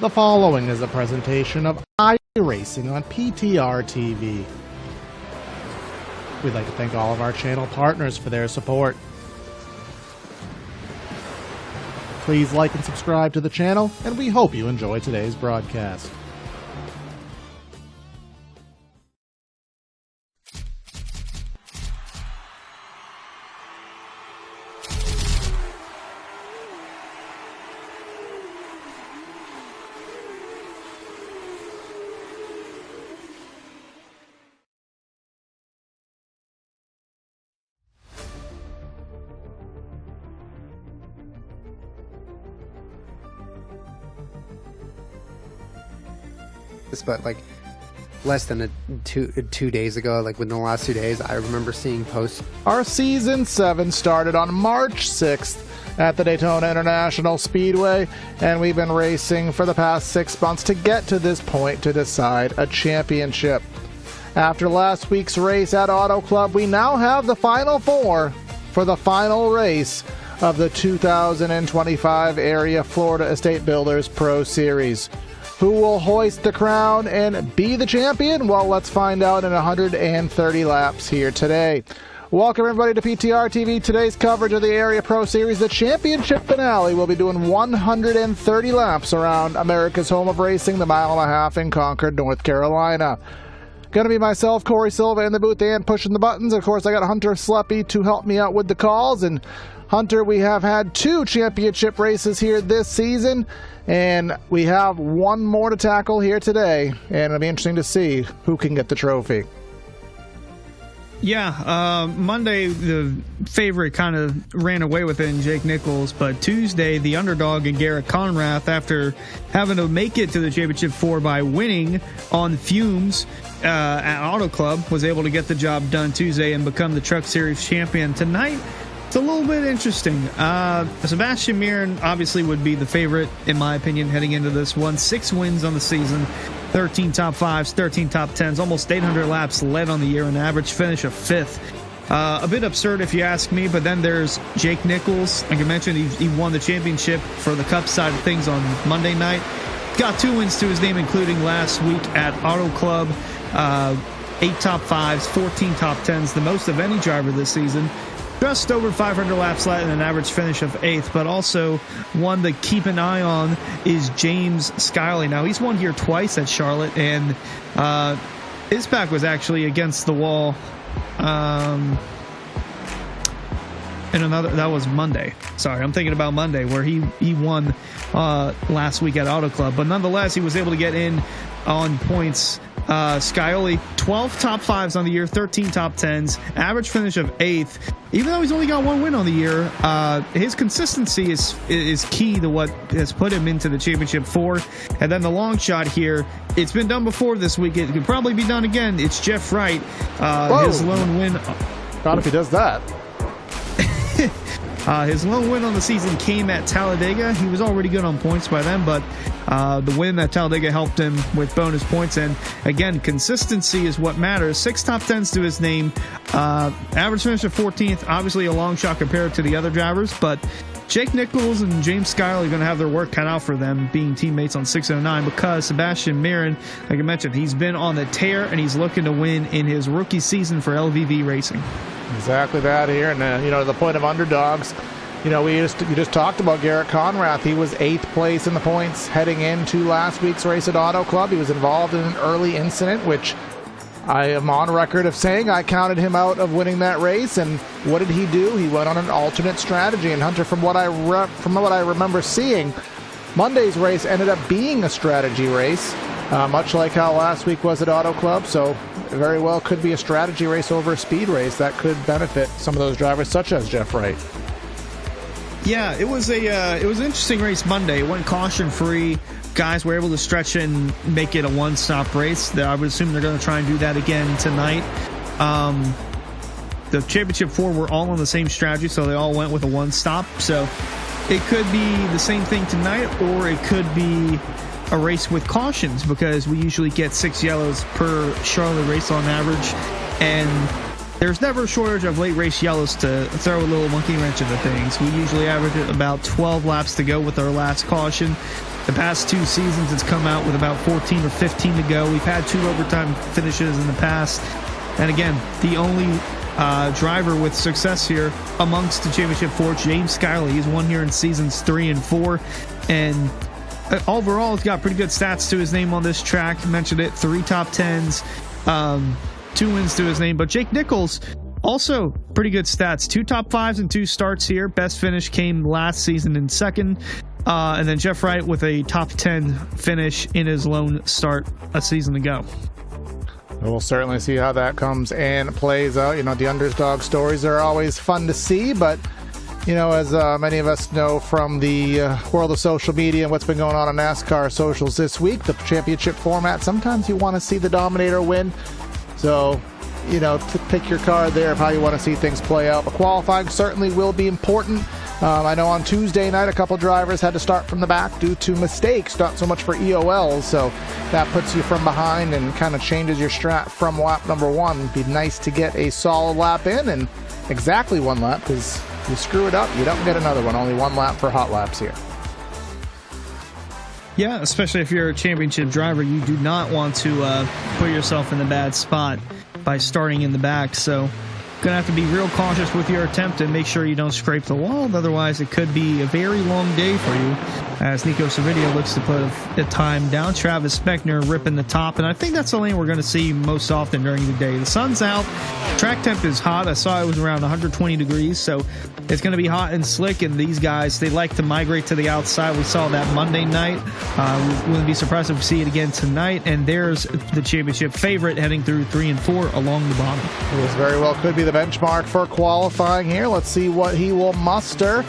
The following is a presentation of iRacing on PTR TV. We'd like to thank all of our channel partners for their support. Please like and subscribe to the channel, and we hope you enjoy today's broadcast. But like less than two days ago, like within the last 2 days, I remember seeing posts. Our Season 7 started on March 6th at the Daytona International Speedway, and we've been racing for the past 6 months to get to this point to decide a championship. After last week's race at Auto Club, we now have the Final Four for the final race of the 2025 Area Florida Estate Builders Pro Series. Who will hoist the crown and be the champion? Well, let's find out in 130 laps here today. Welcome everybody to PTR TV. Today's coverage of the Area Pro Series, the championship finale. We'll be doing 130 laps around America's home of racing, the mile-and-a-half in Concord, North Carolina. Going to be myself, Corey Silva, in the booth and pushing the buttons. Of course, I got Hunter Sleppy to help me out with the calls. And Hunter, we have had 2 championship races here this season, and we have one more to tackle here today, and it'll be interesting to see who can get the trophy. Yeah, Monday the favorite kind of ran away with it in Jake Nichols, but Tuesday the underdog in Garrett Conrath, after having to make it to the Championship 4 by winning on fumes at Auto Club, was able to get the job done Tuesday and become the Truck Series champion. Tonight, it's a little bit interesting. Sebastian Mirren obviously would be the favorite, in my opinion, heading into this one. 6 wins on the season, 13 top 5s, 13 top 10s, almost 800 laps led on the year, an average finish of 5th. A bit absurd if you ask me, but then there's Jake Nichols. Like I mentioned, he won the championship for the Cup side of things on Monday night. Got 2 wins to his name, including last week at Auto Club. 8 top 5s, 14 top 10s, the most of any driver this season. Just over 500 laps led and an average finish of 8th, but also one to keep an eye on is James Skiley. Now, he's won here twice at Charlotte, and his back was actually against the wall. And that was Monday. Sorry, I'm thinking about Monday, where he won last week at Auto Club. But nonetheless, he was able to get in on points. Scioli, 12 top 5s on the year, 13 top 10s, average finish of 8th. Even though he's only got 1 win on the year, his consistency is key to what has put him into the Championship 4. And then the long shot here, it's been done before this week. It could probably be done again. It's Jeff Wright. His lone win. God, if he does that. His lone win on the season came at Talladega. He was already good on points by then, but the win at Talladega helped him with bonus points. And again, consistency is what matters. 6 top 10s to his name. Average finish of 14th. Obviously a long shot compared to the other drivers, but Jake Nichols and James Skiley are going to have their work cut out for them, being teammates on 609, because Sebastian Mirren, like I mentioned, he's been on the tear and he's looking to win in his rookie season for LVV Racing. Exactly that here, and the point of underdogs. You just talked about Garrett Conrath. He was 8th place in the points heading into last week's race at Auto Club. He was involved in an early incident, which I am on record of saying I counted him out of winning that race. And what did he do? He went on an alternate strategy. And Hunter, from what I remember seeing, Monday's race ended up being a strategy race, much like how last week was at Auto Club. So very well could be a strategy race over a speed race that could benefit some of those drivers, such as Jeff Wright. Yeah, it was an interesting race Monday. It went caution free. Guys were able to stretch and make it a one-stop race. I would assume they're going to try and do that again tonight. The Championship 4 were all on the same strategy, so they all went with a one-stop. So it could be the same thing tonight, or it could be a race with cautions, because we usually get 6 yellows per Charlotte race on average, and there's never a shortage of late race yellows to throw a little monkey wrench into things. We usually average about 12 laps to go with our last caution. The past 2 seasons, it's come out with about 14 or 15 to go. We've had 2 overtime finishes in the past. And again, the only driver with success here amongst the Championship 4, James Skyley. He's won here in seasons 3 and 4. And overall, he's got pretty good stats to his name on this track. Mentioned it, 3 top 10s, 2 wins to his name. But Jake Nichols, also pretty good stats. 2 top 5s and 2 starts here. Best finish came last season in second. And then Jeff Wright with a top 10 finish in his lone start a season ago. We'll certainly see how that comes and plays out. You know, the underdog stories are always fun to see, but, you know, as many of us know from the world of social media and what's been going on NASCAR socials this week, the championship format, sometimes you want to see the dominator win. So, you know, to pick your card there of how you want to see things play out. But qualifying certainly will be important. I know on Tuesday night, a couple drivers had to start from the back due to mistakes, not so much for EOLs. So that puts you from behind and kind of changes your strat from lap number 1. It'd be nice to get a solid lap in and exactly 1 lap, because if you screw it up, you don't get another one. Only 1 lap for hot laps here. Yeah, especially if you're a championship driver, you do not want to put yourself in a bad spot by starting in the back. So going to have to be real cautious with your attempt and make sure you don't scrape the wall. Otherwise, it could be a very long day for you as Nico Savidio looks to put a time down. Travis Speckner ripping the top, and I think that's the lane we're going to see most often during the day. The sun's out. Track temp is hot. I saw it was around 120 degrees, so it's going to be hot and slick, and these guys, they like to migrate to the outside. We saw that Monday night. We wouldn't be surprised if we see it again tonight, and there's the championship favorite heading through 3 and 4 along the bottom. This very well could be the benchmark for qualifying here. Let's see what he will muster.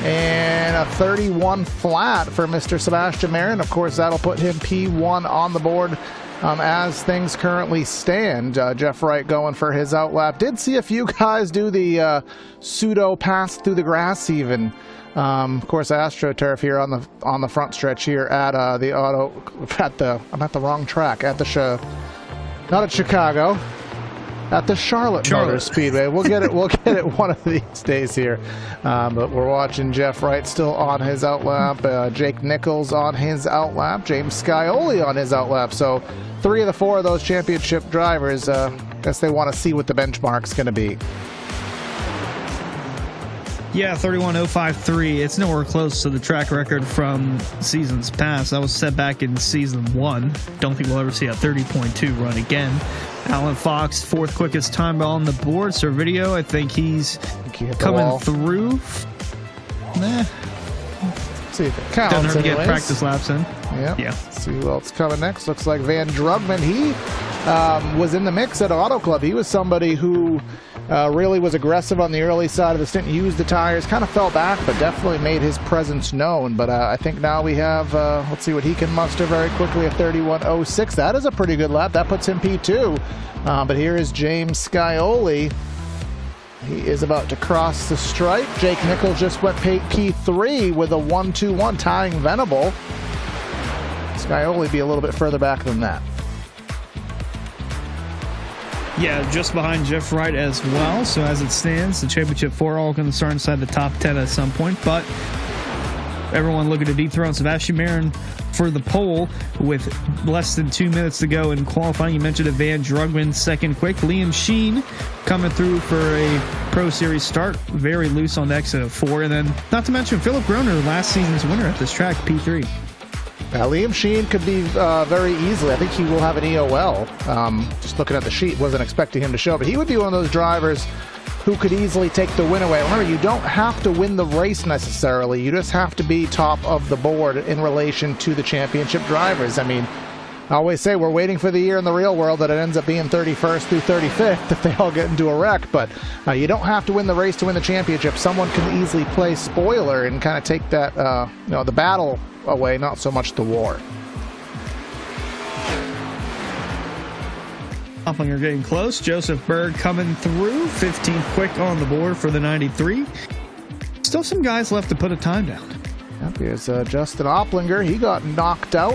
And a 31 flat for Mr. Sebastian Marin. Of course, that'll put him P1 on the board as things currently stand. Jeff Wright going for his outlap. Did see a few guys do the pseudo pass through the grass even. Of course, AstroTurf here on the front stretch here at I'm at the wrong track at the not at Chicago. At the Charlotte Motor Speedway. We'll get it one of these days here. But we're watching Jeff Wright still on his outlap, Jake Nichols on his outlap, James Scioli on his outlap. So 3 of the 4 of those championship drivers, guess they want to see what the benchmark's going to be. Yeah, 31.053. It's nowhere close to the track record from seasons past. That was set back in season 1. Don't think we'll ever see a 30.2 run again. Alan Fox, 4th quickest time on the board. Servideo, I think he's coming through. Nah. See if it counts. Doesn't hurt to get practice laps in. Yep. Yeah. Let's see who else coming next. Looks like Van Drugman. He was in the mix at Auto Club. He was somebody who really was aggressive on the early side of the stint. Used the tires, kind of fell back, but definitely made his presence known. But I think now we have, let's see what he can muster very quickly, a 31.06. That is a pretty good lap. That puts him P2. But here is James Scioli. He is about to cross the stripe. Jake Nichols just went P3 with a 1-2-1, tying Venable. Scioli be a little bit further back than that. Yeah, just behind Jeff Wright as well. So as it stands, the championship 4 all going to start inside the top 10 at some point. But everyone looking to dethrone Sebastian Marin for the pole with less than 2 minutes to go in qualifying. You mentioned a Van Drugman second quick. Liam Sheen coming through for a Pro Series start. Very loose on the exit of 4. And then, not to mention, Philip Groner, last season's winner at this track, P3. Liam Sheen could be very easily. I think he will have an EOL. Just looking at the sheet, wasn't expecting him to show, but he would be one of those drivers who could easily take the win away. Remember, you don't have to win the race necessarily. You just have to be top of the board in relation to the championship drivers. I mean, I always say we're waiting for the year in the real world that it ends up being 31st through 35th if they all get into a wreck, but you don't have to win the race to win the championship. Someone can easily play spoiler and kind of take that, the battle away, not so much the war. Oplinger getting close. Joseph Berg coming through. 15th quick on the board for the 93. Still some guys left to put a time down. Yep, here's Justin Oplinger. He got knocked out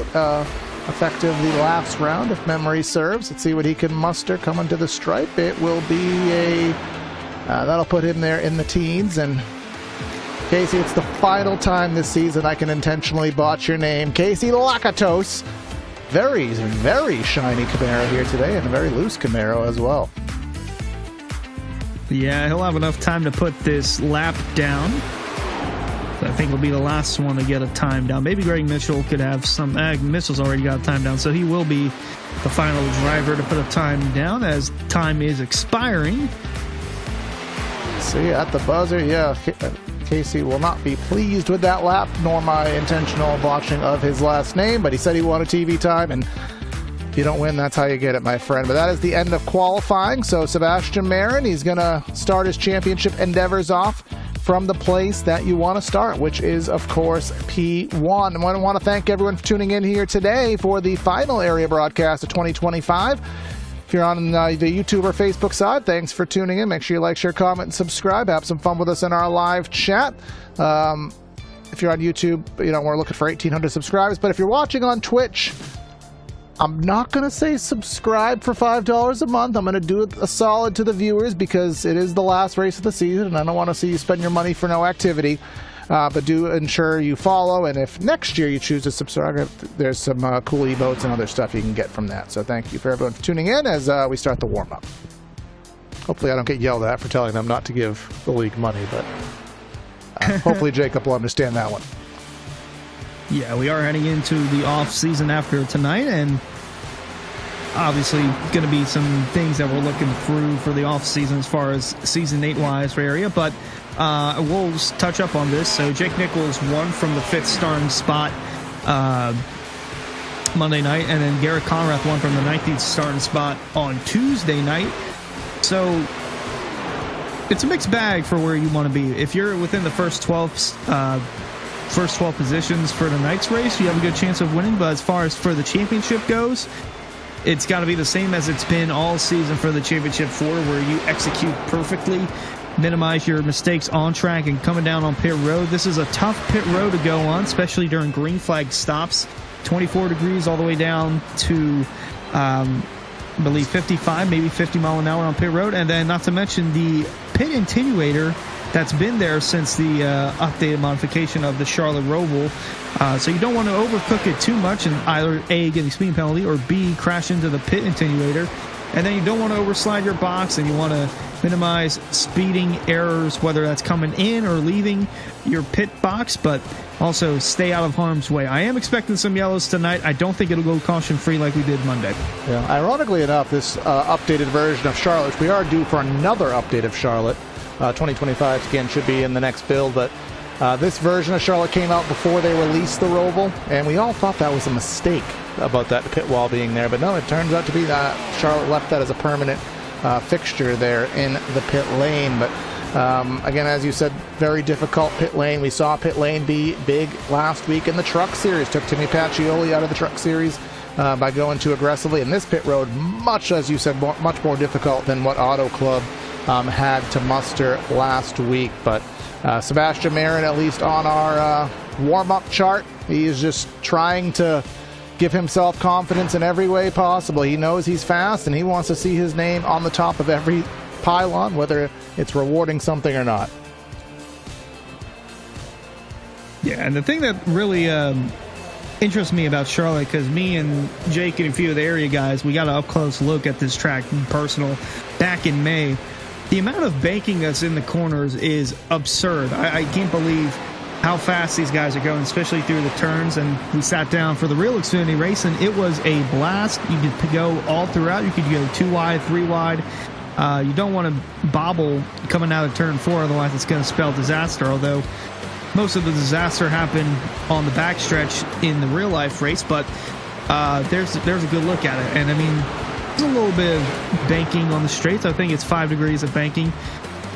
effective the last round, if memory serves. Let's see what he can muster coming to the stripe. It will be a... that'll put him there in the teens, and Casey, it's the final time this season I can intentionally botch your name. Casey Lakatos. Very, very shiny Camaro here today, and a very loose Camaro as well. Yeah, he'll have enough time to put this lap down. I think he'll be the last one to get a time down. Maybe Greg Mitchell could have some. Mitchell's already got a time down, so he will be the final driver to put a time down as time is expiring. See, at the buzzer, yeah, Casey will not be pleased with that lap, nor my intentional botching of his last name, but he said he wanted TV time, and if you don't win, that's how you get it, my friend. But that is the end of qualifying, so Sebastian Marin, he's going to start his championship endeavors off from the place that you want to start, which is, of course, P1. And I want to thank everyone for tuning in here today for the final area broadcast of 2025. If you're on the YouTube or Facebook side, thanks for tuning in. Make sure you like, share, comment, and subscribe. Have some fun with us in our live chat. If you're on YouTube, we're looking for 1,800 subscribers. But if you're watching on Twitch, I'm not going to say subscribe for $5 a month. I'm going to do a solid to the viewers because it is the last race of the season, and I don't want to see you spend your money for no activity. But do ensure you follow, and if next year you choose to subscribe, there's some cool emotes and other stuff you can get from that. So thank you for everyone for tuning in as we start the warm-up. Hopefully I don't get yelled at for telling them not to give the league money, but hopefully Jacob will understand that one. Yeah, we are heading into the off-season after tonight, and obviously going to be some things that we're looking through for the off-season as far as Season 8-wise for area, but we'll touch up on this. So Jake Nichols won from the 5th starting spot Monday night, and then Garrett Conrath won from the 19th starting spot on Tuesday night. So it's a mixed bag for where you want to be. If you're within the first 12 positions for tonight's race, you have a good chance of winning. But as far as for the championship goes, it's got to be the same as it's been all season for the Championship 4, where you execute perfectly, minimize your mistakes on track and coming down on pit road. This is a tough pit road to go on, especially during green flag stops. 24 degrees all the way down to, I believe, 55, maybe 50 mile an hour on pit road. And then not to mention the pit attenuator that's been there since the updated modification of the Charlotte Roval. So you don't want to overcook it too much and either A, get a speeding penalty, or B, crash into the pit attenuator. And then you don't want to overslide your box, and you want to minimize speeding errors, whether that's coming in or leaving your pit box, but also stay out of harm's way. I am expecting some yellows tonight. I don't think it'll go caution-free like we did Monday. Yeah, ironically enough, this updated version of Charlotte, we are due for another update of Charlotte. 2025 again should be in the next build, but this version of Charlotte came out before they released the Roval, and we all thought that was a mistake about that pit wall being there, but no, it turns out to be that Charlotte left that as a permanent fixture there in the pit lane. But again, as you said, very difficult pit lane. We saw pit lane be big last week in the Truck Series. Took Timmy Pacioli out of the Truck Series by going too aggressively. And this pit road, much as you said, much more difficult than what Auto Club had to muster last week. But Sebastian Marin, at least on our warm-up chart, he is just trying to give himself confidence in every way possible. He knows he's fast, and he wants to see his name on the top of every pylon, whether it's rewarding something or not. Yeah, and the thing that really interests me about Charlotte, because me and Jake and a few of the area guys, we got an up-close look at this track personal back in May. The amount of banking that's in the corners is absurd. I can't believe how fast these guys are going, especially through the turns. And we sat down for the real Xfinity race, and it was a blast. You could go all throughout. You could go 2 wide, 3 wide. You don't want to bobble coming out of turn 4, otherwise it's going to spell disaster, although most of the disaster happened on the backstretch in the real-life race. But there's a good look at it. And, I mean, there's a little bit of banking on the straights. I think it's 5 degrees of banking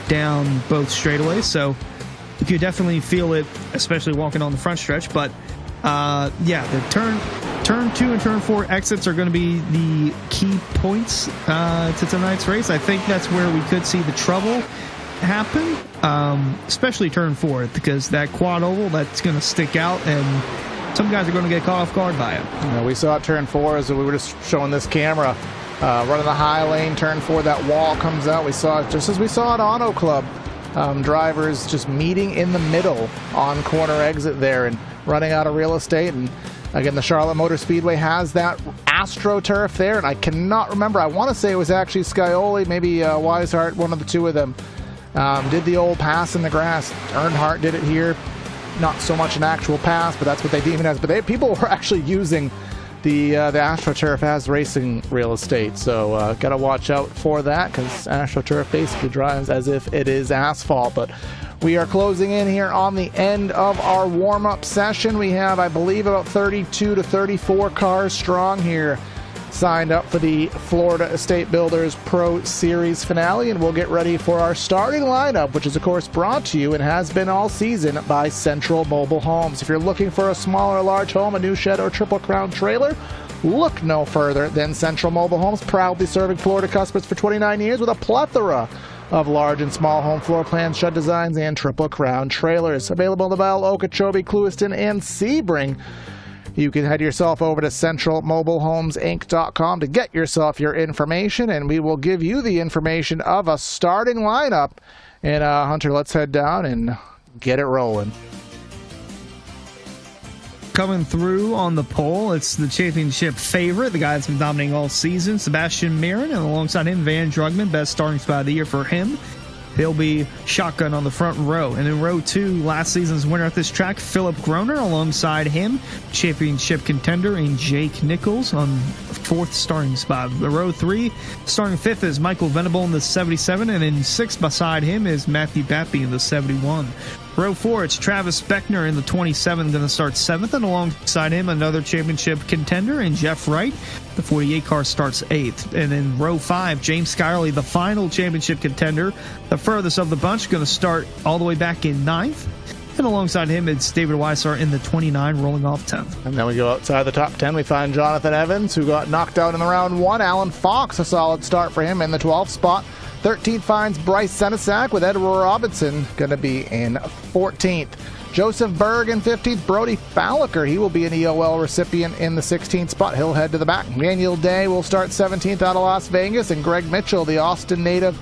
down both straightaways, so you could definitely feel it, especially walking on the front stretch. But yeah, the turn 2 and turn 4 exits are going to be the key points to tonight's race. I think that's where we could see the trouble happen, especially turn 4, because that quad oval, that's going to stick out, and some guys are going to get caught off guard by it. Yeah, we saw turn 4 as we were just showing this camera. Running the high lane, turn 4, that wall comes out. We saw it just as we saw at Auto Club. drivers just meeting in the middle on corner exit there and running out of real estate. And again, the Charlotte Motor Speedway has that AstroTurf there, and I cannot remember. I want to say it was actually Scioli, maybe Weishart, one of the two of them, did the old pass in the grass. Earnhardt did it here. Not so much an actual pass, but that's what they deem it as. But people were actually using the AstroTurf as racing real estate, so got to watch out for that, because AstroTurf basically drives as if it is asphalt. But we are closing in here on the end of our warm-up session. We have, I believe, about 32 to 34 cars strong here signed up for the Florida Estate Builders Pro Series finale, and we'll get ready for our starting lineup, which is of course brought to you and has been all season by Central Mobile Homes. If you're looking for a small or large home, a new shed or triple crown trailer, look no further than Central Mobile Homes, proudly serving Florida customers for 29 years with a plethora of large and small home floor plans, shed designs, and triple crown trailers. Available in the Bell, Okeechobee, Clewiston, and Sebring. You can head yourself over to centralmobilehomeinc.com to get yourself your information, and we will give you the information of a starting lineup. And Hunter, let's head down and get it rolling. Coming through on the pole, it's the championship favorite, the guy that's been dominating all season, Sebastian Marin, and alongside him, Van Drugman, best starting spot of the year for him. He'll be shotgun on the front row. And in row 2, last season's winner at this track, Philip Groner, alongside him, championship contender in Jake Nichols on fourth starting spot. The row 3, starting 5th is Michael Venable in the 77, and in 6th beside him is Matthew Bappy in the 71. Row 4, it's Travis Beckner in the 27, going to start 7th, and alongside him, another championship contender in Jeff Wright. The 48 car starts 8th. And in row 5, James Skyerly, the final championship contender, the furthest of the bunch, going to start all the way back in 9th. And alongside him, it's David Weishart in the 29, rolling off 10th. And then we go outside the top 10. We find Jonathan Evans, who got knocked out in the round 1. Alan Fox, a solid start for him in the 12th spot. 13th finds Bryce Senesac, with Edward Robinson going to be in 14th. Joseph Berg in 15th. Brody Falliker, he will be an EOL recipient in the 16th spot. He'll head to the back. Daniel Day will start 17th out of Las Vegas, and Greg Mitchell, the Austin native,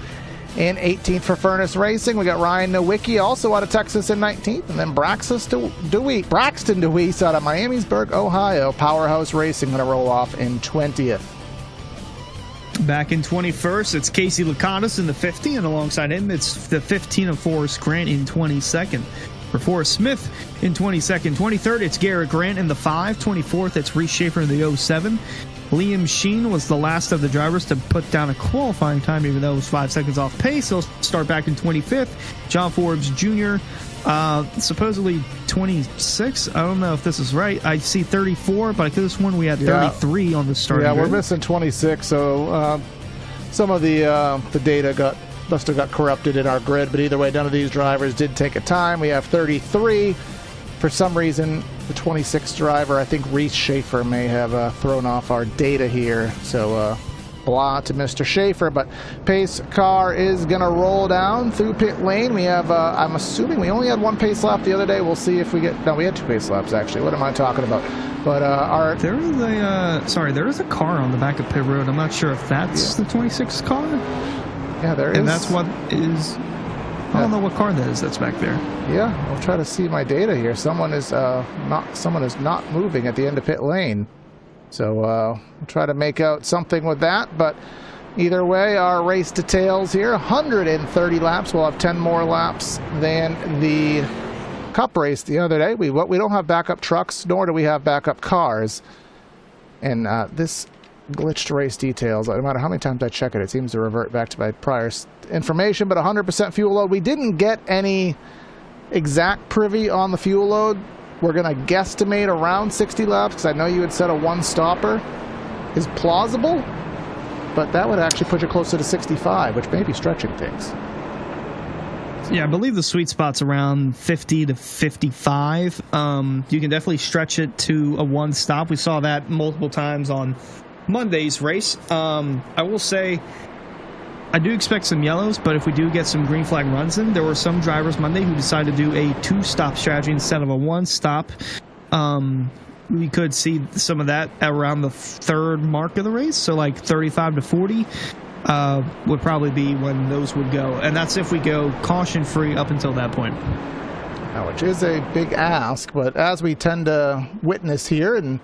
in 18th for Furnace Racing. We got Ryan Nowicki, also out of Texas, in 19th. And then Braxton DeWeese out of Miamisburg, Ohio. Powerhouse Racing going to roll off in 20th. Back in 21st, it's Casey Lakatos in the 50, and alongside him, it's the 15 of Forrest Grant in 22nd. For Forrest Smith in 22nd. 23rd, it's Garrett Grant in the 5. 24th, it's Reese Schaefer in the 07. Liam Sheen was the last of the drivers to put down a qualifying time, even though it was 5 seconds off pace. He'll start back in 25th. John Forbes Jr., supposedly 26. I don't know if this is right. I see 34, but I could have sworn we had 33 on the starting grid. We're missing 26, so some of the data must have got corrupted in our grid, but either way, none of these drivers did take a time. We have 33. For some reason, the 26th driver, I think Reese Schaefer, may have thrown off our data here, so blah to Mr. Schaefer. But pace car is going to roll down through pit lane. We have, I'm assuming we only had one pace lap the other day. We'll see if we get, no, we had 2 pace laps, actually. What am I talking about? But there is a car on the back of pit road. I'm not sure if that's the 26th car. Yeah, there is. And that's what is, I don't know what car that is that's back there. Yeah, I'll try to see my data here. Someone is not moving at the end of pit lane. So we'll try to make out something with that. But either way, our race details here, 130 laps. We'll have 10 more laps than the Cup race the other day. We don't have backup trucks, nor do we have backup cars. And this glitched race details, no matter how many times I check it, it seems to revert back to my prior information. But 100% fuel load. We didn't get any exact privy on the fuel load. We're going to guesstimate around 60 laps, because I know you had said a one-stopper is plausible, but that would actually put you closer to 65, which may be stretching things. Yeah, I believe the sweet spot's around 50 to 55. You can definitely stretch it to a one-stop. We saw that multiple times on Monday's race. I will say, I do expect some yellows, but if we do get some green flag runs in, there were some drivers Monday who decided to do a 2-stop strategy instead of a 1-stop. We could see some of that around the 3rd mark of the race, so like 35 to 40. would probably be when those would go. And that's if we go caution-free up until that point. Which is a big ask, but as we tend to witness here in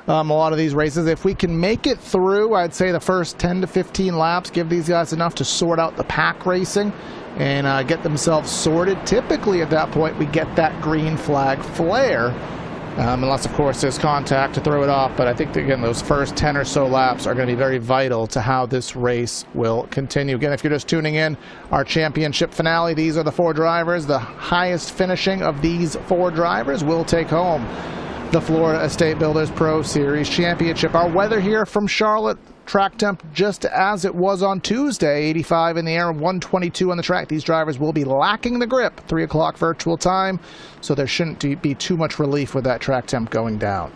a lot of these races, if we can make it through, I'd say the first 10 to 15 laps, give these guys enough to sort out the pack racing and get themselves sorted. Typically at that point we get that green flag flare, unless of course there's contact to throw it off. But I think again those first 10 or so laps are going to be very vital to how this race will continue. Again, if you're just tuning in, our championship finale, these are the 4 drivers. The highest finishing of these 4 drivers will take home the Florida Estate Builders Pro Series Championship. Our weather here from Charlotte, track temp just as it was on Tuesday, 85 in the air, 122 on the track. These drivers will be lacking the grip, 3 o'clock virtual time, so there shouldn't be too much relief with that track temp going down.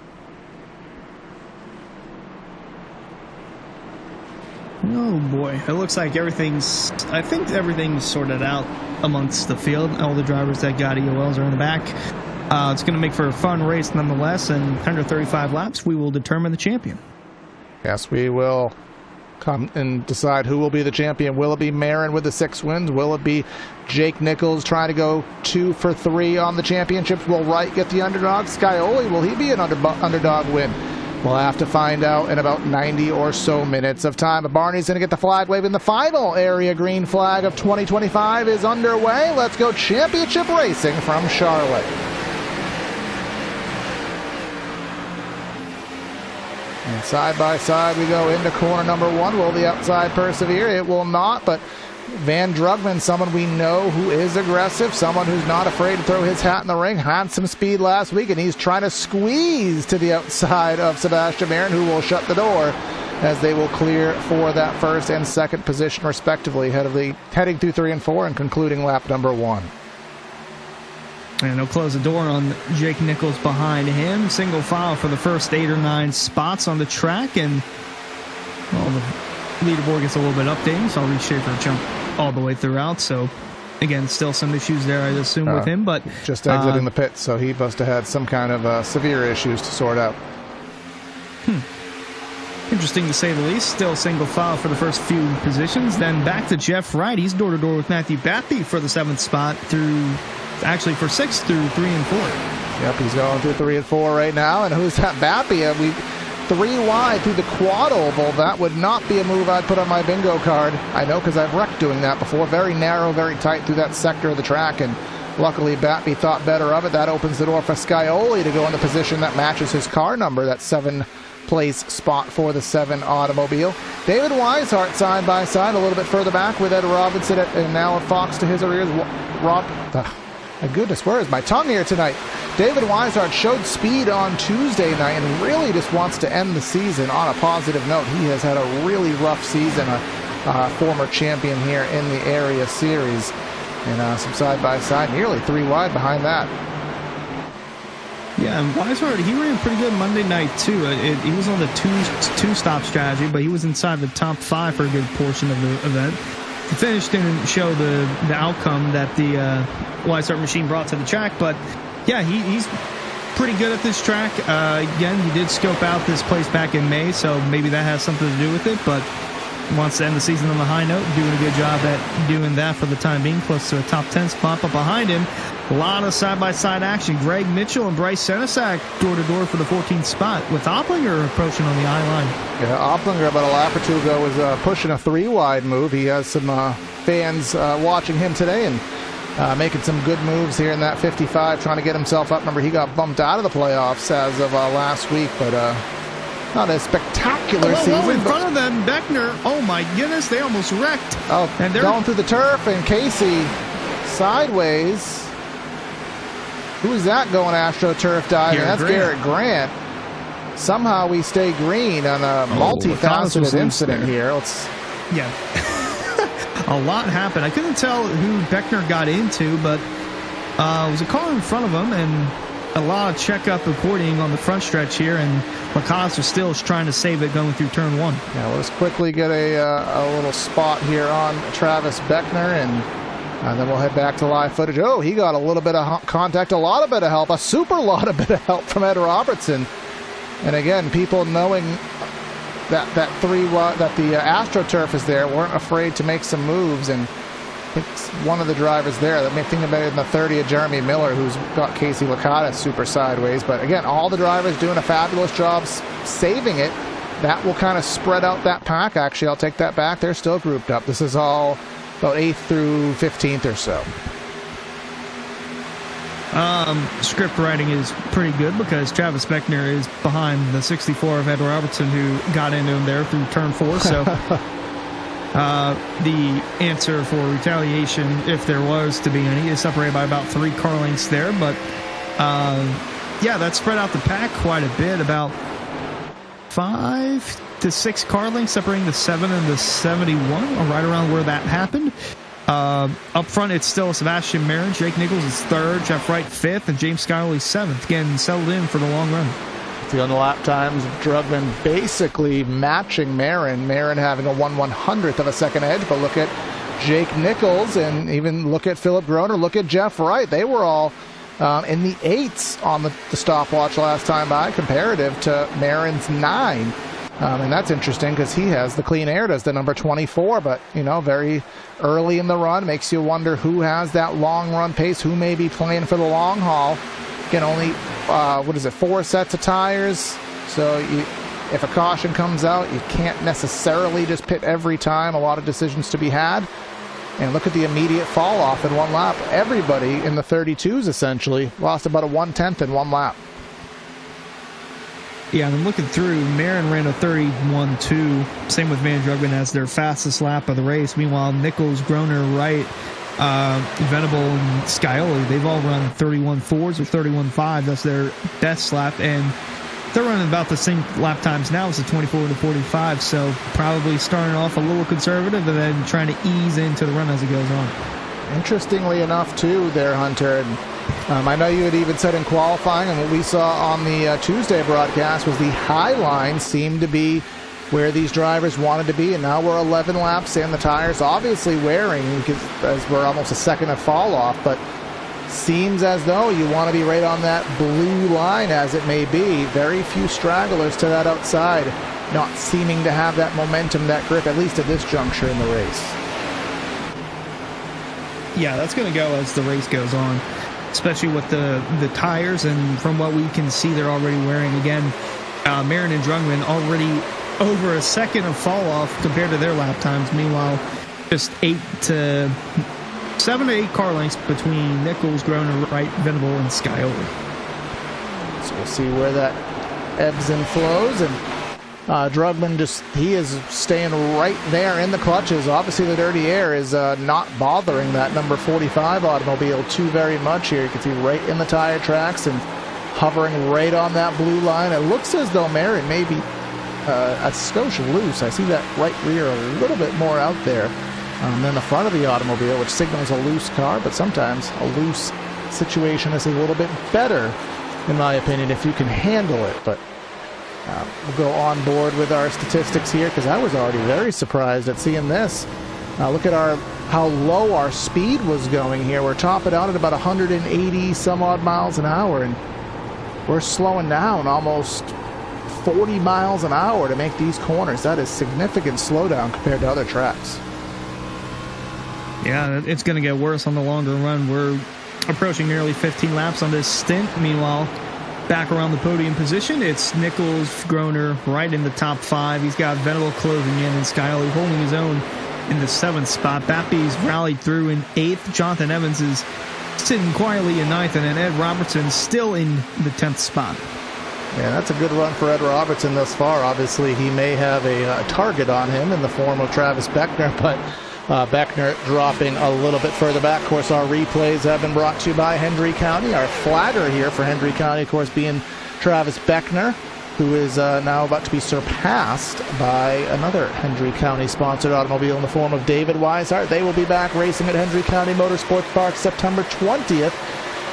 Oh boy, it looks like I think everything's sorted out amongst the field. All the drivers that got EOLs are in the back. It's going to make for a fun race nonetheless, and under 35 laps, we will determine the champion. Yes, we will come and decide who will be the champion. Will it be Marin with the 6 wins? Will it be Jake Nichols trying to go 2 for 3 on the championships? Will Wright get the underdog? Scioli, will he be an underdog win? We'll have to find out in about 90 or so minutes of time. But Barney's going to get the flag wave, and the final area green flag of 2025 is underway. Let's go championship racing from Charlotte. And side by side we go into corner number 1. Will the outside persevere? It will not, but Van Drugman, someone we know who is aggressive, someone who's not afraid to throw his hat in the ring, had some speed last week, and he's trying to squeeze to the outside of Sebastian Marin, who will shut the door as they will clear for that first and second position respectively, heading through 3 and 4 and concluding lap number 1. And he'll close the door on Jake Nichols behind him. Single file for the first 8 or 9 spots on the track. And, well, the leaderboard gets a little bit updated, so I'll reach Schaefer jump all the way throughout. So, again, still some issues there, I assume, with him. But just exiting the pit, so he must have had some kind of severe issues to sort out. Interesting to say the least. Still single file for the first few positions. Then back to Jeff Wright. He's door-to-door with Matthew Bappy for the 7th spot actually for 6 through 3 and 4. Yep, he's going through 3 and 4 right now. And who's that? Bappy. 3 wide through the quad oval. That would not be a move I'd put on my bingo card. I know, because I've wrecked doing that before. Very narrow, very tight through that sector of the track, and luckily Bappy thought better of it. That opens the door for Scioli to go in the position that matches his car number, that 7th-place spot for the 7 automobile. David Weishart side by side, a little bit further back with Ed Robinson and now Fox to his rear. My goodness, where is my tongue here tonight? David Weishart showed speed on Tuesday night and really just wants to end the season on a positive note. He has had a really rough season, a former champion here in the area series. And some side-by-side, nearly 3 wide behind that. Yeah, and Weishart, he ran pretty good Monday night, too. He was on the two-stop strategy, but he was inside the top 5 for a good portion of the event. The finish didn't show the outcome that the Weishart machine brought to the track, but yeah, he's pretty good at this track. Again, he did scope out this place back in May, so maybe that has something to do with it, but wants to end the season on a high note, doing a good job at doing that for the time being, close to a top 10 spot. But behind him, a lot of side-by-side action. Greg Mitchell and Bryce Senesac door-to-door for the 14th spot, with Opplinger approaching on the eye-line. Yeah, Opplinger about a lap or 2 ago was pushing a 3-wide move. He has some fans watching him today and making some good moves here in that 55, trying to get himself up. Remember, he got bumped out of the playoffs as of last week, but not a spectacular season. In front of them, Beckner, oh my goodness, they almost wrecked. Oh, and they're going through the turf, and Casey sideways. Who's that going AstroTurf diving? That's Garrett Grant. Somehow we stay green on a multifaceted incident here. Yeah. A lot happened. I couldn't tell who Beckner got into, but it was a car in front of him, and a lot of checkup recording on the front stretch here, and Lacoste was still trying to save it going through turn 1. Yeah, let's quickly get a little spot here on Travis Beckner, and then we'll head back to live footage. Oh, he got a little bit of contact, a lot of bit of help, a lot of bit of help from Ed Robertson. And again, people knowing that the AstroTurf is there, weren't afraid to make some moves, and I think one of the drivers there, that may think about it in the 30 of Jeremy Miller, who's got Casey Licata super sideways. But again, all the drivers doing a fabulous job saving it. That will kind of spread out that pack. Actually, I'll take that back. They're still grouped up. This is all about 8th through 15th or so. Script writing is pretty good because Travis Beckner is behind the 64 of Ed Robertson, who got into him there through turn 4. So the answer for retaliation, if there was to be any, is separated by about 3 car lengths there. But yeah, that spread out the pack quite a bit, about 5 to 6 car lengths separating the 7 and the 71, or right around where that happened. Up front, it's still Sebastian Marin. Jake Nichols is 3rd, Jeff Wright 5th, and James Scully 7th. Again, settled in for the long run. See on the lap times, Drugman basically matching Marin. Marin having a 1/100th of a second edge, but look at Jake Nichols and even look at Philip Groner. Look at Jeff Wright. They were all in the 8s on the stopwatch last time by, comparative to Marin's 9. And that's interesting because he has the clean air, does the number 24, but, you know, very early in the run. Makes you wonder who has that long run pace, who may be playing for the long haul. Again, only, 4 sets of tires. So if a caution comes out, you can't necessarily just pit every time. A lot of decisions to be had. And look at the immediate fall off in one lap. Everybody in the 32s essentially lost about a 1/10 in one lap. Yeah, and I'm looking through, Marin ran a 31.2. Same with Van Drugman as their fastest lap of the race. Meanwhile, Nichols, Groner, Wright, Venable, and Scioli, they've all run 31.4s or 31.5. That's their best lap. And they're running about the same lap times now as the 24 to 45. So probably starting off a little conservative and then trying to ease into the run as it goes on. Interestingly enough, too, there, Hunter, and I know you had even said in qualifying, and what we saw on the Tuesday broadcast was the high line seemed to be where these drivers wanted to be, and now we're 11 laps in. The tires obviously wearing because as we're almost a second of fall off, but seems as though you want to be right on that blue line as it may be. Very few stragglers to that outside, not seeming to have that momentum, that grip, at least at this juncture in the race. Yeah, that's going to go as the race goes on, especially with the tires, and from what we can see, they're already wearing. Again, Marin and Drugman already over a second of fall off compared to their lap times. Meanwhile, just 7 to 8 car lengths between Nichols, Groner, Wright, Venable, and Scioli. So we'll see where that ebbs and flows, and Drugman he is staying right there in the clutches. Obviously the dirty air is not bothering that number 45 automobile too very much here. You can see right in the tire tracks and hovering right on that blue line. It looks as though Marin may be a skosh loose. I see that right rear a little bit more out there than the front of the automobile, which signals a loose car, but sometimes a loose situation is a little bit better, in my opinion, if you can handle it. But we'll go on board with our statistics here because I was already very surprised at seeing this. Look at how low our speed was going here. We're topping out at about 180 some odd miles an hour, and we're slowing down almost 40 miles an hour to make these corners. That is significant slowdown compared to other tracks. Yeah, it's going to get worse on the longer run. We're approaching nearly 15 laps on this stint. Meanwhile, back around the podium position, it's Nichols, Groner right in the top 5. He's got Venable closing in, and Scioli holding his own in the 7th spot. Bappy's rallied through in 8th. Jonathan Evans is sitting quietly in 9th, and then Ed Robertson still in the 10th spot. Yeah, that's a good run for Ed Robertson thus far. Obviously, he may have a target on him in the form of Travis Beckner, but Beckner dropping a little bit further back. Of course, our replays have been brought to you by Hendry County. Our flagger here for Hendry County, of course, being Travis Beckner, who is now about to be surpassed by another Hendry County sponsored automobile in the form of David Weishart. They will be back racing at Hendry County Motorsports Park September 20th.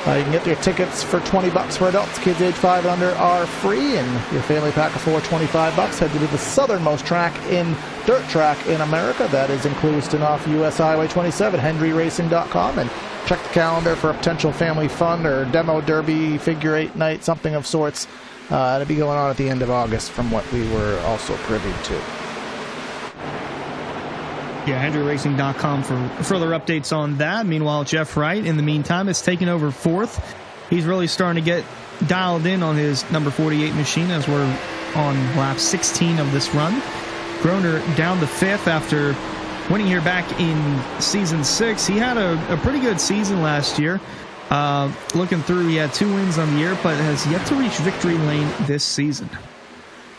You can get your tickets for $20 for adults. Kids age 5 and under are free, and your family pack of 4, $25. Head to the southernmost track in dirt track in America. That is in Clewiston off US Highway 27, HendryRacing.com, and check the calendar for a potential family fun or demo derby, figure eight night, something of sorts. It'll be going on at the end of August from what we were also privy to. Yeah, HendryRacing.com for further updates on that. Meanwhile, Jeff Wright, in the meantime, is taking over fourth. He's really starting to get dialed in on his number 48 machine as we're on lap 16 of this run. Groner down to fifth after winning here back in season 6. He had a pretty good season last year. Looking through, he had 2 wins on the year, but has yet to reach victory lane this season.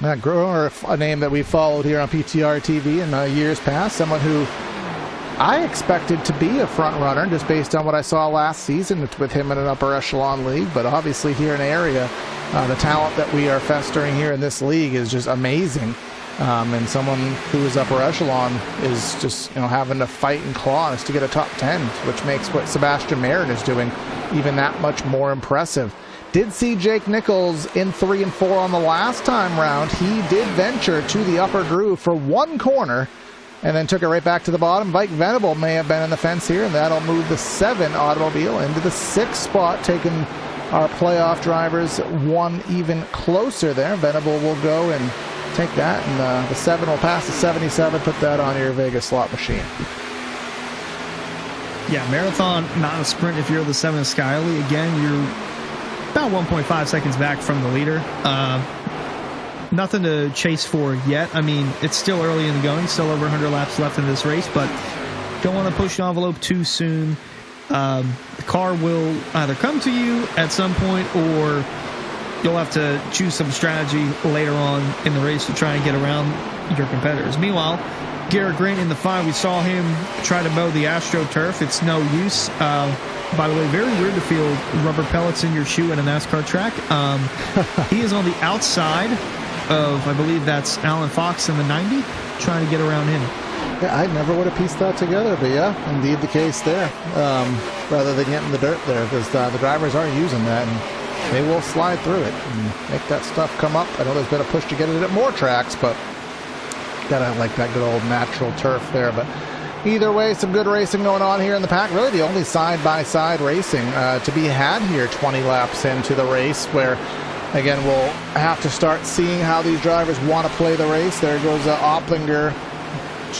Matt Groner, a name that we followed here on PTR TV in years past, someone who I expected to be a front runner just based on what I saw last season with him in an upper echelon league. But obviously here in the area, the talent that we are festering here in this league is just amazing. And someone who is upper echelon is just having to fight and claw to get a top 10, which makes what Sebastian Merritt is doing even that much more impressive. Did see Jake Nichols in 3 and 4 on the last time round. He did venture to the upper groove for one corner and then took it right back to the bottom. Mike Venable may have been in the fence here, and that'll move the 7 automobile into the 6th spot, taking our playoff drivers one even closer there. Venable will go and take that, and the 7 will pass the 77. Put that on your Vegas slot machine. Yeah, marathon, not a sprint if you're the 7 Skyly. Again, you're about 1.5 seconds back from the leader. Nothing to chase for yet. I mean, it's still early in the going, still over 100 laps left in this race, but don't want to push the envelope too soon. The car will either come to you at some point, or you'll have to choose some strategy later on in the race to try and get around your competitors. Meanwhile, Garrett Grant in the 5, we saw him try to mow the AstroTurf. It's no use. By the way, very weird to feel rubber pellets in your shoe at a NASCAR track. He is on the outside of, I believe that's Alan Fox in the 90, trying to get around him. Yeah, I never would have pieced that together, but yeah, indeed the case there. Rather than getting the dirt there, because the drivers are using that, and they will slide through it and make that stuff come up. I know there's been a push to get it at more tracks, but gotta like that good old natural turf there. But either way, some good racing going on here in the pack. Really the only side-by-side racing to be had here 20 laps into the race, where, again, we'll have to start seeing how these drivers want to play the race. There goes Opplinger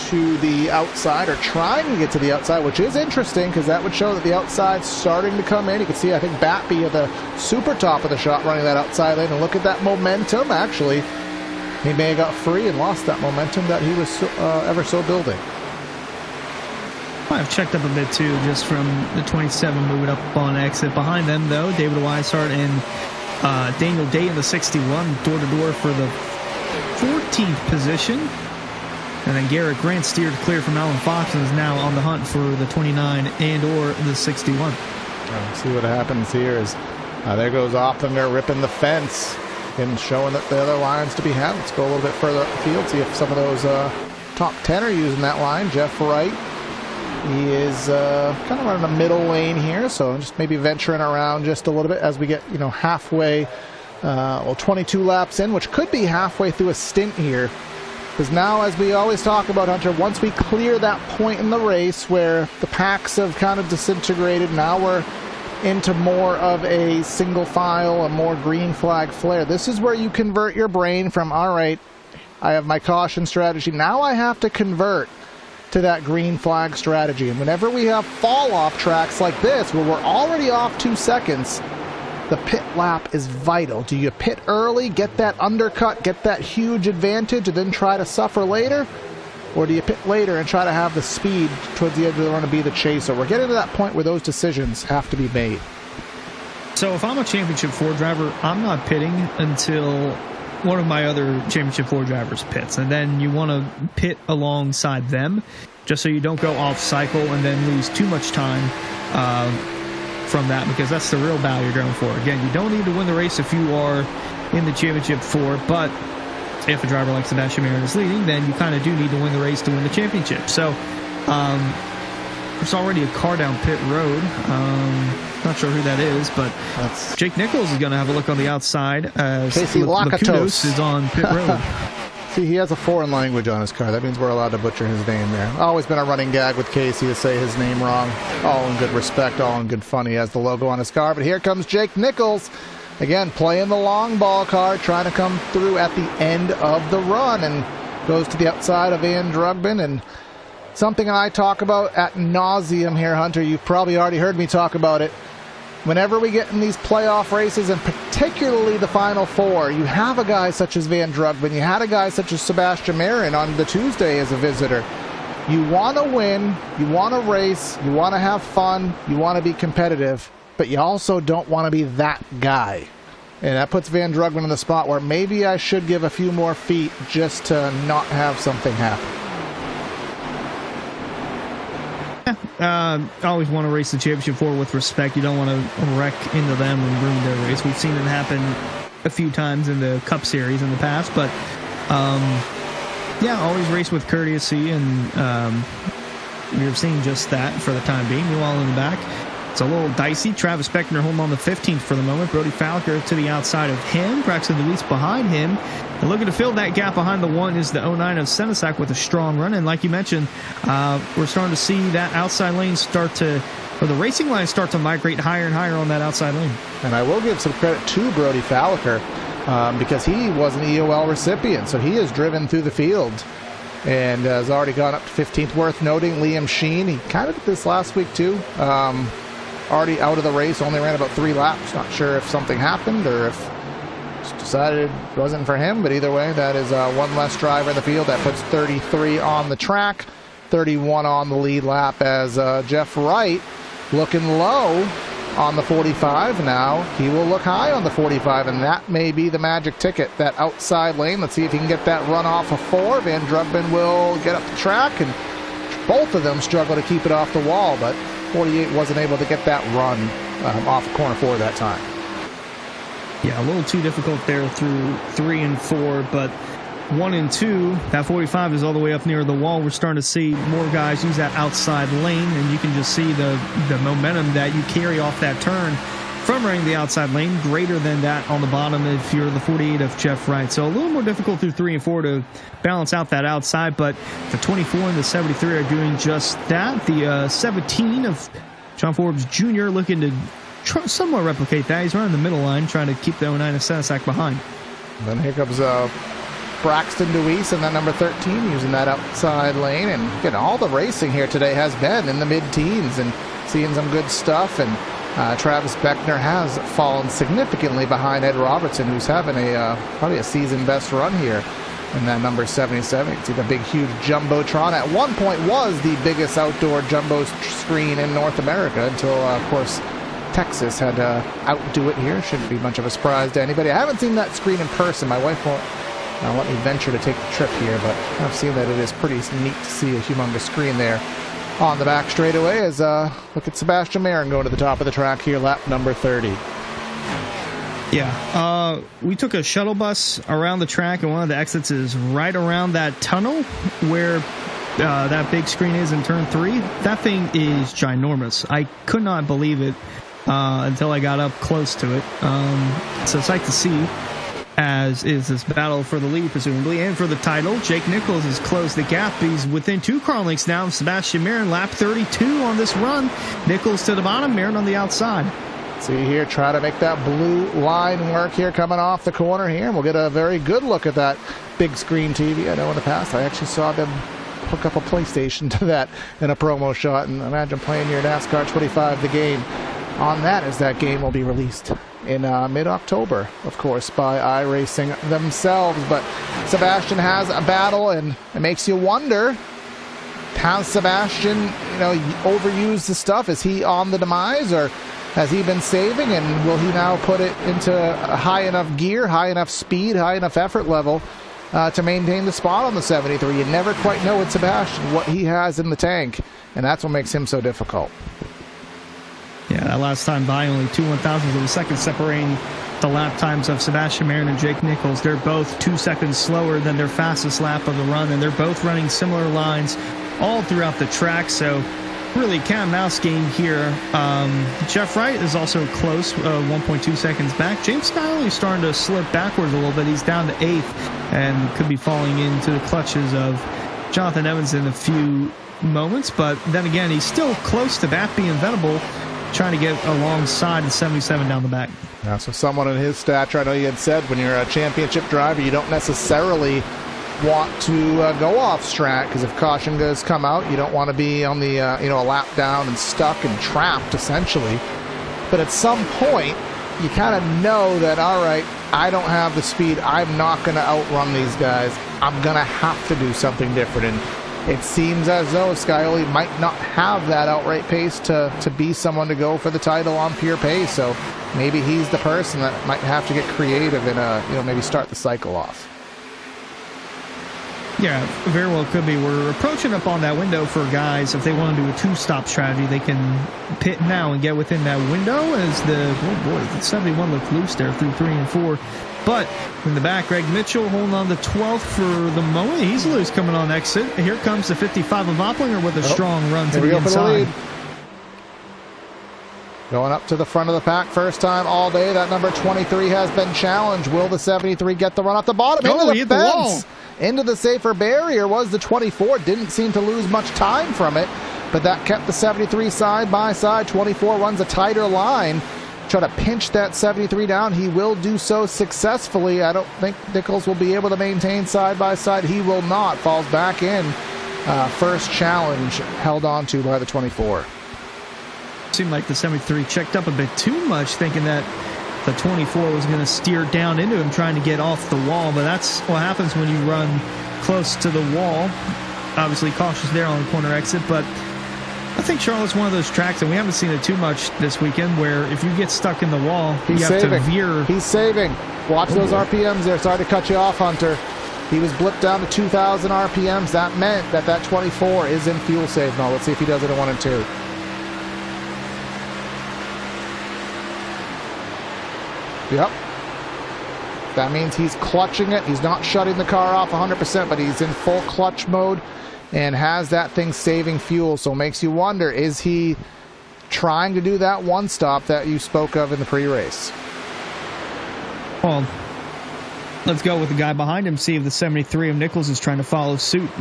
to the outside, or trying to get to the outside, which is interesting because that would show that the outside's starting to come in. You can see, I think, Batby at the super top of the shot running that outside lane, and look at that momentum. Actually, he may have got free and lost that momentum that he was ever so building. I've checked up a bit too, just from the 27 moving up on exit. Behind them, though, David Weishart and Daniel Day in the 61, door-to-door for the 14th position. And then Garrett Grant steered clear from Alan Fox and is now on the hunt for the 29 and or the 61. See what happens here is there goes Opplinger ripping the fence and showing that the other lines to be had. Let's go a little bit further up the field, see if some of those top 10 are using that line. Jeff Wright, he is kind of running a middle lane here, so just maybe venturing around just a little bit as we get halfway, 22 laps in, which could be halfway through a stint here. Because now, as we always talk about, Hunter, once we clear that point in the race where the packs have kind of disintegrated, now we're into more of a single file, a more green flag flare. This is where you convert your brain from, all right, I have my caution strategy, now I have to convert to that green flag strategy. And whenever we have fall-off tracks like this, where we're already off 2 seconds, the pit lap is vital. Do you pit early, get that undercut, get that huge advantage, and then try to suffer later? Or do you pit later and try to have the speed towards the end of the run to be the chaser? We're getting to that point where those decisions have to be made. So if I'm a Championship 4 driver, I'm not pitting until one of my other Championship 4 drivers pits. And then you want to pit alongside them, just so you don't go off cycle and then lose too much time from that, because that's the real battle you're going for. Again, you don't need to win the race if you are in the Championship 4, but if a driver like Sebastian Merritt is leading, then you kind of do need to win the race to win the championship. So there's already a car down pit road. Not sure who that is, but Jake Nichols is going to have a look on the outside as Casey Lakatos is on pit road. See, he has a foreign language on his car. That means we're allowed to butcher his name there. Always been a running gag with Casey to say his name wrong. All in good respect, all in good fun. He has the logo on his car. But here comes Jake Nichols. Again, playing the long ball card, trying to come through at the end of the run, and goes to the outside of Van Drugbin. And something I talk about at nauseum here, Hunter. You've probably already heard me talk about it. Whenever we get in these playoff races, and particularly the Final Four, you have a guy such as Van Drugbin, you had a guy such as Sebastian Marin on the Tuesday as a visitor. You want to win, you want to race, you want to have fun, you want to be competitive, but you also don't want to be that guy. And that puts Van Drugbin in the spot where maybe I should give a few more feet just to not have something happen. I always want to race the championship four with respect. You don't want to wreck into them and ruin their race. We've seen it happen a few times in the Cup Series in the past, but yeah, always race with courtesy, and you're seeing just that for the time being. Meanwhile, in the back, it's a little dicey. Travis Beckner home on the 15th for the moment. Brody Falker to the outside of him. Braxton Deweese behind him. And looking to fill that gap behind the one is the 09 of Senesac with a strong run. And like you mentioned, we're starting to see that outside lane or the racing line start to migrate higher and higher on that outside lane. And I will give some credit to Brody Falker because he was an EOL recipient. So he has driven through the field and has already gone up to 15th. Worth noting, Liam Sheen, he kind of did this last week too. Already out of the race, only ran about 3 laps. Not sure if something happened or if just decided it wasn't for him, but either way, that is one less driver in the field. That puts 33 on the track, 31 on the lead lap as Jeff Wright looking low on the 45 now. He will look high on the 45, and that may be the magic ticket, that outside lane. Let's see if he can get that run off of 4. Van Drugbin will get up the track, and both of them struggle to keep it off the wall, but 48 wasn't able to get that run off of corner 4 that time. Yeah, a little too difficult there through 3 and 4, but 1 and 2, that 45 is all the way up near the wall. We're starting to see more guys use that outside lane, and you can just see the momentum that you carry off that turn from running the outside lane, greater than that on the bottom if you're the 48 of Jeff Wright. So a little more difficult through 3 and 4 to balance out that outside, but the 24 and the 73 are doing just that. The 17 of John Forbes Jr. looking to somewhat replicate that. He's running the middle line, trying to keep the 09 of Senesac behind. And then here comes Braxton Deweese and that number 13 using that outside lane. And again, all the racing here today has been in the mid-teens and seeing some good stuff. And Travis Beckner has fallen significantly behind Ed Robertson, who's having probably a season best run here in that number 77. You can see the big, huge Jumbotron. At one point was the biggest outdoor jumbo screen in North America until, of course, Texas had to outdo it here. Shouldn't be much of a surprise to anybody. I haven't seen that screen in person. My wife won't let me venture to take the trip here, but I've seen that it is pretty neat to see a humongous screen there on the back straightaway. As look at Sebastian Marin going to the top of the track here, lap number 30. Yeah, we took a shuttle bus around the track, and one of the exits is right around that tunnel where that big screen is in turn 3. That thing is ginormous. I could not believe it until I got up close to it. So it's like to see, as is this battle for the lead, presumably, and for the title. Jake Nichols has closed the gap. He's within 2 car lengths now of Sebastian Marin, lap 32 on this run. Nichols to the bottom, Marin on the outside. See here, try to make that blue line work here coming off the corner here. And we'll get a very good look at that big screen TV. I know in the past I actually saw them hook up a PlayStation to that in a promo shot, and imagine playing your NASCAR 25 the game on that, as that game will be released in mid-October, of course, by iRacing themselves. But Sebastian has a battle, and it makes you wonder, has Sebastian, overused the stuff? Is he on the demise, or has he been saving, and will he now put it into a high enough gear, high enough speed, high enough effort level to maintain the spot on the 73? You never quite know with Sebastian what he has in the tank, and that's what makes him so difficult. Yeah, that last time by, only 2 1,000ths of a second separating the lap times of Sebastian Marin and Jake Nichols. They're both 2 seconds slower than their fastest lap of the run, and they're both running similar lines all throughout the track. So really cat and mouse game here. Jeff Wright is also close, 1.2 seconds back. James Skyler is starting to slip backwards a little bit. He's down to 8th and could be falling into the clutches of Jonathan Evans in a few moments. But then again, he's still close to that being Venable, trying to get alongside the 77 down the back. Yeah, so someone in his stature, I know you had said when you're a championship driver, you don't necessarily want to go off strat, because if caution does come out, you don't want to be on the a lap down and stuck and trapped essentially. But at some point, you kind of know that, all right, I don't have the speed. I'm not going to outrun these guys. I'm going to have to do something different. And it seems as though Scioli might not have that outright pace to be someone to go for the title on pure pace. So maybe he's the person that might have to get creative and maybe start the cycle off. Yeah, very well could be. We're approaching up on that window for guys. If they want to do a two-stop strategy, they can pit now and get within that window as the 71 looked loose there through 3 and 4. But in the back, Greg Mitchell holding on to 12th for the moment. He's loose coming on exit. Here comes the 55 of Opplinger with a strong run to the inside. Going up to the front of the pack first time all day. That number 23 has been challenged. Will the 73 get the run off the bottom? Into the fence. Into the safer barrier was the 24. Didn't seem to lose much time from it, but that kept the 73 side by side. 24 runs a tighter line. Try to pinch that 73 down. He will do so successfully. I don't think Nichols will be able to maintain side by side. He will not. Falls back in. First challenge held on to by the 24. Seemed like the 73 checked up a bit too much, thinking that the 24 was going to steer down into him, trying to get off the wall. But that's what happens when you run close to the wall. Obviously cautious there on the corner exit, but I think Charlotte's one of those tracks, and we haven't seen it too much this weekend, where if you get stuck in the wall, you have to veer. He's saving. Watch those RPMs there. Sorry to cut you off, Hunter. He was blipped down to 2,000 RPMs. That meant that 24 is in fuel save mode. Let's see if he does it in 1 and 2. Yep. That means he's clutching it. He's not shutting the car off 100%, but he's in full clutch mode and has that thing saving fuel. So it makes you wonder, is he trying to do that one stop that you spoke of in the pre-race? Well, let's go with the guy behind him, see if the 73 of Nichols is trying to follow suit.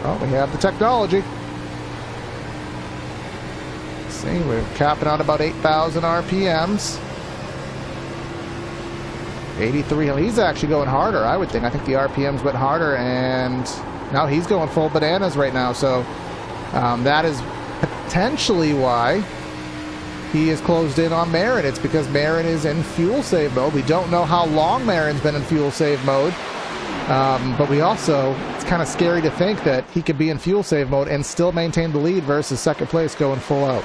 Well, we have the technology. Let's see, we're capping out about 8,000 RPMs. 83. He's actually going harder, I would think. I think the RPMs went harder, and now he's going full bananas right now. So that is potentially why he is closed in on Marin. It's because Marin is in fuel save mode. We don't know how long Marin's been in fuel save mode, but we also, it's kind of scary to think that he could be in fuel save mode and still maintain the lead versus second place going full out.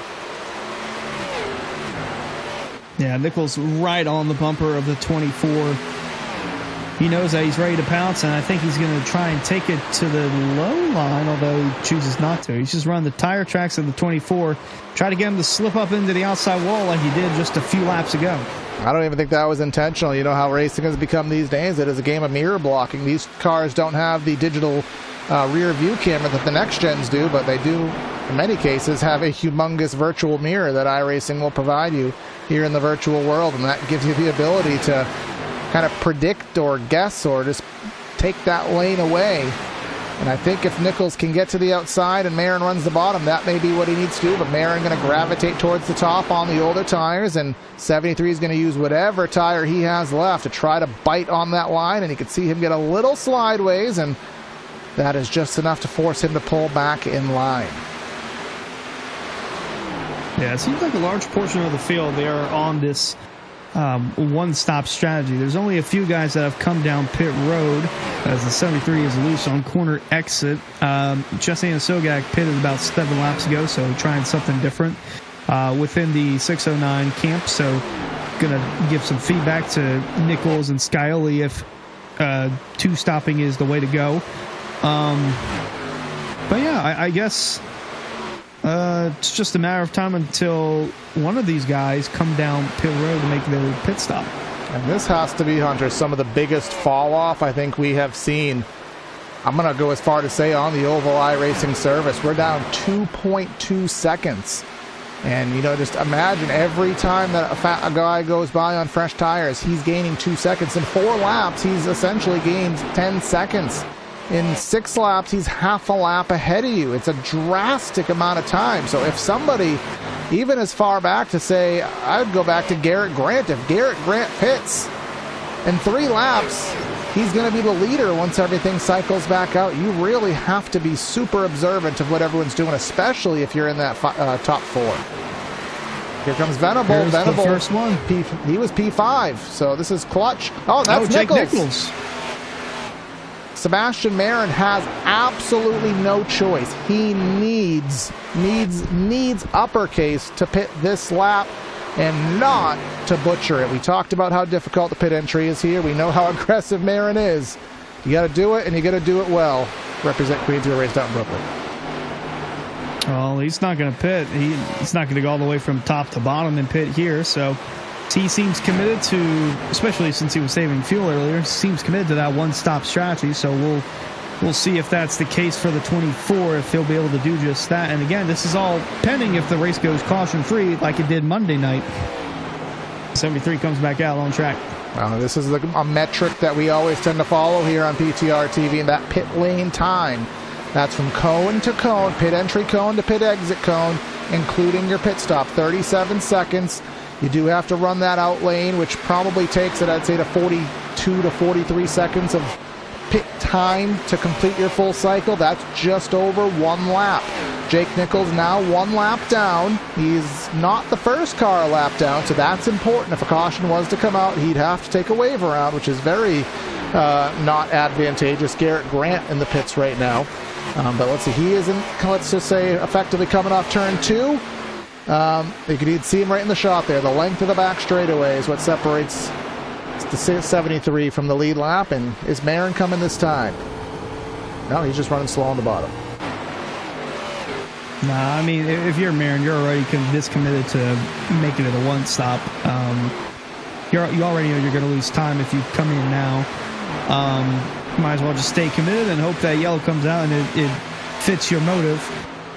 Yeah, Nichols right on the bumper of the 24. He knows that he's ready to pounce, and I think he's going to try and take it to the low line, although he chooses not to. He's just running the tire tracks of the 24, try to get him to slip up into the outside wall like he did just a few laps ago. I don't even think that was intentional. You know how racing has become these days. It is a game of mirror blocking. These cars don't have the digital rear view camera that the next gens do, but they do, in many cases, have a humongous virtual mirror that iRacing will provide you here in the virtual world, and that gives you the ability to kind of predict or guess or just take that lane away. And I think if Nichols can get to the outside and Marin runs the bottom, that may be what he needs to do. But Marin going to gravitate towards the top on the older tires, and 73 is going to use whatever tire he has left to try to bite on that line, and you can see him get a little sideways, and that is just enough to force him to pull back in line. Yeah, it seems like a large portion of the field, they are on this one-stop strategy. There's only a few guys that have come down pit road as the 73 is loose on corner exit. Chesney and Sogak pitted about 7 laps ago, so trying something different within the 609 camp. So going to give some feedback to Nichols and Scioli if two-stopping is the way to go. But yeah, I guess it's just a matter of time until one of these guys come down pit road to make their pit stop. And this has to be, Hunter, some of the biggest fall off I think we have seen I'm going to go as far to say on the Oval iRacing service, we're down 2.2 seconds. And, just imagine every time that a guy goes by on fresh tires, he's gaining 2 seconds. In 4 laps, he's essentially gained 10 seconds. In 6 laps, he's half a lap ahead of you. It's a drastic amount of time. So if somebody, even as far back to say, I would go back to Garrett Grant. If Garrett Grant pits in 3 laps, he's going to be the leader once everything cycles back out. You really have to be super observant of what everyone's doing, especially if you're in that top 4. Here comes Venable. Here's Venable, the first one. He was P5, so this is clutch. Oh, that's Jake Nichols. Nichols. Sebastian Marin has absolutely no choice. He needs uppercase to pit this lap and not to butcher it. We talked about how difficult the pit entry is here. We know how aggressive Marin is. You got to do it, and you got to do it well. Represent Queensville Race out in Brooklyn. Well, he's not going to pit. He's not going to go all the way from top to bottom and pit here. So he seems committed to, especially since he was saving fuel earlier, seems committed to that one-stop strategy. So we'll see if that's the case for the 24, if he'll be able to do just that. And again, this is all pending if the race goes caution-free like it did Monday night. 73 comes back out on track. This is a metric that we always tend to follow here on PTR TV, and that pit lane time. That's from cone to cone, pit entry cone to pit exit cone, including your pit stop, 37 seconds. You do have to run that out lane, which probably takes it, I'd say, to 42 to 43 seconds of pit time to complete your full cycle. That's just over 1 lap. Jake Nichols now 1 lap down. He's not the first car a lap down, so that's important. If a caution was to come out, he'd have to take a wave around, which is very not advantageous. Garrett Grant in the pits right now. But let's see, he isn't, let's just say, effectively coming off turn 2. You can see him right in the shot there. The length of the back straightaway is what separates the 73 from the lead lap. And is Marin coming this time? No, he's just running slow on the bottom. Nah, I mean, if you're Marin, you're already this committed to making it a one-stop. You already know you're going to lose time if you come in now. Might as well just stay committed and hope that yellow comes out and it fits your motive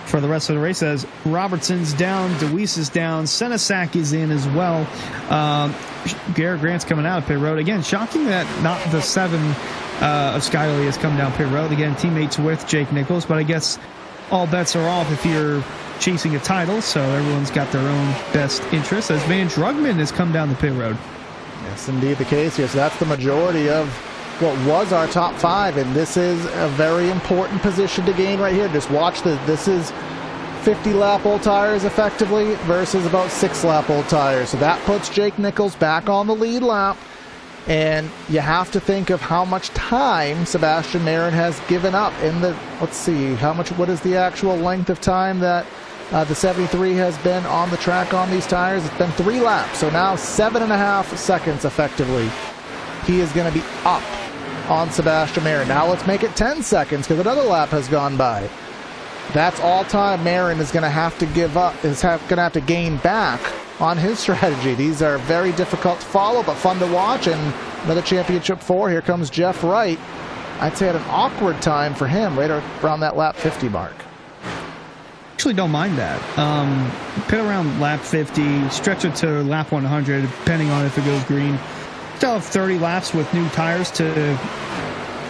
for the rest of the race. As Robertson's down, DeWeese is down, Senesac is in as well. Garrett Grant's coming out of pit road. Again, shocking that not the 7 of Skyler has come down pit road. Again, teammates with Jake Nichols, but I guess all bets are off if you're chasing a title, so everyone's got their own best interests. As Van Drugman has come down the pit road. Yes, indeed the case here. So that's the majority of what was our top 5, and this is a very important position to gain right here. Just watch this is 50 lap old tires effectively versus about 6 lap old tires. So that puts Jake Nichols back on the lead lap, and you have to think of how much time Sebastian Marin has given up in the, let's see, what is the actual length of time that the 73 has been on the track on these tires? It's been 3 laps, so now 7.5 seconds effectively. He is going to be up on Sebastian Marin. Now let's make it 10 seconds because another lap has gone by. That's all time Marin is going to have to give up, going to have to gain back on his strategy. These are very difficult to follow, but fun to watch. And another championship 4. Here comes Jeff Wright. I'd say at an awkward time for him, right around that lap 50 mark. Actually don't mind that. Pit around lap 50, stretch it to lap 100, depending on if it goes green. Still have 30 laps with new tires to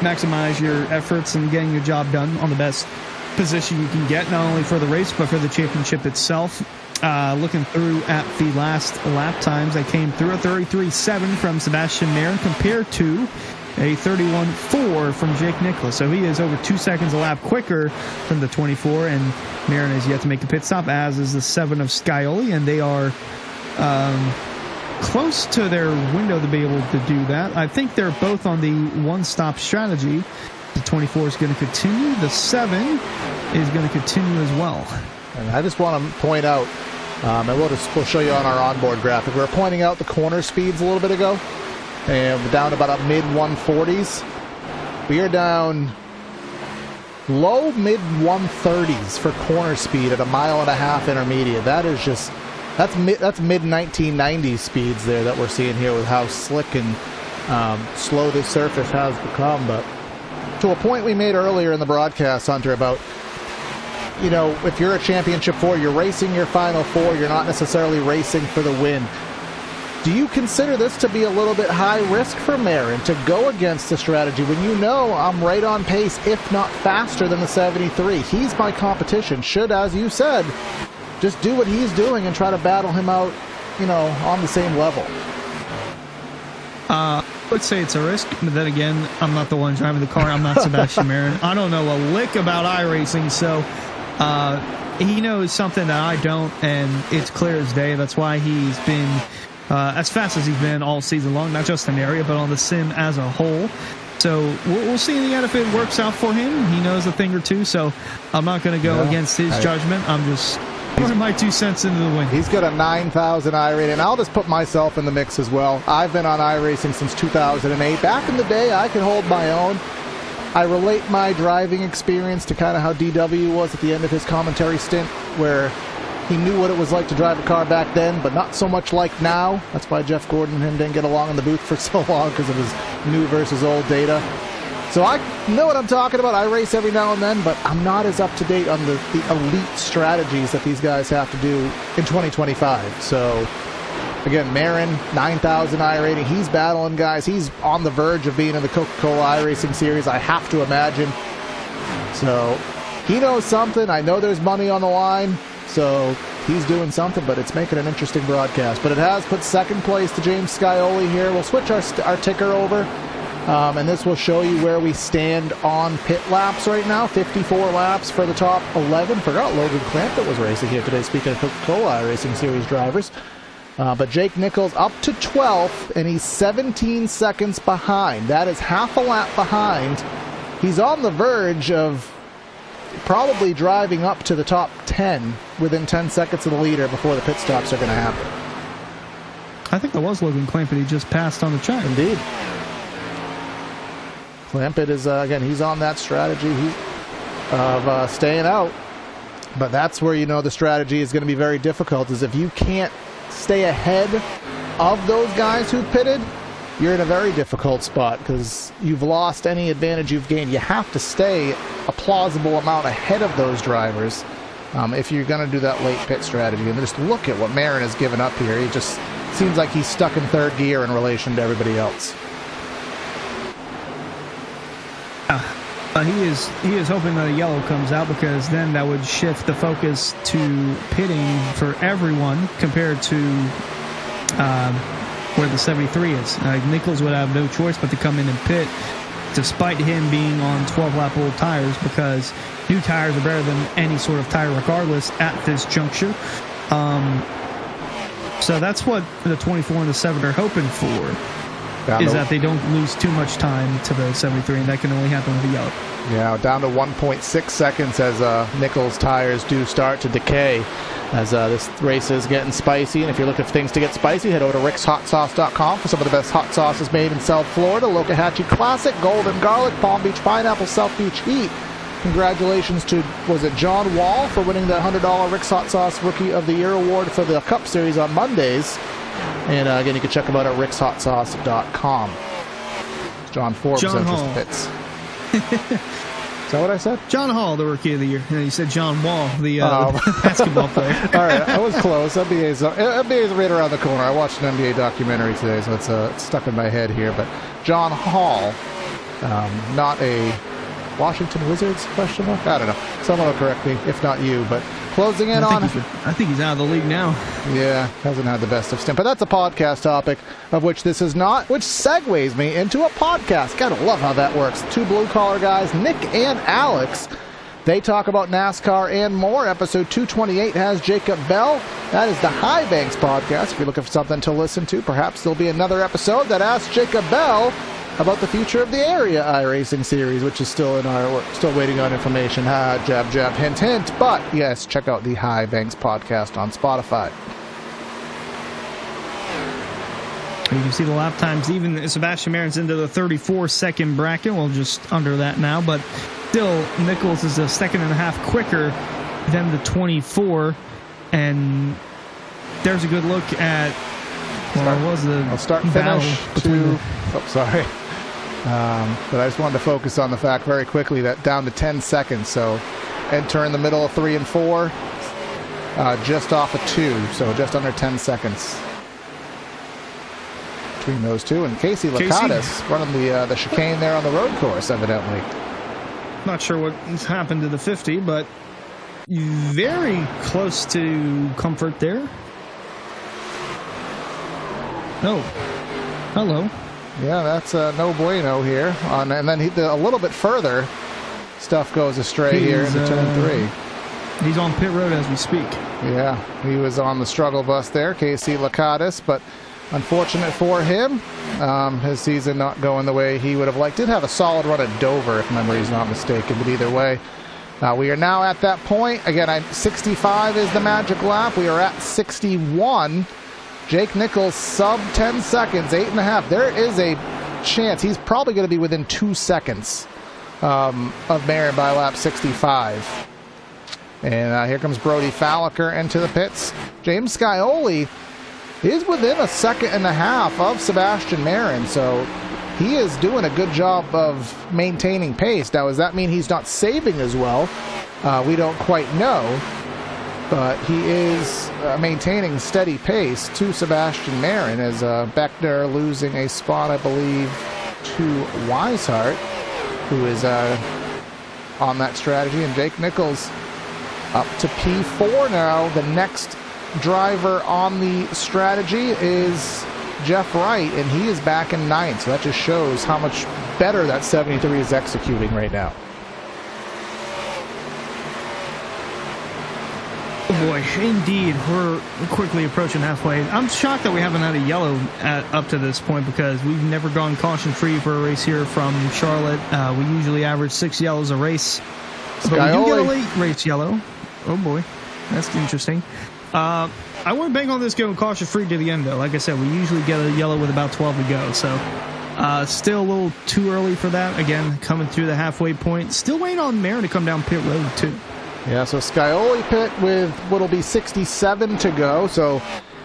maximize your efforts and getting your job done on the best position you can get, not only for the race, but for the championship itself. Looking through at the last lap times, I came through a 33.7 from Sebastian Marin compared to a 31.4 from Jake Nichols. So he is over 2 seconds a lap quicker than the 24, and Marin has yet to make the pit stop, as is the 7 of Scioli, and they are close to their window to be able to do that. I think they're both on the one-stop strategy. The 24 is going to continue. The 7 is going to continue as well. And I just want to point out, and we'll show you on our onboard graphic, we were pointing out the corner speeds a little bit ago, and we're down about a mid-140s. We are down low mid-130s for corner speed at a 1.5 mile intermediate. That is just... That's mid-1990s speeds there that we're seeing here with how slick and slow this surface has become. But to a point we made earlier in the broadcast, Hunter, about, you know, if you're a Championship 4, you're racing your Final 4, you're not necessarily racing for the win. Do you consider this to be a little bit high risk for Marin to go against the strategy when you know I'm right on pace, if not faster than the 73? He's my competition. Should, as you said, just do what he's doing and try to battle him out, you know, on the same level. I would say it's a risk, but then again, I'm not the one driving the car. I'm not Sebastian Marin. I don't know a lick about iRacing, so he knows something that I don't, and it's clear as day. That's why he's been as fast as he's been all season long, not just in the area, but on the sim as a whole. So we'll see in the end if it works out for him. He knows a thing or two, so I'm not going to go against his judgment. I'm just putting my 2 cents into the wind. He's got a 9,000 iRating, and I'll just put myself in the mix as well. I've been on iRacing since 2008. Back in the day, I could hold my own. I relate my driving experience to kind of how DW was at the end of his commentary stint, where he knew what it was like to drive a car back then, but not so much like now. That's why Jeff Gordon and him didn't get along in the booth for so long, because of his new versus old data. So I know what I'm talking about. I race every now and then, but I'm not as up to date on the elite strategies that these guys have to do in 2025. So again, Marin, 9,000 iRating. He's battling guys. He's on the verge of being in the Coca-Cola iRacing Series, I have to imagine. So he knows something. I know there's money on the line. So he's doing something, but it's making an interesting broadcast. But it has put second place to James Scioli here. We'll switch our ticker over, and this will show you where we stand on pit laps right now. 54 laps for the top 11. Forgot Logan Clampett was racing here today, speaking of Coca-Cola iRacing Series drivers. But Jake Nichols up to 12th, and he's 17 seconds behind. That is half a lap behind. He's on the verge of probably driving up to the top 10 within 10 seconds of the leader before the pit stops are going to happen. I think that was Logan Clampett. He just passed on the track. Indeed. Clampett is, again, he's on that strategy of staying out. But that's where, you know, the strategy is going to be very difficult, is if you can't stay ahead of those guys who pitted, you're in a very difficult spot because you've lost any advantage you've gained. You have to stay a plausible amount ahead of those drivers if you're going to do that late pit strategy. And just look at what Marin has given up here. He just seems like he's stuck in third gear in relation to everybody else. He is hoping that a yellow comes out, because then that would shift the focus to pitting for everyone compared to where the 73 is. Nichols would have no choice but to come in and pit, despite him being on 12-lap old tires, because new tires are better than any sort of tire regardless at this juncture. So that's what the 24 and the 7 are hoping for, is that they don't lose too much time to the 73, and that can only happen with the yellow. Yeah, down to 1.6 seconds as Nichols' tires do start to decay as this race is getting spicy. And if you're looking for things to get spicy, head over to rickshotsauce.com for some of the best hot sauces made in South Florida. Lokahatchee Classic, Golden Garlic, Palm Beach Pineapple, South Beach Heat. Congratulations to, was it John Wall, for winning the $100 Rick's Hot Sauce Rookie of the Year award for the Cup Series on Mondays. And again, you can check them out at rickshotsauce.com. John Forbes enters the pits. Is that what I said? John Hall, the Rookie of the Year. And you said John Wall, the basketball player. All right, I was close. NBA's right around the corner. I watched an NBA documentary today, so it's stuck in my head here. But John Hall, not a Washington Wizards question mark? I don't know. Someone will correct me, if not you. But closing in on... I think he's out of the league now. Yeah, hasn't had the best of stint. But that's a podcast topic, of which this is not, which segues me into a podcast. Gotta love how that works. Two blue-collar guys, Nick and Alex. They talk about NASCAR and more. Episode 228 has Jacob Bell. That is the High Banks podcast. If you're looking for something to listen to, perhaps there'll be another episode that asks Jacob Bell about the future of the area iRacing series, which is still we're still waiting on information. Jab, jab, hint, hint. But yes, check out the High Banks podcast on Spotify. You can see the lap times. Even Sebastian Marin's into the 34-second bracket. Well, just under that now, but still, Nichols is a second and a half quicker than the 24. And there's a good look at. Well, it was the I'll start battle finish between to. Oh, sorry. But I just wanted to focus on the fact very quickly that down to 10 seconds. So enter in the middle of 3 and 4, just off of 2, so just under 10 seconds between those two. And Casey Lakatos running the chicane there on the road course, evidently. Not sure what's happened to the 50, but very close to comfort there. Oh, hello. Yeah, that's no bueno here. And then a little bit further, stuff goes astray here into turn 3. He's on pit road as we speak. Yeah, he was on the struggle bus there, Casey Lakatos, but unfortunate for him, his season not going the way he would have liked. Did have a solid run at Dover, if memory is not mistaken, but either way. We are now at that point. Again, 65 is the magic lap. We are at 61. Jake Nichols, sub 10 seconds, 8.5. There is a chance he's probably going to be within 2 seconds of Marin by lap 65. And here comes Brody Falliker into the pits. James Scioli is within 1.5 seconds of Sebastian Marin, so he is doing a good job of maintaining pace. Now, does that mean he's not saving as well? We don't quite know. But he is maintaining steady pace to Sebastian Marin as Beckner losing a spot, I believe, to Weishart, who is on that strategy. And Jake Nichols up to P4 now. The next driver on the strategy is Jeff Wright, and he is back in 9th. So that just shows how much better that 73 is executing right now. Oh boy, indeed, we're quickly approaching halfway. I'm shocked that we haven't had a yellow up to this point because we've never gone caution-free for a race here from Charlotte. We usually average 6 yellows a race, but we do get a late race yellow. Oh boy, that's interesting. I want to bank on this going caution-free to the end, though. Like I said, we usually get a yellow with about 12 to go, so still a little too early for that. Again, coming through the halfway point. Still waiting on Marin to come down pit road, too. Yeah, so Scioli pit with what'll be 67 to go. So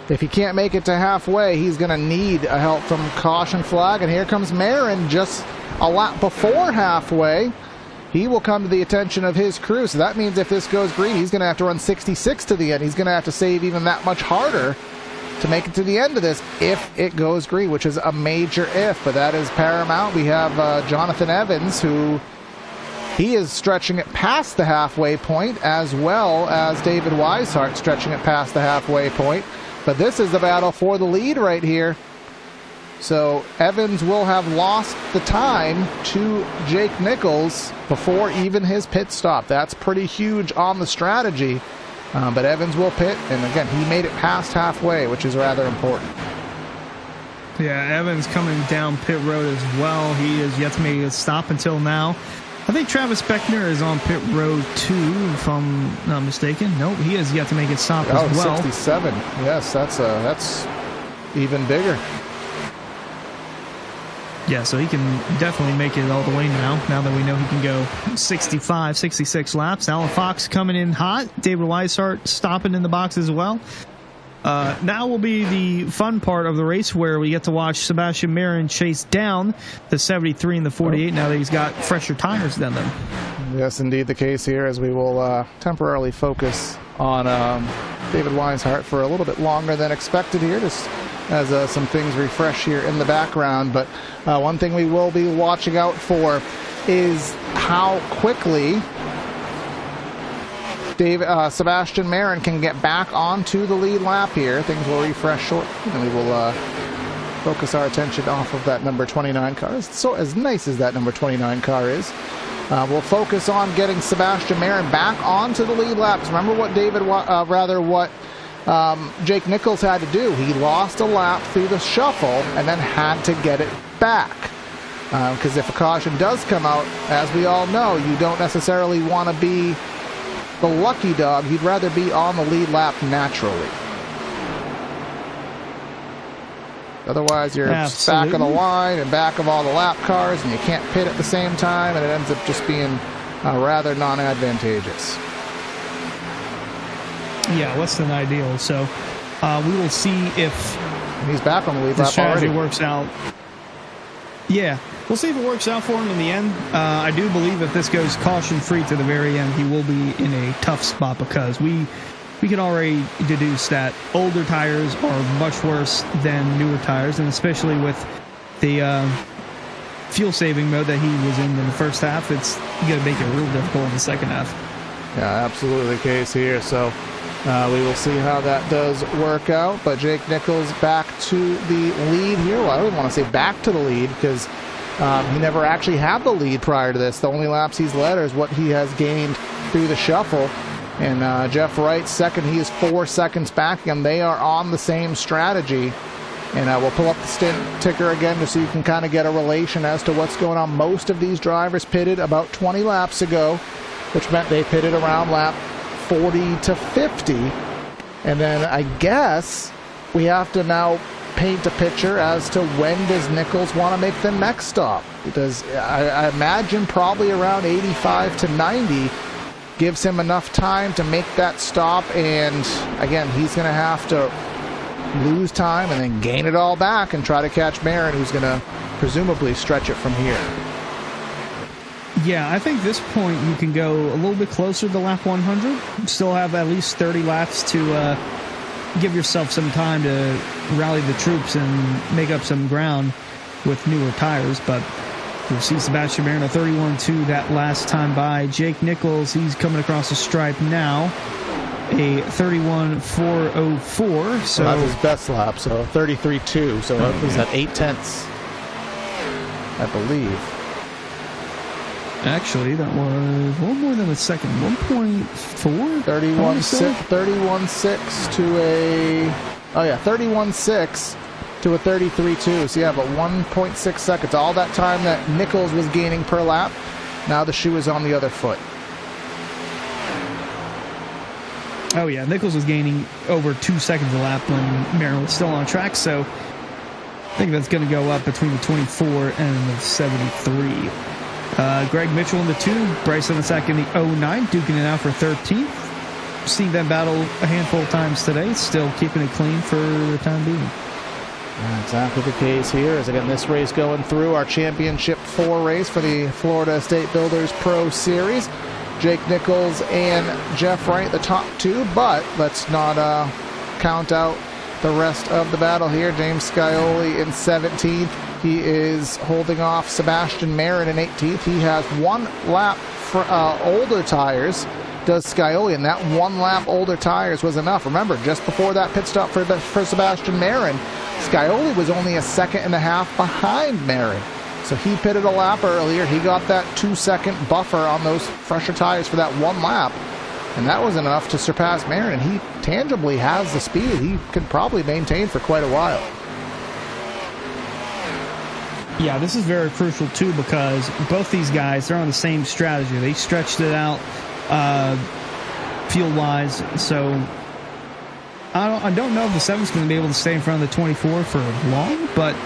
if he can't make it to halfway, he's going to need a help from caution flag. And here comes Marin just a lap before halfway. He will come to the attention of his crew. So that means if this goes green, he's going to have to run 66 to the end. He's going to have to save even that much harder to make it to the end of this if it goes green, which is a major if. But that is paramount. We have Jonathan Evans, who... he is stretching it past the halfway point, as well as David Weishart stretching it past the halfway point. But this is the battle for the lead right here. So Evans will have lost the time to Jake Nichols before even his pit stop. That's pretty huge on the strategy. But Evans will pit, and again, he made it past halfway, which is rather important. Yeah, Evans coming down pit road as well. He has yet to make a stop until now. I think Travis Beckner is on pit road too, if I'm not mistaken. Nope, he has yet to make it stop as well. 67. Yes, that's even bigger. Yeah, so he can definitely make it all the way now that we know he can go 65, 66 laps. Alan Fox coming in hot. David Weishart stopping in the box as well. Now will be the fun part of the race where we get to watch Sebastian Marin chase down the 73 and the 48 now that he's got fresher tires than them. Yes, indeed the case here, as we will temporarily focus on David Weishart for a little bit longer than expected here, just as some things refresh here in the background. But one thing we will be watching out for is how quickly Sebastian Marin can get back onto the lead lap here. Things will refresh shortly, and we will focus our attention off of that number 29 car. So as nice as that number 29 car is, we'll focus on getting Sebastian Marin back onto the lead laps. Remember what Jake Nichols had to do. He lost a lap through the shuffle and then had to get it back. Because if a caution does come out, as we all know, you don't necessarily want to be the lucky dog. You'd rather be on the lead lap naturally. Otherwise, you're back of the line and back of all the lap cars, and you can't pit at the same time, and it ends up just being rather non-advantageous. Yeah, less than ideal. So we will see if he's back on the lead the lap strategy already. works out. Yeah, we'll see if it works out for him in the end. I do believe if this goes caution-free to the very end, he will be in a tough spot because we can already deduce that older tires are much worse than newer tires, and especially with the fuel-saving mode that he was in the first half, it's going to make it real difficult in the second half. Yeah, absolutely the case here. So we will see how that does work out. But Jake Nichols back to the lead here. Well, I don't want to say back to the lead because he never actually had the lead prior to this. The only laps he's led is what he has gained through the shuffle. And Jeff Wright second. He is 4 seconds back, and they are on the same strategy. And we'll pull up the stint ticker again just so you can kind of get a relation as to what's going on. Most of these drivers pitted about 20 laps ago, which meant they pitted around lap 40 to 50. And then I guess we have to now paint a picture as to when does Nichols want to make the next stop. Because I imagine probably around 85 to 90 gives him enough time to make that stop. And again, he's going to have to lose time and then gain it all back and try to catch Marin, who's going to presumably stretch it from here. Yeah, I think this point you can go a little bit closer to lap 100. Still have at least 30 laps to give yourself some time to rally the troops and make up some ground with newer tires. But you'll see Sebastian Marin a 31.2 that last time by. Jake Nichols, he's coming across the stripe now, a 31.404. So that's his best lap, so 33.2. So that was at 8 tenths, I believe. Actually, that was a little more than a second. 1.4? 31.6 to a... Oh, yeah, 31.6 to a 33.2. So, yeah, but 1.6 seconds. All that time that Nichols was gaining per lap, now the shoe is on the other foot. Oh, yeah, Nichols was gaining over 2 seconds a lap when Marin was still on track, so I think that's going to go up between the 24 and the 73. Greg Mitchell in the 2, Bryson in the second, the 09, duking it out for 13th. Seen them battle a handful of times today, still keeping it clean for the time being. Yeah, exactly the case here. As again, this race going through our Championship 4 race for the Florida State Builders Pro Series. Jake Nichols and Jeff Wright, the top 2, but let's not count out the rest of the battle here. James Scioli in 17th. He is holding off Sebastian Marin in 18th. He has 1 lap for older tires, does Scioli, and that 1 lap older tires was enough. Remember, just before that pit stop for Sebastian Marin, Scioli was only a 1.5 seconds behind Marin. So he pitted a lap earlier. He got that 2-second buffer on those fresher tires for that 1 lap. And that was enough to surpass Marin. And he tangibly has the speed he could probably maintain for quite a while. Yeah, this is very crucial, too, because both these guys, they're on the same strategy. They stretched it out field-wise. So I don't know if the 7's going to be able to stay in front of the 24 for long. But,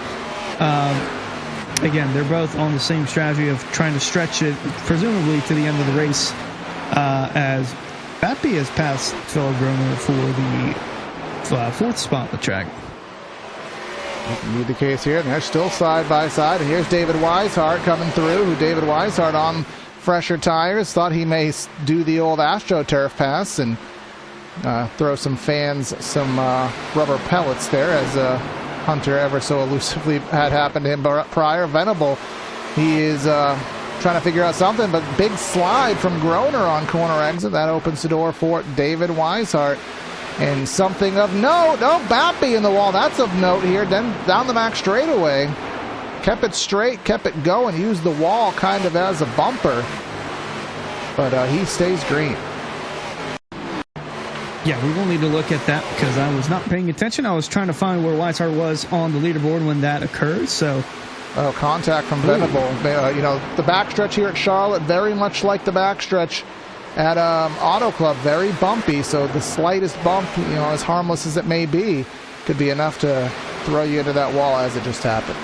again, they're both on the same strategy of trying to stretch it, presumably, to the end of the race, as Bappy has passed Phil Groner for the 4th spot on the track. Be the case here, and they're still side by side. And here's David Weishart coming through. David Weishart on fresher tires. Thought he may do the old AstroTurf pass and throw some fans some rubber pellets there, as Hunter ever so elusively had happened to him prior. Venable, he is trying to figure out something, but big slide from Groner on corner exit. That opens the door for David Weishart. And something of note, Bappy in the wall. That's of note here. Then down the back straightaway. Kept it straight, kept it going. Used the wall kind of as a bumper. But he stays green. Yeah, we will need to look at that because I was not paying attention. I was trying to find where Weishart was on the leaderboard when that occurred. So, contact from Venable. The backstretch here at Charlotte, very much like the backstretch at Auto Club, very bumpy, so the slightest bump, as harmless as it may be, could be enough to throw you into that wall as it just happened.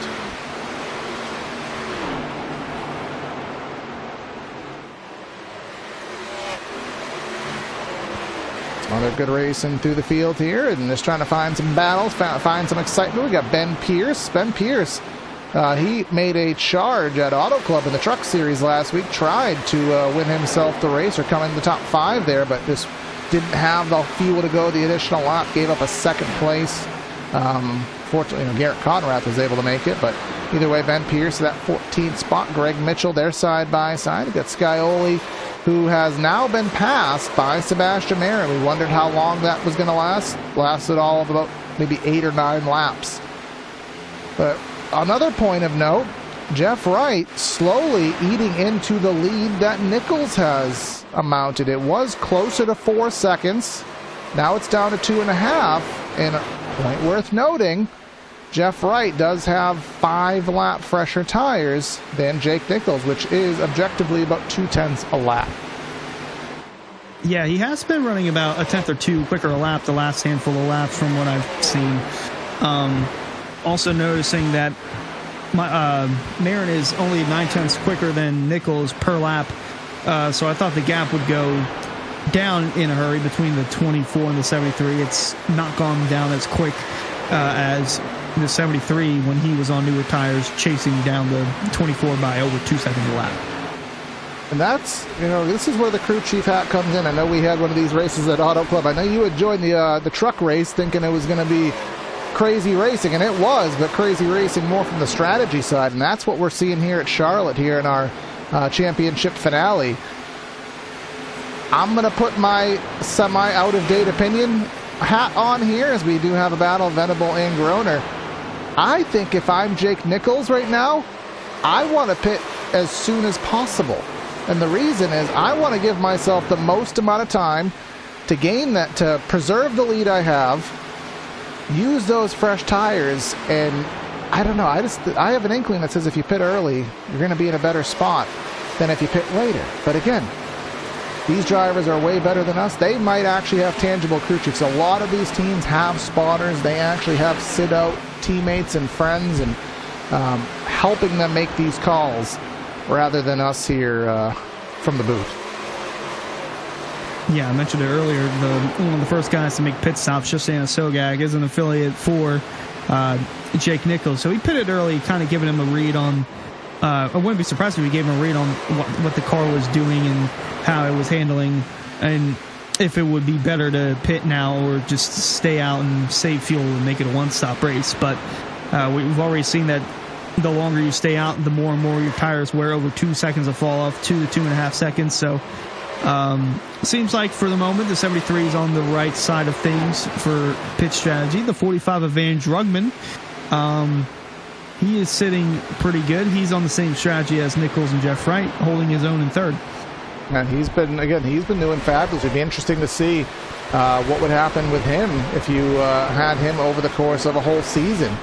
Another good racing through the field here, and just trying to find some battles, find some excitement. We got Ben Pierce. Ben Pierce He made a charge at Auto Club in the Truck Series last week, tried to win himself the race or come in the top 5 there, but just didn't have the fuel to go the additional lap, gave up a second place. Fortunately, Garrett Conrath was able to make it, but either way, Ben Pierce to that 14th spot. Greg Mitchell, they're side by side. You got Scioli, who has now been passed by Sebastian Marin. We wondered how long that was going to last. Lasted all of about maybe 8 or 9 laps. But another point of note, Jeff Wright slowly eating into the lead that Nichols has amounted. It was closer to 4 seconds. Now it's down to 2.5. And a point worth noting, Jeff Wright does have 5 lap fresher tires than Jake Nichols, which is objectively about 0.2 a lap. Yeah, he has been running about a tenth or two quicker a lap the last handful of laps from what I've seen. Also noticing that Marin is only 9/10 quicker than Nichols per lap, so I thought the gap would go down in a hurry between the 24 and the 73. It's not gone down as quick as the 73 when he was on newer tires, chasing down the 24 by over 2 seconds a lap. And that's, this is where the crew chief hat comes in. I know we had one of these races at Auto Club. I know you had joined the truck race thinking it was going to be crazy racing, and it was, but crazy racing more from the strategy side. And that's what we're seeing here at Charlotte here in our championship finale. I'm going to put my semi-out-of-date opinion hat on here, as we do have a battle of Venable and Groner. I think if I'm Jake Nichols right now, I want to pit as soon as possible. And the reason is I want to give myself the most amount of time to gain that, to preserve the lead I have, use those fresh tires, and I don't know, I have an inkling that says if you pit early, you're going to be in a better spot than if you pit later. But again, these drivers are way better than us. They might actually have tangible crew chiefs. A lot of these teams have spotters. They actually have sit-out teammates and friends and helping them make these calls rather than us here from the booth. Yeah, I mentioned it earlier. One of the first guys to make pit stops, Shoshana Sogag, is an affiliate for Jake Nichols. So he pitted early, kind of giving him a read on. I wouldn't be surprised if we gave him a read on what the car was doing and how it was handling, and if it would be better to pit now or just stay out and save fuel and make it a one-stop race. But we've already seen that the longer you stay out, the more and more your tires wear. Over 2 seconds of fall off, 2 to 2.5 seconds. So seems like for the moment the 73 is on the right side of things for pit strategy. The 45 of Van Drugman, he is sitting pretty good. He's on the same strategy as Nichols and Jeff Wright, holding his own in third. And he's been doing fabulous. It'd be interesting to see what would happen with him if you had him over the course of a whole season,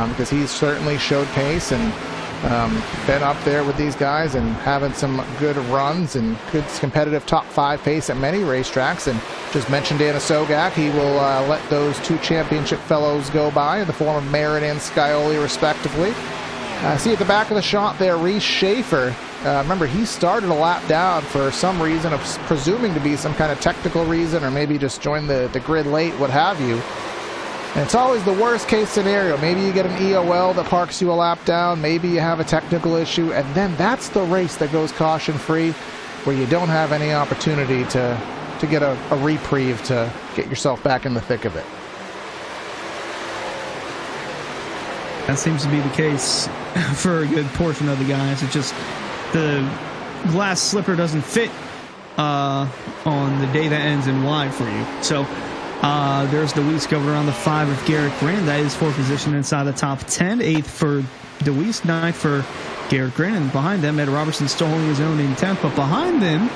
because he's certainly showed pace and been up there with these guys and having some good runs and good competitive top 5 pace at many racetracks. And just mentioned Dana Sogak, he will let those 2 championship fellows go by in the form of Marin and Scioli respectively. See at the back of the shot there, Reese Schaefer. Remember, he started a lap down for some reason, of presuming to be some kind of technical reason, or maybe just joined the grid late, what have you. And it's always the worst case scenario. Maybe you get an EOL that parks you a lap down, maybe you have a technical issue, and then that's the race that goes caution free, where you don't have any opportunity to get a reprieve to get yourself back in the thick of it. That seems to be the case for a good portion of the guys. It's just the glass slipper doesn't fit on the day that ends in wide for you. So there's DeWeese going around the 5 of Garrett Grant. That is for position inside the top 10. 8th for DeWeese, 9th for Garrett Grant. And behind them, Ed Robertson still holding his own in 10th. But behind them,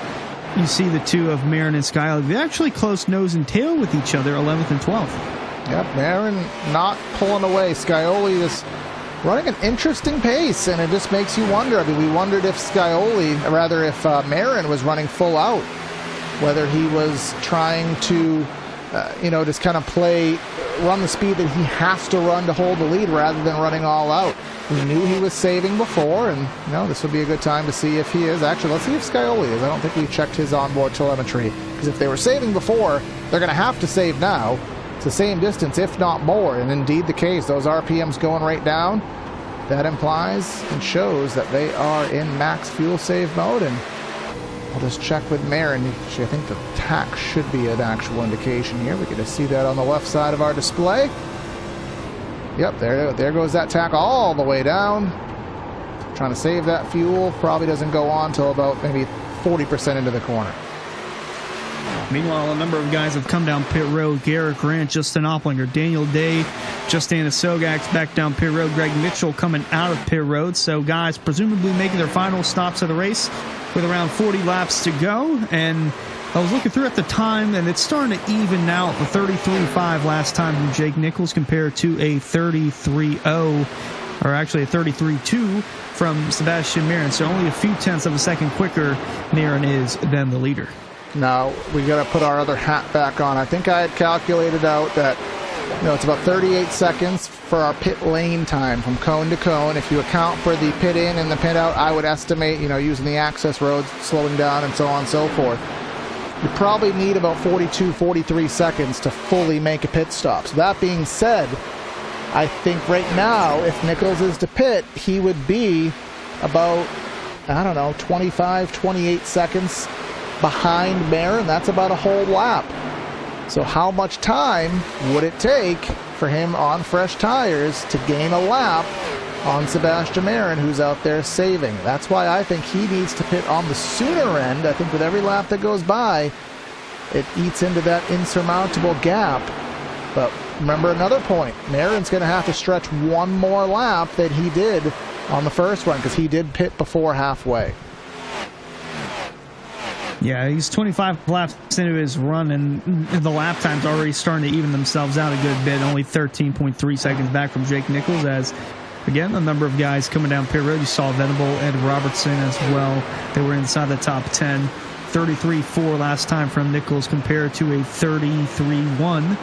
you see the 2 of Marin and Scioli. They're actually close nose and tail with each other, 11th and 12th. Yep, Marin not pulling away. Scioli is running an interesting pace, and it just makes you wonder. I mean, we wondered if Marin was running full out, whether he was trying to, just kind of run the speed that he has to run to hold the lead rather than running all out. We knew he was saving before, and this would be a good time to see if he is. Actually, let's see if Scioli is. I don't think we checked his onboard telemetry, because if they were saving before, they're going to have to save now. It's the same distance, if not more, and indeed the case. Those RPMs going right down. that implies and shows that they are in max fuel save mode. And I'll just check with Marin. Actually, I think the tack should be an actual indication here. We get to see that on the left side of our display. Yep, there goes that tack all the way down. Trying to save that fuel. Probably doesn't go on until about maybe 40% into the corner. Meanwhile, a number of guys have come down pit road. Garrett Grant, Justin Opplinger, Daniel Day, Justin Sogax back down pit road. Greg Mitchell coming out of pit road. So guys presumably making their final stops of the race with around 40 laps to go. And I was looking through at the time, and it's starting to even out. The 33.5 last time from Jake Nichols compared to a 33.0, or actually a 33.2 from Sebastian Marin. So only a few tenths of a second quicker Marin is than the leader. Now, we got to put our other hat back on. I think I had calculated out that, it's about 38 seconds for our pit lane time from cone to cone. If you account for the pit in and the pit out, I would estimate, using the access roads, slowing down and so on and so forth. You probably need about 42, 43 seconds to fully make a pit stop. So that being said, I think right now, if Nichols is to pit, he would be about, 25, 28 seconds behind Marin. That's about a whole lap. So how much time would it take for him on fresh tires to gain a lap on Sebastian Marin, who's out there saving? That's why I think he needs to pit on the sooner end. I think with every lap that goes by, it eats into that insurmountable gap. But remember another point, Marin's going to have to stretch one more lap than he did on the first run, because he did pit before halfway. Yeah, he's 25 laps into his run, and the lap time's already starting to even themselves out a good bit. Only 13.3 seconds back from Jake Nichols, as, again, a number of guys coming down pit road. You saw Venable, Ed Robertson as well. They were inside the top 10. 33.4 last time from Nichols compared to a 33.1.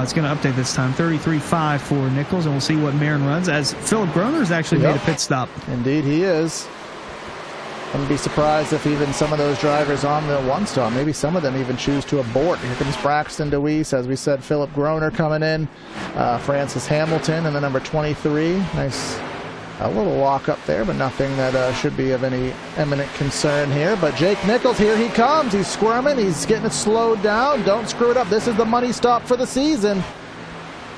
It's going to update this time. 33.5 for Nichols, and we'll see what Marin runs, as Philip Groner's actually made a pit stop. Indeed, he is. Wouldn't be surprised if even some of those drivers on the one stop, maybe some of them even choose to abort. Here comes Braxton DeWeese, as we said, Philip Groner coming in, Francis Hamilton, and the number 23. Nice, a little walk up there, but nothing that should be of any eminent concern here. But Jake Nichols, here he comes. He's squirming. He's getting it slowed down. Don't screw it up. This is the money stop for the season.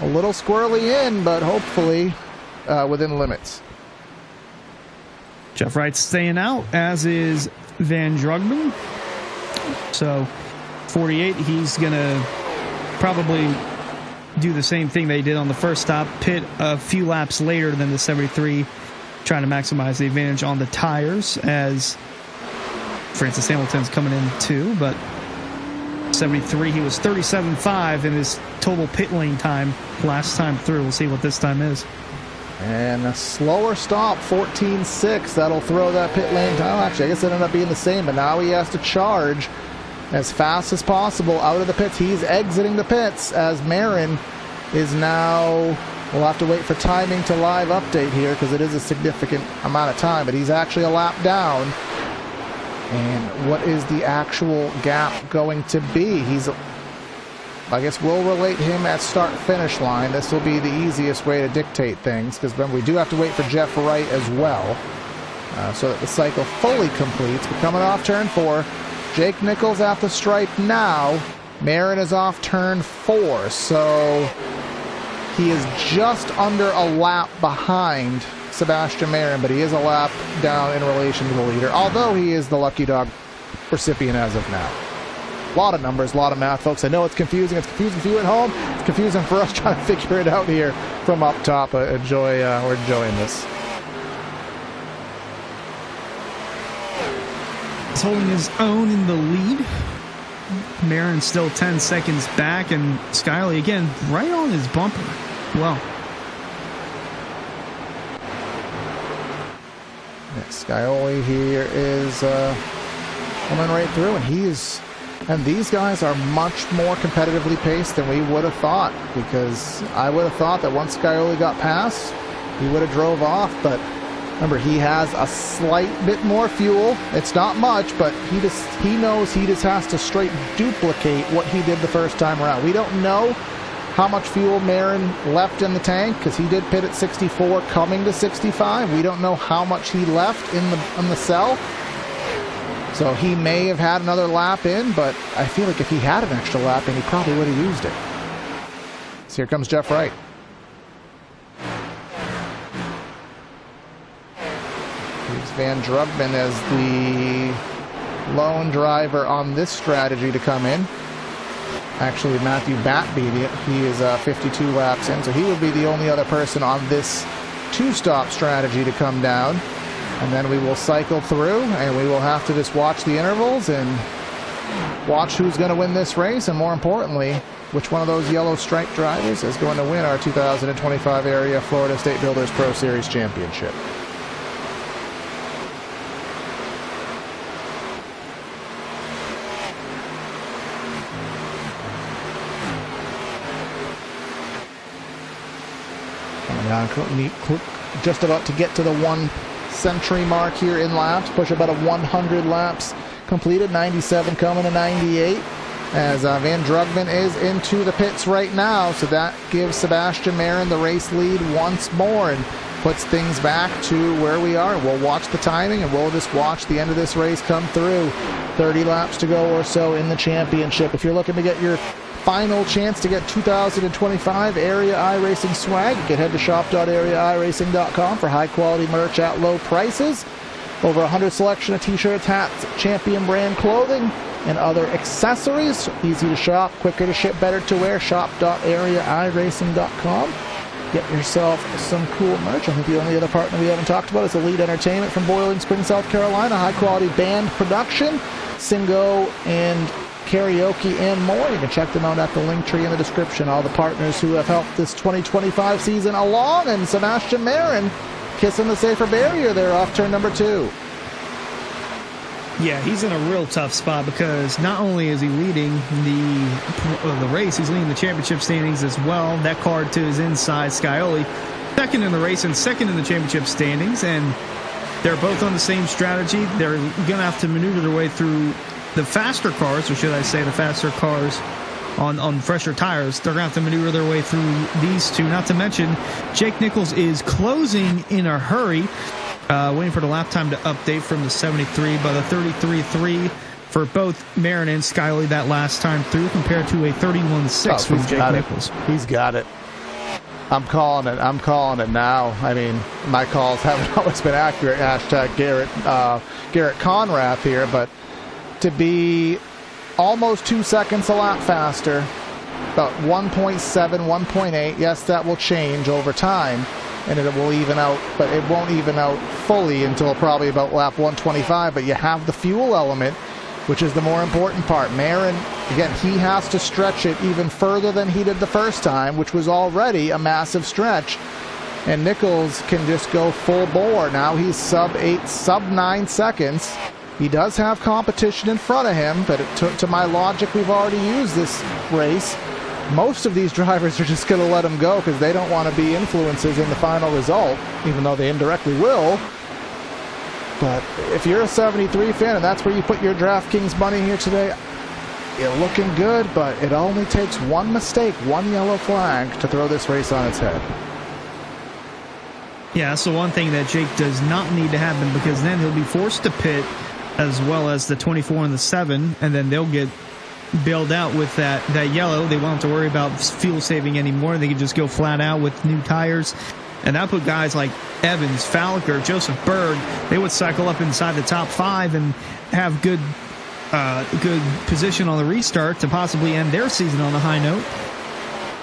A little squirrely in, but hopefully within limits. Jeff Wright's staying out, as is Van Drugman. So 48, he's going to probably do the same thing they did on the first stop, pit a few laps later than the 73, trying to maximize the advantage on the tires, as Francis Hamilton's coming in too. But 73, he was 37.5 in his total pit lane time last time through. We'll see what this time is. And a slower stop, 14.6. That'll throw that pit lane time. Actually, I guess it ended up being the same, but now he has to charge as fast as possible out of the pits. He's exiting the pits, as Marin is now, we'll have to wait for timing to live update here, because it is a significant amount of time, but he's actually a lap down. And what is the actual gap going to be? I guess we'll relate him at start-finish line. This will be the easiest way to dictate things, because remember, we do have to wait for Jeff Wright as well, so that the cycle fully completes. But coming off turn 4, Jake Nichols at the stripe now. Marin is off turn 4, so he is just under a lap behind Sebastian Marin, but he is a lap down in relation to the leader, although he is the lucky dog recipient as of now. A lot of numbers, a lot of math, folks. I know it's confusing. It's confusing for you at home. It's confusing for us trying to figure it out here from up top. We're enjoying this. He's holding his own in the lead. Marin still 10 seconds back, and Skyley again right on his bumper. Well, Scioli here is coming right through, and these guys are much more competitively paced than we would have thought, because I would have thought that once Scioli got past, he would have drove off, but remember, he has a slight bit more fuel. It's not much, but he knows he just has to straight duplicate what he did the first time around. We don't know how much fuel Marin left in the tank, because he did pit at 64 coming to 65. We don't know how much he left in the cell. So he may have had another lap in, but I feel like if he had an extra lap in, he probably would have used it. So here comes Jeff Wright. Here's Van Drugman as the lone driver on this strategy to come in. Actually, Matthew Batby, he is 52 laps in, so he would be the only other person on this two-stop strategy to come down. And then we will cycle through, and we will have to just watch the intervals and watch who's going to win this race, and more importantly, which one of those yellow stripe drivers is going to win our 2025 area Florida State Builders Pro Series Championship. Just about to get to the 1 century mark here in laps. Push about a 100 laps completed. 97 coming to 98 as Van Drugman is into the pits right now. So that gives Sebastian Marin the race lead once more and puts things back to where we are. We'll watch the timing and we'll just watch the end of this race come through. 30 laps to go or so in the championship. If you're looking to get your final chance to get 2025 Area iRacing swag, you can head to shop.areairacing.com for high quality merch at low prices. Over 100 selection of t-shirts, hats, champion brand clothing, and other accessories. Easy to shop, quicker to ship, better to wear. Shop.areairacing.com. Get yourself some cool merch. I think the only other partner we haven't talked about is Elite Entertainment from Boiling Spring, South Carolina. High quality band production, Singo and karaoke and more. You can check them out at the link tree in the description. All the partners who have helped this 2025 season along, and Sebastian Marin kissing the safer barrier there off turn number 2. Yeah, he's in a real tough spot because not only is he leading the race, he's leading the championship standings as well. That card to his inside, Scioli, second in the race and second in the championship standings, and they're both on the same strategy. They're going to have to maneuver their way through the faster cars, or should I say the faster cars on fresher tires. They're going to have to maneuver their way through these two. Not to mention, Jake Nichols is closing in a hurry, waiting for the lap time to update from the 73, but a 33.3 for both Marin and Scioli that last time through compared to a 31.6 from Jake Nichols. He's got it. I'm calling it. I'm calling it now. I mean, my calls haven't always been accurate. Hashtag Garrett Conrath here, but to be almost 2 seconds a lap faster, about 1.7, 1.8. Yes, that will change over time, and it will even out, but it won't even out fully until probably about lap 125. But you have the fuel element, which is the more important part. Marin, again, he has to stretch it even further than he did the first time, which was already a massive stretch. And Nichols can just go full bore. Now he's sub 9 seconds. He does have competition in front of him, but to my logic, we've already used this race. Most of these drivers are just going to let him go because they don't want to be influences in the final result, even though they indirectly will. But if you're a 73 fan and that's where you put your DraftKings money here today, you're looking good, but it only takes one mistake, one yellow flag to throw this race on its head. Yeah, that's the one thing that Jake does not need to happen, because then he'll be forced to pit as well as the 24 and the 7, and then they'll get bailed out with that yellow. They won't have to worry about fuel saving anymore. They can just go flat out with new tires. And that put guys like Evans, Falker, Joseph Berg, they would cycle up inside the top 5 and have good position on the restart to possibly end their season on a high note.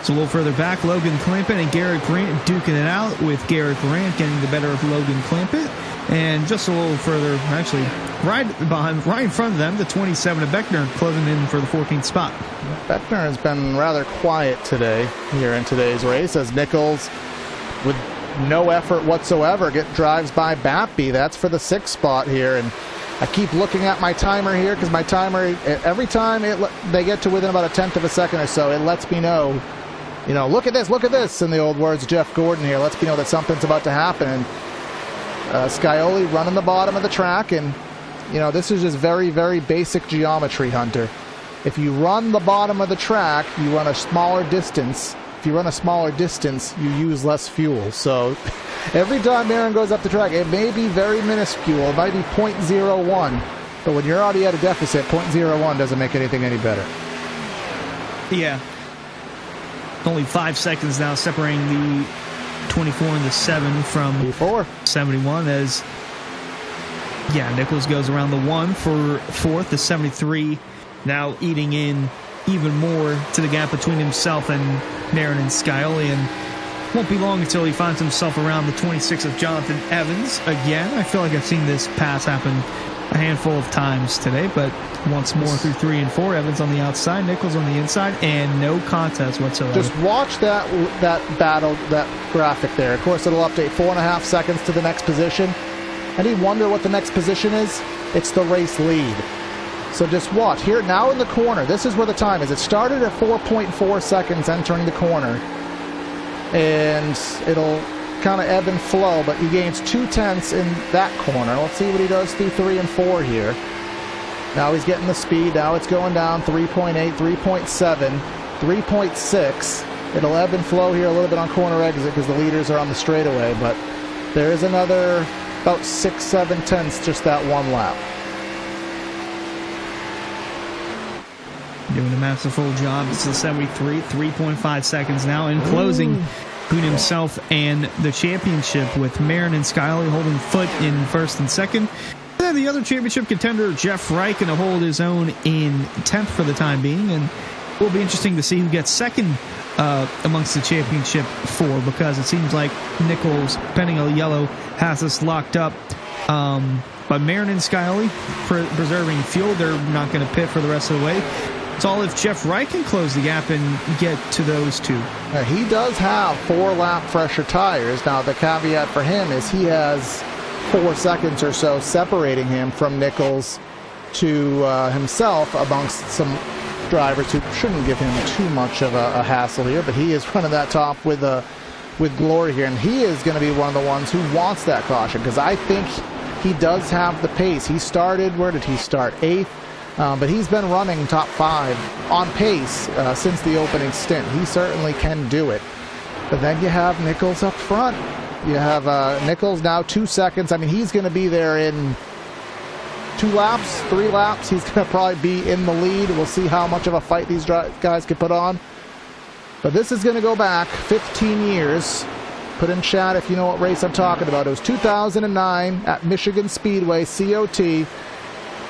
So a little further back, Logan Clampett and Garrett Grant duking it out, with Garrett Grant getting the better of Logan Clampett. And just a little further, actually, right in front of them, the 27 of Beckner closing in for the 14th spot. Beckner has been rather quiet today here in today's race, as Nichols, with no effort whatsoever, drives by Batby. That's for the 6th spot here. And I keep looking at my timer here because my timer, every time they get to within about a 1/10 of a second or so, it lets me know, look at this, in the old words of Jeff Gordon here, lets me know that something's about to happen. And Scioli running the bottom of the track, and this is just very, very basic geometry, Hunter. If you run the bottom of the track, you run a smaller distance if you run a smaller distance, you use less fuel. So every time Marin goes up the track, it may be very minuscule. It might be 0.01. But when you're already at a deficit, 0.01 doesn't make anything any better. Yeah. Only 5 seconds now separating the 24 and the 7 from P4. 71 as, Nichols goes around the 1 for 4th. The 73 now eating in even more to the gap between himself and Marin and Scioli, and won't be long until he finds himself around the 26 of Jonathan Evans again. I feel like I've seen this pass happen a handful of times today, but once more through 3 and 4, Evans on the outside, Nichols on the inside, and no contest whatsoever. Just watch that battle, that graphic there. Of course, it'll update 4.5 seconds to the next position. Any wonder what the next position is? It's the race lead. So just watch. Here, now in the corner, this is where the time is. It started at 4.4 seconds entering the corner, and it'll kind of ebb and flow, but he gains 0.2 in that corner. Let's see what he does through 3 and 4 here. Now he's getting the speed. Now it's going down 3.8, 3.7, 3.6. It'll ebb and flow here a little bit on corner exit because the leaders are on the straightaway, but there is another about 6-7 tenths just that one lap. Doing a masterful job. It's the 73, 3.5 seconds now in closing. Between himself and the championship, with Marin and Scioli holding foot in first and second. And then the other championship contender, Jeff Wright, going to hold his own in 10th for the time being. And it will be interesting to see who gets second amongst the championship 4, because it seems like Nichols, pending a yellow, has us locked up. But Marin and Scioli, preserving fuel, they're not going to pit for the rest of the way. It's all if Jeff Wright can close the gap and get to those 2. He does have 4-lap fresher tires. Now, the caveat for him is he has 4 seconds or so separating him from Nichols to himself amongst some drivers who shouldn't give him too much of a hassle here, but he is running that top with glory here, and he is going to be one of the ones who wants that caution, because I think he does have the pace. He started, where did he start? 8th. But he's been running top 5 on pace since the opening stint. He certainly can do it. But then you have Nichols up front. You have Nichols now 2 seconds. I mean, he's going to be there in 2 laps, 3 laps. He's going to probably be in the lead. We'll see how much of a fight these guys can put on. But this is going to go back 15 years. Put in chat if you know what race I'm talking about. It was 2009 at Michigan Speedway, COT.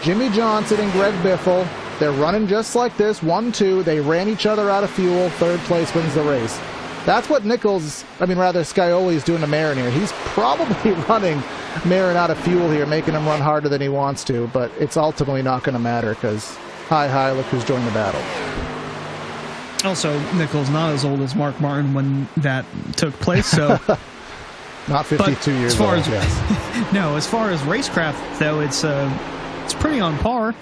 Jimmy Johnson and Greg Biffle, they're running just like this, 1-2. They ran each other out of fuel. 3rd place wins the race. That's what Scioli is doing to Marin here. He's probably running Marin out of fuel here, making him run harder than he wants to, but it's ultimately not going to matter because, hi, look who's joined the battle. Also, Nichols not as old as Mark Martin when that took place, so... Not 52 years old, yes. No, as far as racecraft, though, it's pretty on par.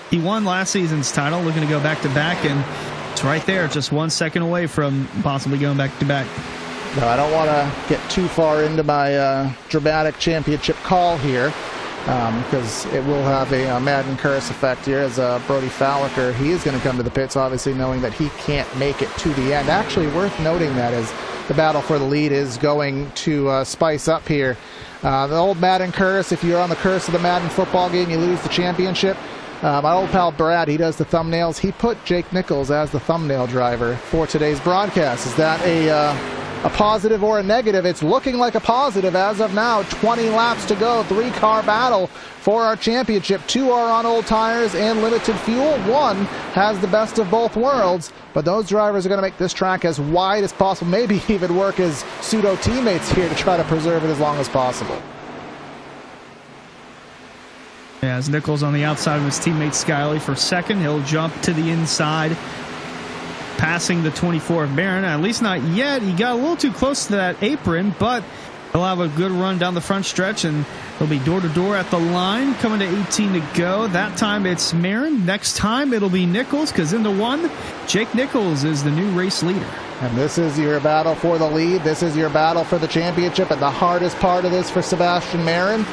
He won last season's title, looking to go back-to-back, and it's right there, just 1 second away from possibly going back-to-back. No, I don't want to get too far into my dramatic championship call here, because it will have a Madden curse effect here, as Brody Falliker, he is going to come to the pits, obviously knowing that he can't make it to the end. Actually, worth noting that as the battle for the lead is going to spice up here. The old Madden curse, if you're on the curse of the Madden football game, you lose the championship. My old pal Brad, he does the thumbnails. He put Jake Nichols as the thumbnail driver for today's broadcast. Is that a positive or a negative? It's looking like a positive as of now. 20 laps to go. 3-car battle for our championship. 2 are on old tires and limited fuel. 1 has the best of both worlds. But those drivers are going to make this track as wide as possible. Maybe even work as pseudo teammates here to try to preserve it as long as possible. Yeah, as Nichols on the outside of his teammate Scioli for second. He'll jump to the inside, passing the 24 of Marin. At least not yet. He got a little too close to that apron, but he'll have a good run down the front stretch, and he'll be door-to-door at the line, coming to 18 to go. That time it's Marin. Next time it'll be Nichols, because in the 1, Jake Nichols is the new race leader. And this is your battle for the lead. This is your battle for the championship, and the hardest part of this for Sebastian Marin,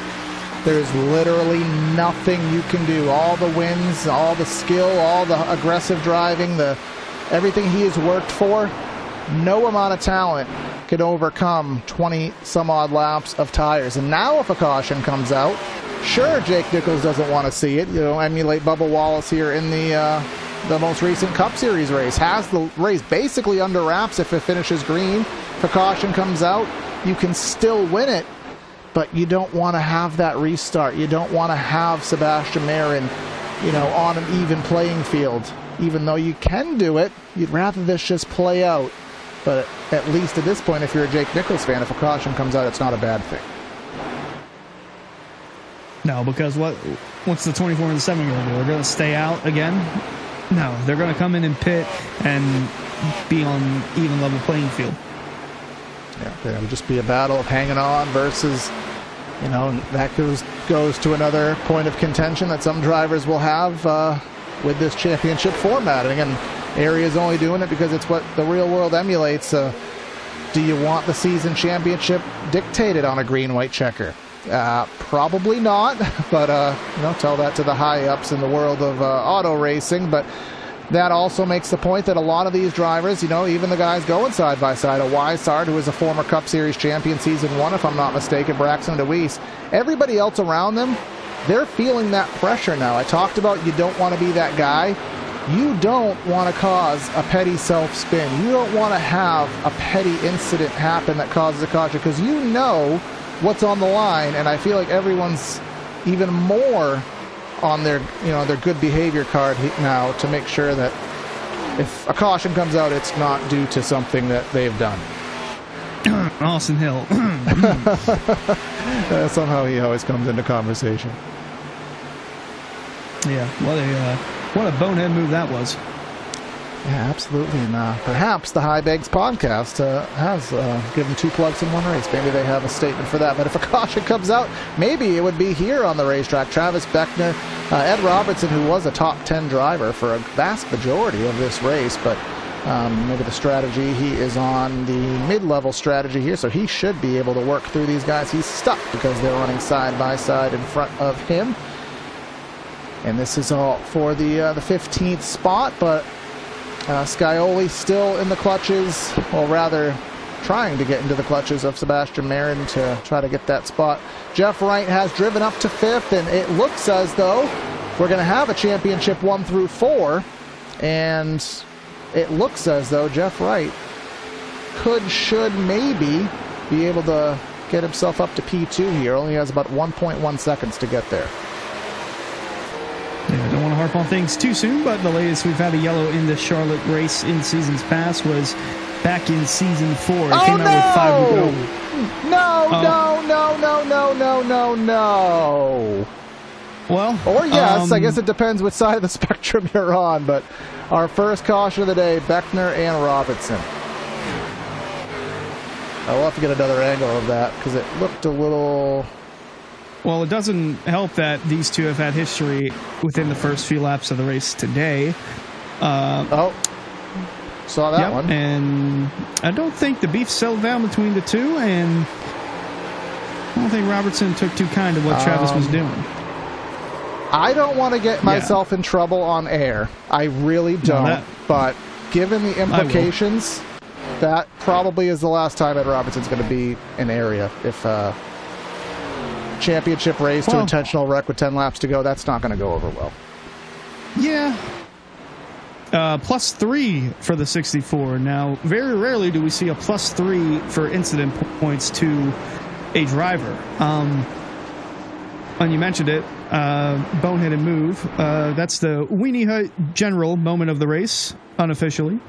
there's literally nothing you can do. All the wins, all the skill, all the aggressive driving, the everything he has worked for, no amount of talent could overcome 20 some odd laps of tires. And now if a caution comes out, sure, Jake Nichols doesn't want to see it, emulate Bubba Wallace here in the most recent Cup Series race. Has the race basically under wraps if it finishes green. If a caution comes out, you can still win it, but you don't want to have that restart. You don't want to have Sebastian Marin, on an even playing field. Even though you can do it, you'd rather this just play out. But at least at this point, if you're a Jake Nichols fan, if a caution comes out, it's not a bad thing. No, because what's the 24 and the 7 going to do? They're going to stay out again? No, they're going to come in and pit and be on even level playing field. Yeah, it would just be a battle of hanging on versus, that goes to another point of contention that some drivers will have with this championship format. And again, Area's only doing it because it's what the real world emulates. Do you want the season championship dictated on a green-white checker? Probably not, but tell that to the high-ups in the world of auto racing. But that also makes the point that a lot of these drivers, even the guys going side by side, a Weissard, who is a former Cup Series champion season 1, if I'm not mistaken, Braxton DeWeese, everybody else around them, they're feeling that pressure now. I talked about you don't want to be that guy. You don't want to cause a petty self-spin. You don't want to have a petty incident happen that causes a caution, because you know what's on the line, and I feel like everyone's even more on their good behavior card now to make sure that if a caution comes out, it's not due to something that they've done. Austin Hill. Somehow he always comes into conversation. Yeah, what a bonehead move that was. Yeah, absolutely. And perhaps the High Bags podcast has given 2 plugs in one race. Maybe they have a statement for that. But if a caution comes out, maybe it would be here on the racetrack. Travis Beckner, Ed Robertson, who was a top 10 driver for a vast majority of this race, but maybe the strategy, he is on the mid-level strategy here, so he should be able to work through these guys. He's stuck because they're running side by side in front of him. And this is all for the 15th spot, but Scioli still in the clutches, or rather trying to get into the clutches of Sebastian Marin to try to get that spot. Jeff Wright has driven up to 5th, and it looks as though we're going to have a championship 1 through 4, and it looks as though Jeff Wright should maybe be able to get himself up to P2 here. Only has about 1.1 seconds to get there. Yeah, I don't want to harp on things too soon, but the latest we've had a yellow in the Charlotte race in seasons past was back in season 4. It came out with 5 to go. No. Well, or yes, I guess it depends which side of the spectrum you're on, but our first caution of the day, Beckner and Robertson. I'll have to get another angle of that because it looked a little... Well, it doesn't help that these two have had history within the first few laps of the race today. Saw that one. And I don't think the beef settled down between the two, and I don't think Robertson took too kind of what Travis was doing. I don't want to get myself in trouble on air. I really don't. But given the implications, that probably is the last time Ed Robertson's going to be in area. If championship race to intentional wreck with 10 laps to go, that's not going to go over well. Yeah. +3 for the 64. Now, very rarely do we see a +3 for incident points to a driver. And you mentioned it, boneheaded move. That's the Weenie Hut General moment of the race, unofficially.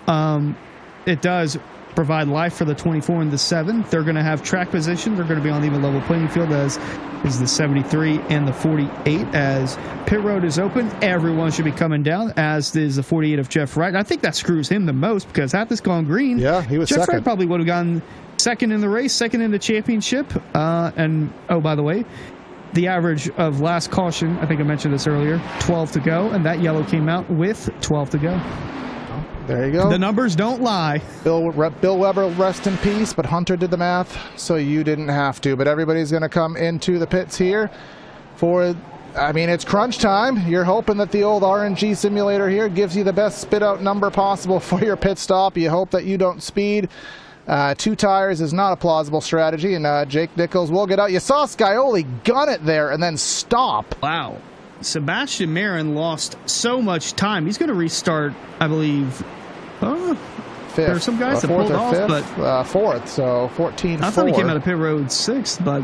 It does provide life for the 24 and the 7. They're going to have track position. They're going to be on the even level playing field, as is the 73 and the 48. As pit road is open, everyone should be coming down, as is the 48 of Jeff Wright. And I think that screws him the most, because had this gone green, yeah, he was Jeff second. Wright probably would have gone second in the race, second in the championship. And, oh, by the way, the average of last caution, I think I mentioned this earlier, 12 to go, and that yellow came out with 12 to go. There you go. The numbers don't lie. Bill Weber, rest in peace, but Hunter did the math, so you didn't have to. But everybody's going to come into the pits here for I mean, it's crunch time. You're hoping that the old RNG simulator here gives you the best spit out number possible for your pit stop. You hope that you don't speed. 2 tires is not a plausible strategy, and Jake Nichols will get out. You saw Scioli gun it there and then stop. Wow. Sebastian Marin lost so much time. He's going to restart, I believe. Fifth. There are some guys that fourth pulled or off, fifth, but fourth, so 14-4. I thought he came out of pit road 6th, but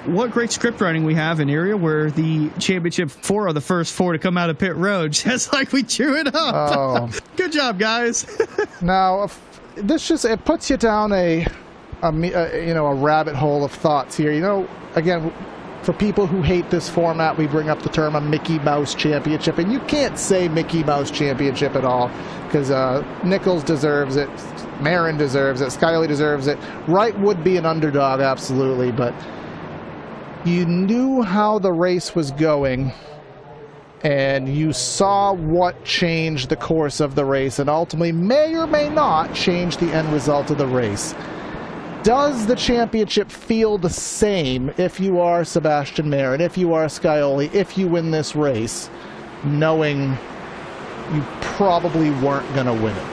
what great script writing we have in area where the championship 4 are the first 4 to come out of pit road, just like we drew it up. Oh. Good job, guys. Now, it puts you down a rabbit hole of thoughts here. You know, again, for people who hate this format, we bring up the term a Mickey Mouse Championship, and you can't say Mickey Mouse Championship at all because Nichols deserves it, Marin deserves it, Scioli deserves it. Wright would be an underdog, absolutely, but you knew how the race was going, and you saw what changed the course of the race, and ultimately may or may not change the end result of the race. Does the championship feel the same if you are Sebastian Marin, if you are Scioli, if you win this race, knowing you probably weren't going to win it?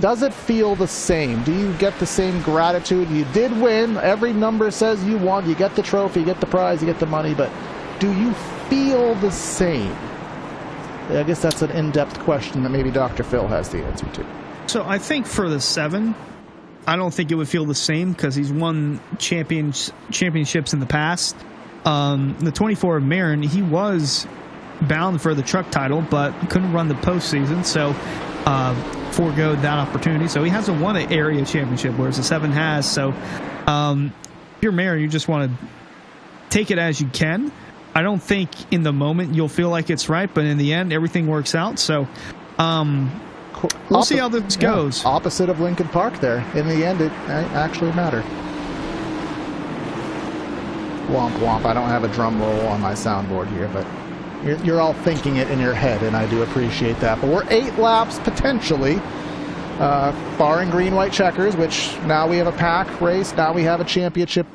Does it feel the same? Do you get the same gratitude? You did win. Every number says you won. You get the trophy, you get the prize, you get the money, but do you feel the same? I guess that's an in-depth question that maybe Dr. Phil has the answer to. So I think for the 7, I don't think it would feel the same because he's won championships in the past. The 24 of Marin, he was bound for the truck title, but couldn't run the postseason, so foregoed that opportunity. So he hasn't won an area championship, whereas the 7 has. So if you're Marin, you just want to take it as you can. I don't think in the moment you'll feel like it's right, but in the end, everything works out. So we'll see how this goes. Yeah, opposite of Lincoln Park there. In the end, it actually mattered. Womp womp. I don't have a drum roll on my soundboard here, but you're all thinking it in your head, and I do appreciate that. But we're 8 laps potentially, barring green-white checkers, which now we have a pack race. Now we have a championship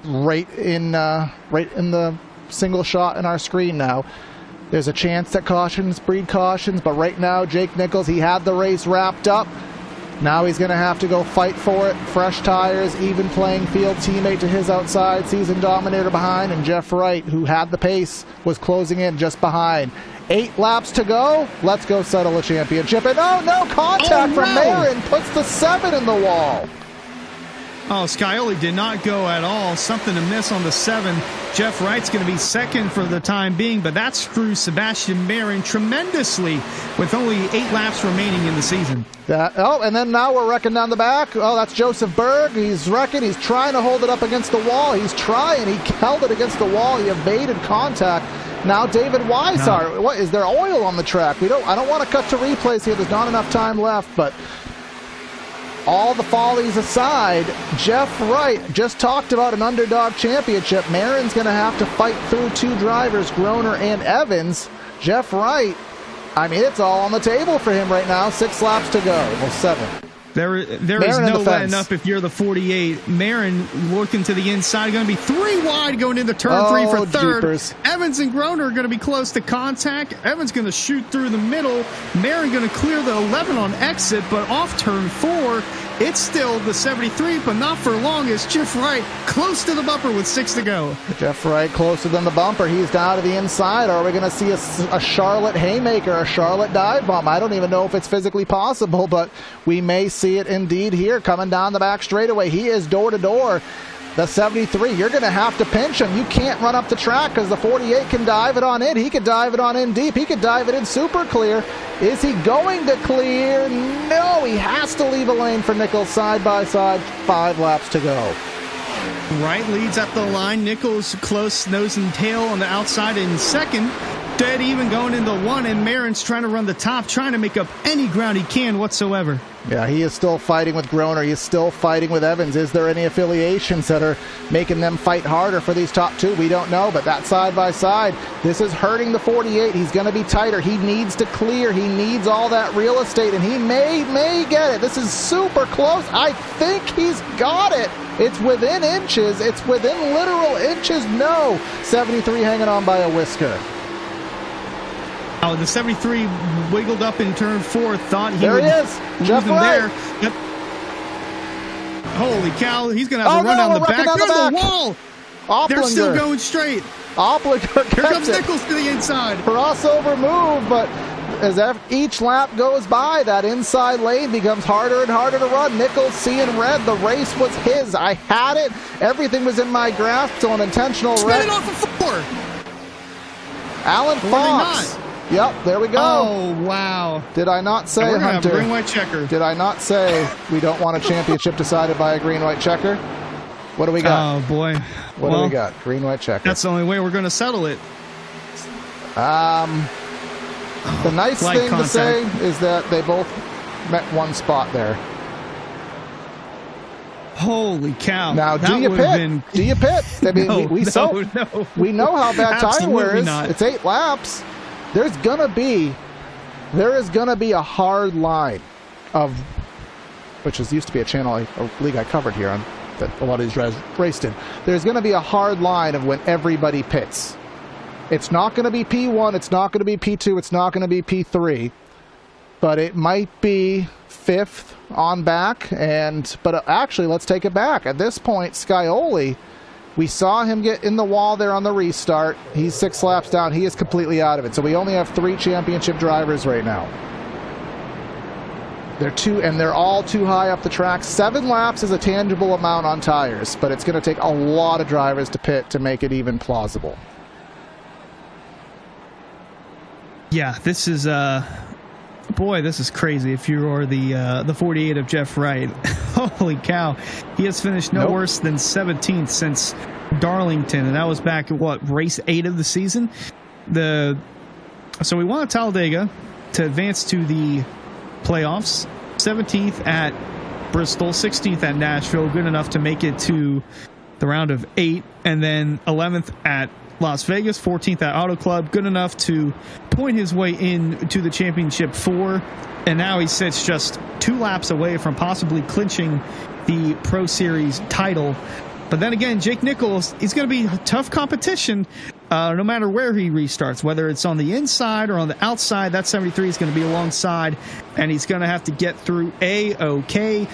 right in the single shot in our screen now. There's a chance that cautions breed cautions, but right now Jake Nichols, he had the race wrapped up. Now he's going to have to go fight for it. Fresh tires, even playing field, teammate to his outside, season dominator behind, and Jeff Wright, who had the pace, was closing in just behind. 8 laps to go. Let's go settle a championship. And no contact from Marin puts the 7 in the wall. Oh, Scioli did not go at all. Something to miss on the 7. Jeff Wright's going to be second for the time being, but that screws Sebastian Marin tremendously with only 8 laps remaining in the season. And then now we're wrecking down the back. Oh, that's Joseph Berg. He's wrecking. He's trying to hold it up against the wall. He's trying. He held it against the wall. He evaded contact. Now David Weishart. No. What is there oil on the track? I don't want to cut to replays here. There's not enough time left, but all the follies aside, Jeff Wright just talked about an underdog championship. Marin's going to have to fight through 2 drivers, Groner and Evans. Jeff Wright, I mean, it's all on the table for him right now. 6 laps to go. Well, 7. There is no letting up if you're the 48. Marin working to the inside, going to be 3 wide going into turn 3 for third. Jeepers. Evans and Groner are going to be close to contact. Evans going to shoot through the middle. Marin going to clear the 11 on exit, but off turn 4, it's still the 73, but not for long as Jeff Wright close to the bumper with 6 to go. Jeff Wright closer than the bumper. He's down to the inside. Are we going to see a Charlotte haymaker, a Charlotte dive bomb? I don't even know if it's physically possible, but we may see it indeed here coming down the back straightaway. He is door to door. The 73, you're going to have to pinch him. You can't run up the track because the 48 can dive it on in. He could dive it on in deep. He could dive it in super clear. Is he going to clear? No, he has to leave a lane for Nichols side by side. 5 laps to go. Wright leads at the line. Nichols close nose and tail on the outside in second. Dead even going into 1, and Marin's trying to run the top, trying to make up any ground he can whatsoever. Yeah, he is still fighting with Groner. He is still fighting with Evans. Is there any affiliations that are making them fight harder for these top 2? We don't know, but that side by side, this is hurting the 48. He's going to be tighter. He needs to clear. He needs all that real estate, and he may get it. This is super close. I think he's got it. It's within inches. It's within literal inches. No. 73 hanging on by a whisker. Oh, the 73 wiggled up in turn 4. Thought he There would he is. lose Jeff him Wright. there. Yep. Holy cow. He's going to have to run no, down the we're back. running down the There's back. a wall. Opplinger. They're still going straight. Opplinger Here comes gets it. Nichols to the inside. Crossover move, but as each lap goes by, that inside lane becomes harder and harder to run. Nichols seeing red. The race was his. I had it. Everything was in my grasp, so an intentional Spin wreck. it off of 4. Alan Fox. Yep, there we go. Oh, wow. Did I not say, And we're going to have a Hunter? green-white checker. Did I not say we don't want a championship decided by a green-white checker? What do we got? Oh, boy. What do we got? Green-white checker. That's the only way we're going to settle it. The nice Flight thing contact. to say is that they both met one spot there. Holy cow. Now, that do you would have pit? been... Do you pit? I mean, No, we know how bad tire wear Absolutely is. not. It's 8 laps. There is gonna be a hard line of, which used to be a league I covered here on that a lot of these guys raced in. There's gonna be a hard line of when everybody pits. It's not gonna be P1. It's not gonna be P2. It's not gonna be P3. But it might be 5th on back, but actually, let's take it back. At this point, Scioli, we saw him get in the wall there on the restart. He's 6 laps down. He is completely out of it. So we only have 3 championship drivers right now. They're all too high up the track. 7 laps is a tangible amount on tires, but it's going to take a lot of drivers to pit to make it even plausible. Yeah, this is boy, this is crazy. If you are the 48 of Jeff Wright, holy cow, he has finished no worse than 17th since Darlington, and that was back at race 8 of the season. So we won at Talladega to advance to the playoffs. 17th at Bristol, 16th at Nashville, good enough to make it to the round of 8, and then 11th at Las Vegas, 14th at Auto Club, good enough to point his way into the championship 4, and now he sits just 2 laps away from possibly clinching the Pro Series title. But then again, Jake Nichols, he's going to be tough competition no matter where he restarts, whether it's on the inside or on the outside. That 73 is going to be alongside, and he's going to have to get through A-OK.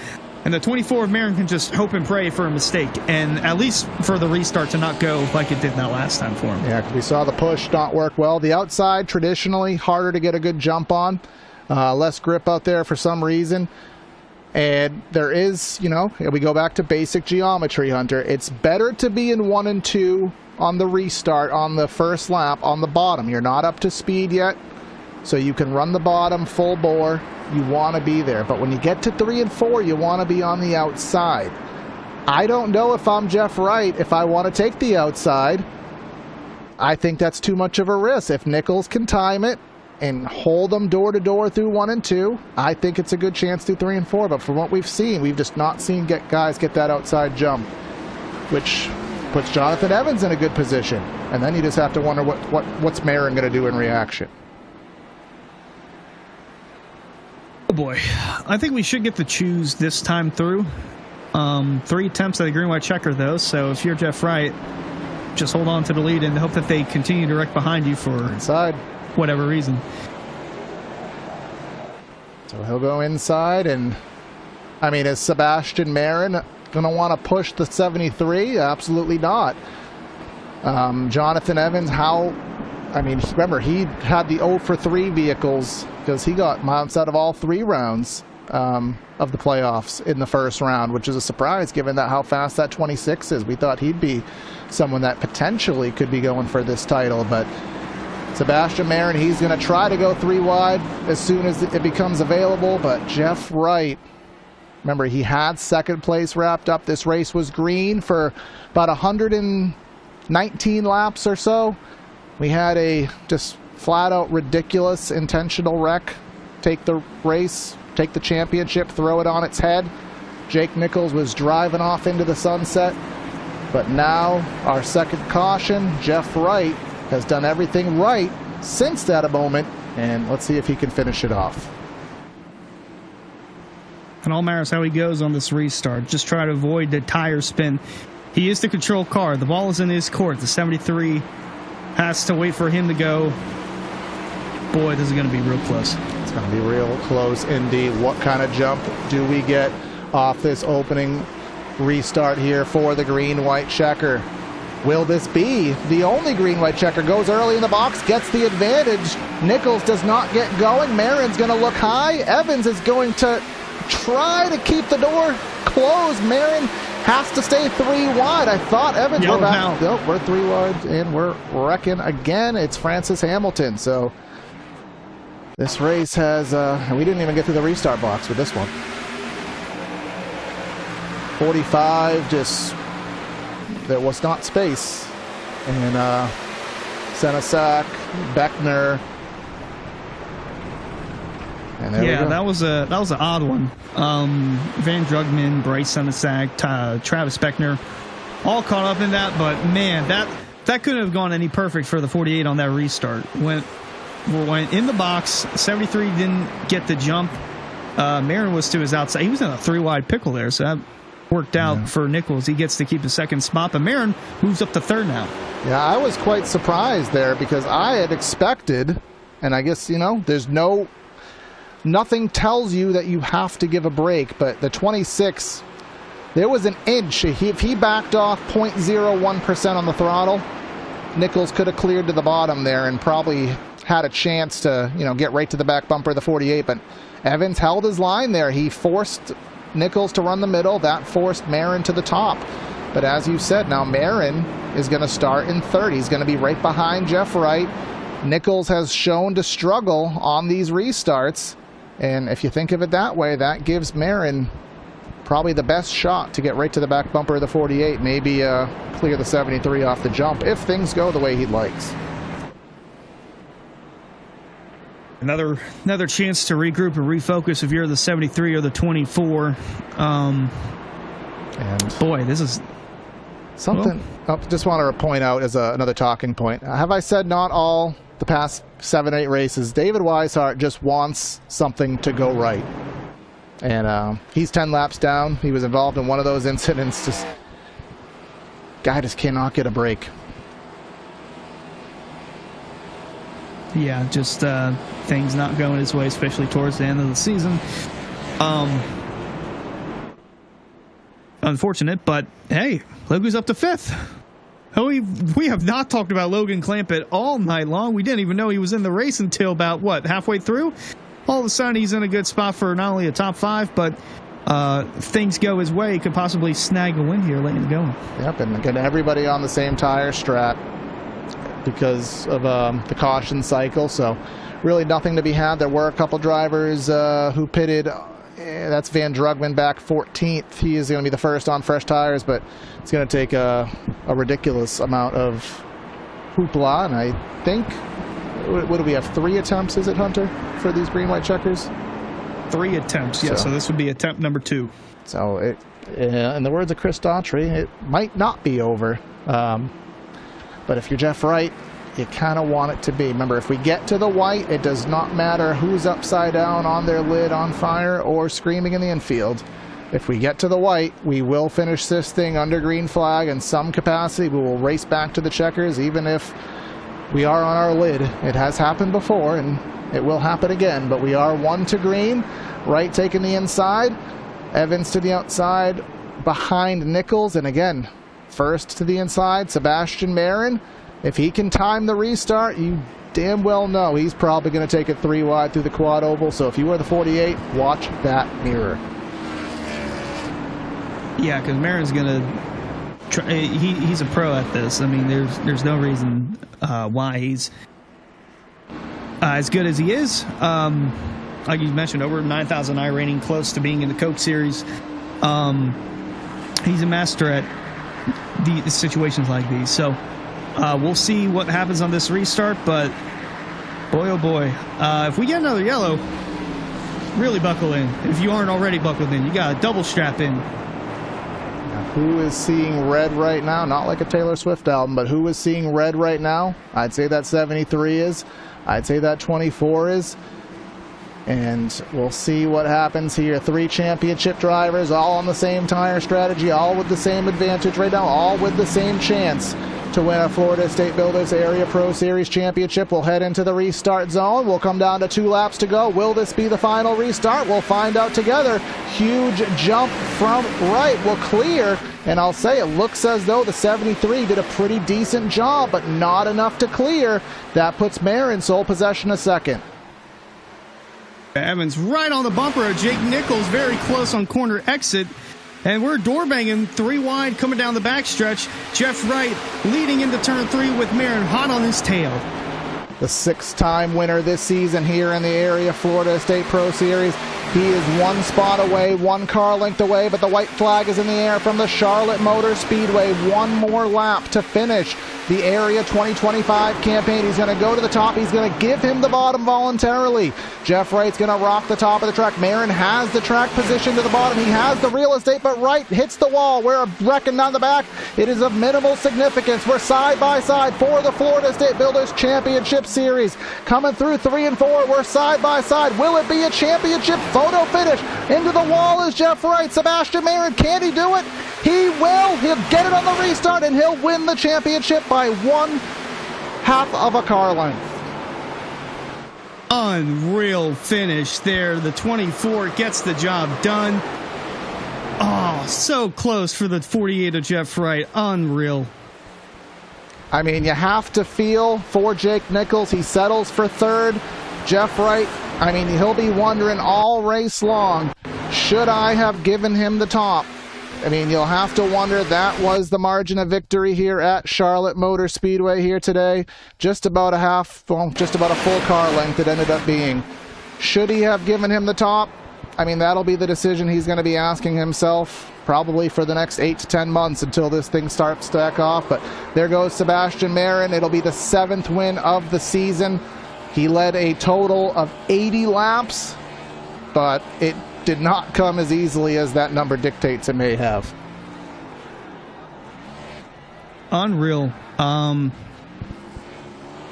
And the 24 of Marin can just hope and pray for a mistake, and at least for the restart to not go like it did that last time for him. Yeah, 'cause we saw the push not work well. The outside, traditionally, harder to get a good jump on. Less grip out there for some reason. And there is, we go back to basic geometry, Hunter. It's better to be in 1 and 2 on the restart on the first lap on the bottom. You're not up to speed yet, so you can run the bottom full bore. You want to be there. But when you get to 3 and 4, you want to be on the outside. I don't know if I'm Jeff Wright, if I want to take the outside. I think that's too much of a risk. If Nichols can time it and hold them door to door through 1 and 2, I think it's a good chance through 3 and 4. But from what we've seen, we've just not seen guys get that outside jump, which puts Jonathan Evans in a good position. And then you just have to wonder what's Marin going to do in reaction. Oh boy, I think we should get to choose this time through. 3 attempts at the green-white checker, though, so if you're Jeff Wright, just hold on to the lead and hope that they continue to wreck behind you for inside whatever reason. So he'll go inside, and is Sebastian Marin going to want to push the 73? Absolutely not. Jonathan Evans, remember, he had the 0 for 3 vehicles because he got mounts out of all 3 rounds of the playoffs in the first round, which is a surprise given that how fast that 26 is. We thought he'd be someone that potentially could be going for this title, but Sebastian Marin, he's going to try to go 3 wide as soon as it becomes available, but Jeff Wright, remember, he had 2nd place wrapped up. This race was green for about 119 laps or so. We had a just flat-out ridiculous intentional wreck take the race, take the championship, throw it on its head. Jake Nichols was driving off into the sunset. But now, our 2nd caution, Jeff Wright, has done everything right since that moment, and let's see if he can finish it off. And all matters how he goes on this restart. Just try to avoid the tire spin. He is the control car. The ball is in his court. The 73 has to wait for him to go. Boy, this is going to be real close. It's going to be real close indeed. What kind of jump do we get off this opening restart here for the green-white checker? Will this be the only green-white checker? Goes early in the box, gets the advantage. Nichols does not get going. Marin's going to look high. Evans is going to try to keep the door closed. Marin has to stay 3 wide. I thought Evans were back. Nope, we're 3 wide, and we're wrecking again. It's Francis Hamilton. So this race has, we didn't even get through the restart box with this one. 45, just, there was not space. And Senesac, Beckner. And there we go. that was an odd one. Van Drugman, Bryce Senesac, Travis Beckner, all caught up in that. But man, that couldn't have gone any perfect for the 48 on that restart. Went in the box. 73 didn't get the jump. Marin was to his outside. He was in a 3 wide pickle there, so that worked out for Nichols. He gets to keep the second spot, but Marin moves up to 3rd now. Yeah, I was quite surprised there because I had expected, and I guess, there's nothing tells you that you have to give a break, but the 26, there was an inch. If he backed off 0.01% on the throttle, Nichols could have cleared to the bottom there and probably had a chance to, get right to the back bumper of the 48, but Evans held his line there. He forced Nichols to run the middle. That forced Marin to the top. But as you said, now Marin is going to start in 3rd. He's going to be right behind Jeff Wright. Nichols has shown to struggle on these restarts. And if you think of it that way, that gives Marin probably the best shot to get right to the back bumper of the 48, maybe clear the 73 off the jump if things go the way he likes. Another chance to regroup and refocus if you're the 73 or the 24. And boy, this is something. Just want to point out as another talking point. Have I said not all the past 7-8 races, David Weishart just wants something to go right. And he's 10 laps down. He was involved in one of those incidents. Guy just cannot get a break. Yeah, just things not going his way, especially towards the end of the season. Unfortunate, but hey, Logan's up to 5th. We have not talked about Logan Clampett all night long. We didn't even know he was in the race until about, halfway through? All of a sudden, he's in a good spot for not only a top 5, but if things go his way, he could possibly snag a win here late in the going. Yep, and get everybody on the same tire strat because of the caution cycle. So really nothing to be had. There were a couple drivers who pitted. That's Van Drugman back 14th. He is going to be the first on fresh tires, but it's going to take a ridiculous amount of hoopla. And I think, what do we have, 3 attempts, is it, Hunter, for these green-white checkers? 3 attempts, yeah, so this would be attempt number 2. So, in the words of Chris Daughtry, it might not be over. But if you're Jeff Wright, you kind of want it to be. Remember, if we get to the white, it does not matter who's upside down on their lid on fire or screaming in the infield. If we get to the white, we will finish this thing under green flag in some capacity. We will race back to the checkers, even if we are on our lid. It has happened before, and it will happen again. But we are 1 to green. Wright taking the inside. Evans to the outside behind Nichols. And again, first to the inside, Sebastian Marin. If he can time the restart, you damn well know he's probably going to take it 3 wide through the quad oval. So if you are the 48, watch that mirror. Yeah, because Marin's going to try. He's a pro at this. I mean, there's no reason why he's as good as he is. Like you mentioned, over 9,000 I rating, close to being in the Coke Series. He's a master at the situations like these. So we'll see what happens on this restart, but boy, oh boy. If we get another yellow, really buckle in. If you aren't already buckled in, you got a double strap in. Now, who is seeing red right now? Not like a Taylor Swift album, but who is seeing red right now? I'd say that 73 is. I'd say that 24 is. And we'll see what happens here. 3 championship drivers, all on the same tire strategy, all with the same advantage right now, all with the same chance to win a Florida State Builders Area Pro Series Championship. We'll head into the restart zone. We'll come down to 2 laps to go. Will this be the final restart? We'll find out together. Huge jump from right will clear. And I'll say it looks as though the 73 did a pretty decent job, but not enough to clear. That puts Marin sole possession a second. Evans right on the bumper of Jake Nichols, very close on corner exit. And we're door banging 3 wide coming down the backstretch. Jeff Wright leading into turn 3 with Marin hot on his tail. The 6-time winner this season here in the area Florida State Pro Series. He is 1 spot away, 1 car length away, but the white flag is in the air from the Charlotte Motor Speedway. 1 more lap to finish the Area 2025 campaign. He's going to go to the top. He's going to give him the bottom voluntarily. Jeff Wright's going to rock the top of the track. Marin has the track position to the bottom. He has the real estate, but Wright hits the wall. We're wrecking down the back. It is of minimal significance. We're side by side for the Florida State Builders Championship Series. Coming through 3 and 4, we're side by side. Will it be a championship photo finish? Into the wall is Jeff Wright. Sebastian Marin, can he do it? He will. He'll get it on the restart, and he'll win the championship by 1/2 of a car length. Unreal finish there. The 24 gets the job done. Oh, so close for the 48 of Jeff Wright. Unreal. I mean, you have to feel for Jake Nichols. He settles for 3rd. Jeff Wright, I mean, he'll be wondering all race long, should I have given him the top? I mean, you'll have to wonder. That was the margin of victory here at Charlotte Motor Speedway here today. Just about a full car length it ended up being. Should he have given him the top? I mean, that'll be the decision he's going to be asking himself probably for the next 8 to 10 months until this thing starts to back off. But there goes Sebastian Marin. It'll be the 7th win of the season. He led a total of 80 laps, but it did not come as easily as that number dictates it may have. Unreal.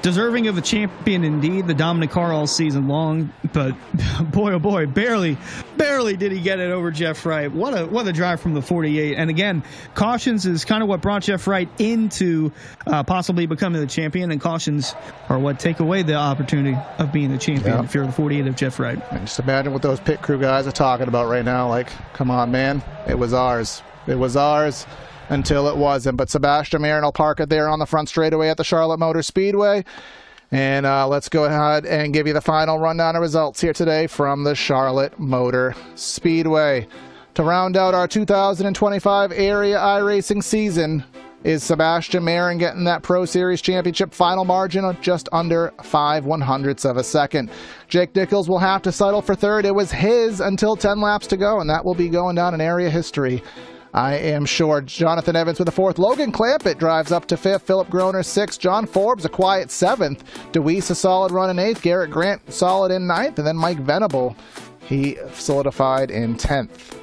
Deserving of a champion indeed, the dominant car all season long, but boy, oh boy, barely did he get it over Jeff Wright. What a drive from the 48. And again, cautions is kind of what brought Jeff Wright into possibly becoming the champion, and cautions are what take away the opportunity of being the champion if you're the 48 of Jeff Wright. And just imagine what those pit crew guys are talking about right now. Like, come on, man, it was ours. It was ours. Until it wasn't. But Sebastian Marin will park it there on the front straightaway at the Charlotte Motor Speedway. And let's go ahead and give you the final rundown of results here today from the Charlotte Motor Speedway. To round out our 2025 Area iRacing season is Sebastian Marin getting that Pro Series Championship final margin of just under 5/100ths of a second. Jake Nichols will have to settle for 3rd. It was his until 10 laps to go, and that will be going down in area history, I am sure. Jonathan Evans with the 4th. Logan Clampett drives up to 5th. Philip Groner 6th. John Forbes a quiet 7th. Deweese a solid run in 8th. Garrett Grant solid in 9th. And then Mike Venable, he solidified in 10th.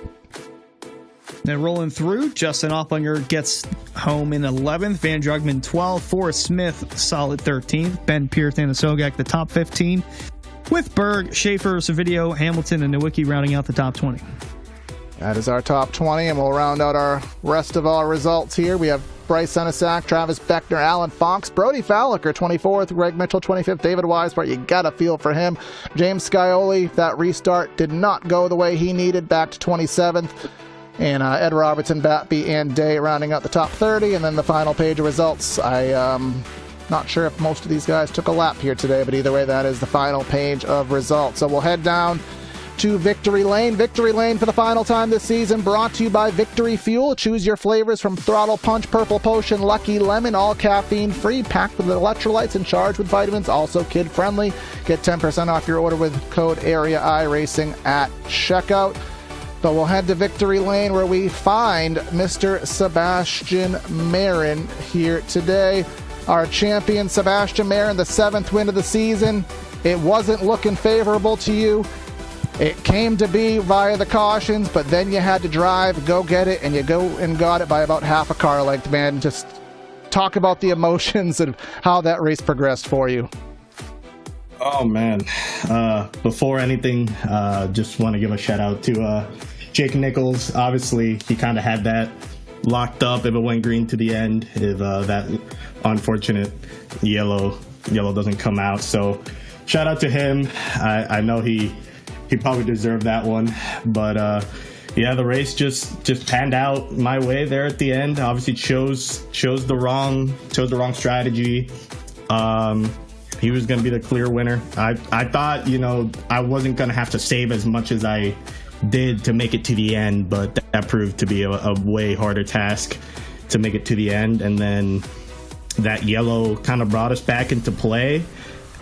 Then rolling through, Justin Opplinger gets home in 11th. Van Drugman 12th. Forrest Smith solid 13th. Ben Pierce and Sogak the top 15. With Berg, Schaefer, Savidio, Hamilton, and Nowicki rounding out the top 20. That is our top 20, and we'll round out our rest of our results here. We have Bryce Senesac, Travis Beckner, Alan Fox, Brody Falliker, 24th, Greg Mitchell, 25th, David Weisbart, you got a feel for him. James Scioli, that restart did not go the way he needed, back to 27th. And Ed Robertson, Batby, and Day rounding out the top 30, and then the final page of results. Not sure if most of these guys took a lap here today, but either way, that is the final page of results. So we'll head down to Victory Lane. Victory Lane for the final time this season, brought to you by Victory Fuel. Choose your flavors from Throttle Punch, Purple Potion, Lucky Lemon, all caffeine free, packed with electrolytes and charged with vitamins, also kid friendly. Get 10% off your order with code Area iRacing at checkout. But we'll head to Victory Lane where we find Mr. Sebastian Marin here today. Our champion Sebastian Marin, the 7th win of the season. It wasn't looking favorable to you. It came to be via the cautions, but then you had to drive, go get it, and you go and got it by about half a car length, man. Just talk about the emotions and how that race progressed for you. Oh man! Before anything, just want to give a shout out to Jake Nichols. Obviously, he kind of had that locked up if it went green to the end. If that unfortunate yellow doesn't come out, so shout out to him. I know he probably deserved that one, but yeah, the race just panned out my way there at the end. Obviously, chose the wrong strategy. He was going to be the clear winner. I thought, I wasn't going to have to save as much as I did to make it to the end, but that proved to be a way harder task to make it to the end. And then that yellow kind of brought us back into play.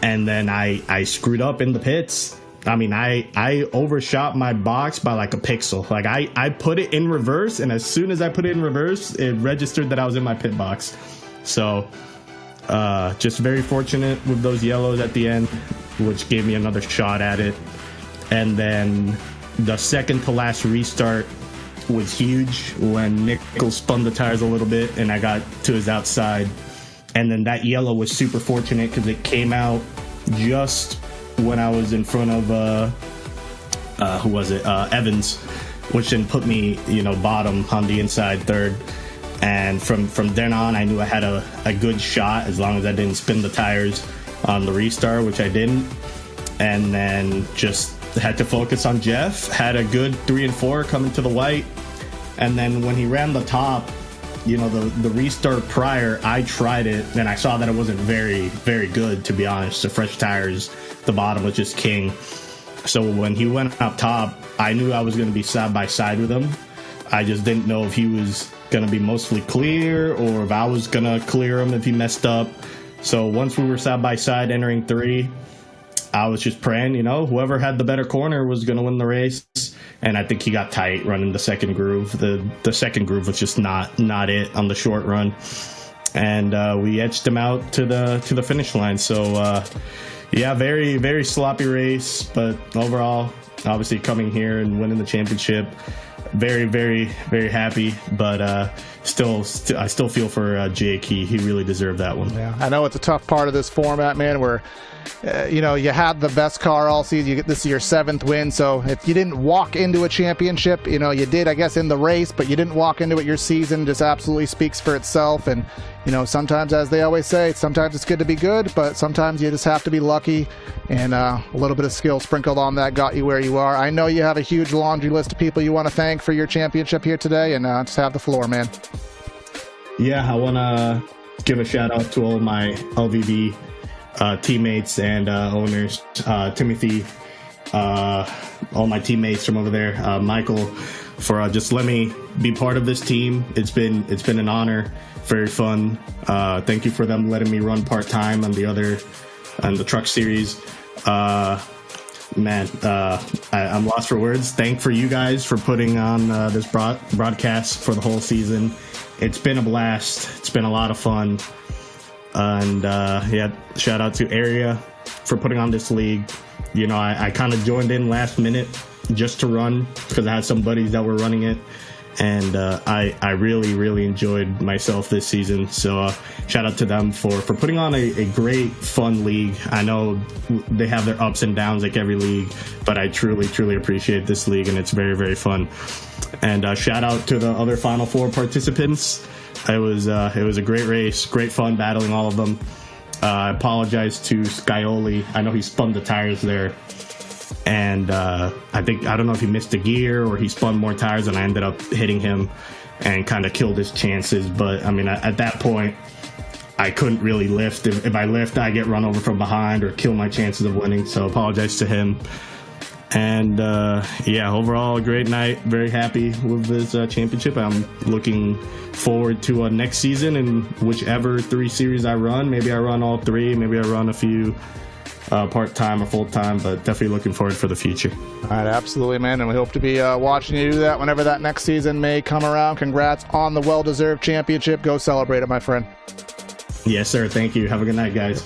And then I screwed up in the pits. I mean, I overshot my box by like a pixel. Like I put it in reverse, and as soon as I put it in reverse, it registered that I was in my pit box. So just very fortunate with those yellows at the end, which gave me another shot at it. And then the second to last restart was huge when Nichols spun the tires a little bit and I got to his outside. And then that yellow was super fortunate because it came out just when I was in front of Evans, which then put me bottom on the inside third. And from then on, I knew I had a good shot as long as I didn't spin the tires on the restart, which I didn't. And then just had to focus on Jeff. Had a good 3 and 4 coming to the white. And then when he ran the top, the restart prior, I tried it and I saw that it wasn't very, very good, to be honest. The fresh tires, the bottom was just king. So when he went up top, I knew I was going to be side by side with him. I just didn't know if he was going to be mostly clear or if I was going to clear him if he messed up. So once we were side by side entering 3, I was just praying, whoever had the better corner was going to win the race. And I think he got tight running the second groove. The second groove was just not it on the short run. And we edged him out to the finish line. So yeah, very, very sloppy race, but overall, obviously coming here and winning the championship, very, very, very happy. But I still feel for Jake. He really deserved that one. Yeah, I know it's a tough part of this format, man, where you had the best car all season. This is your 7th win, so if you didn't walk into a championship, you did, I guess, in the race, but you didn't walk into it. Your season just absolutely speaks for itself. And sometimes, as they always say, sometimes it's good to be good, but sometimes you just have to be lucky, and a little bit of skill sprinkled on that got you where you are. I know you have a huge laundry list of people you want to thank for your championship here today, and just have the floor, man. Yeah, I want to give a shout out to all my LVB teammates and owners, Timothy, all my teammates from over there, Michael, for just let me be part of this team. It's been an honor, very fun. Thank you for them letting me run part-time on the truck series. Man, I'm lost for words. Thank for you guys for putting on this broadcast for the whole season. It's been a blast. It's been a lot of fun. And yeah, shout out to Area for putting on this league. I kind of joined in last minute just to run because I had some buddies that were running it. And I really, really enjoyed myself this season. So shout out to them for putting on a great, fun league. I know they have their ups and downs like every league, but I truly, truly appreciate this league, and it's very, very fun. And shout out to the other Final Four participants. It was a great race, great fun battling all of them. I apologize to Scioli. I know he spun the tires there, and I don't know if he missed a gear or he spun more tires, and I ended up hitting him and kind of killed his chances. But I mean, at that point, I couldn't really lift. If I lift, I get run over from behind or kill my chances of winning. So apologize to him. And yeah, overall, a great night. Very happy with this championship. I'm looking forward to next season and whichever 3 series I run. Maybe I run all 3. Maybe I run a few part-time or full-time, but definitely looking forward for the future. All right, absolutely, man. And we hope to be watching you do that whenever that next season may come around. Congrats on the well-deserved championship. Go celebrate it, my friend. Yes, sir. Thank you. Have a good night, guys.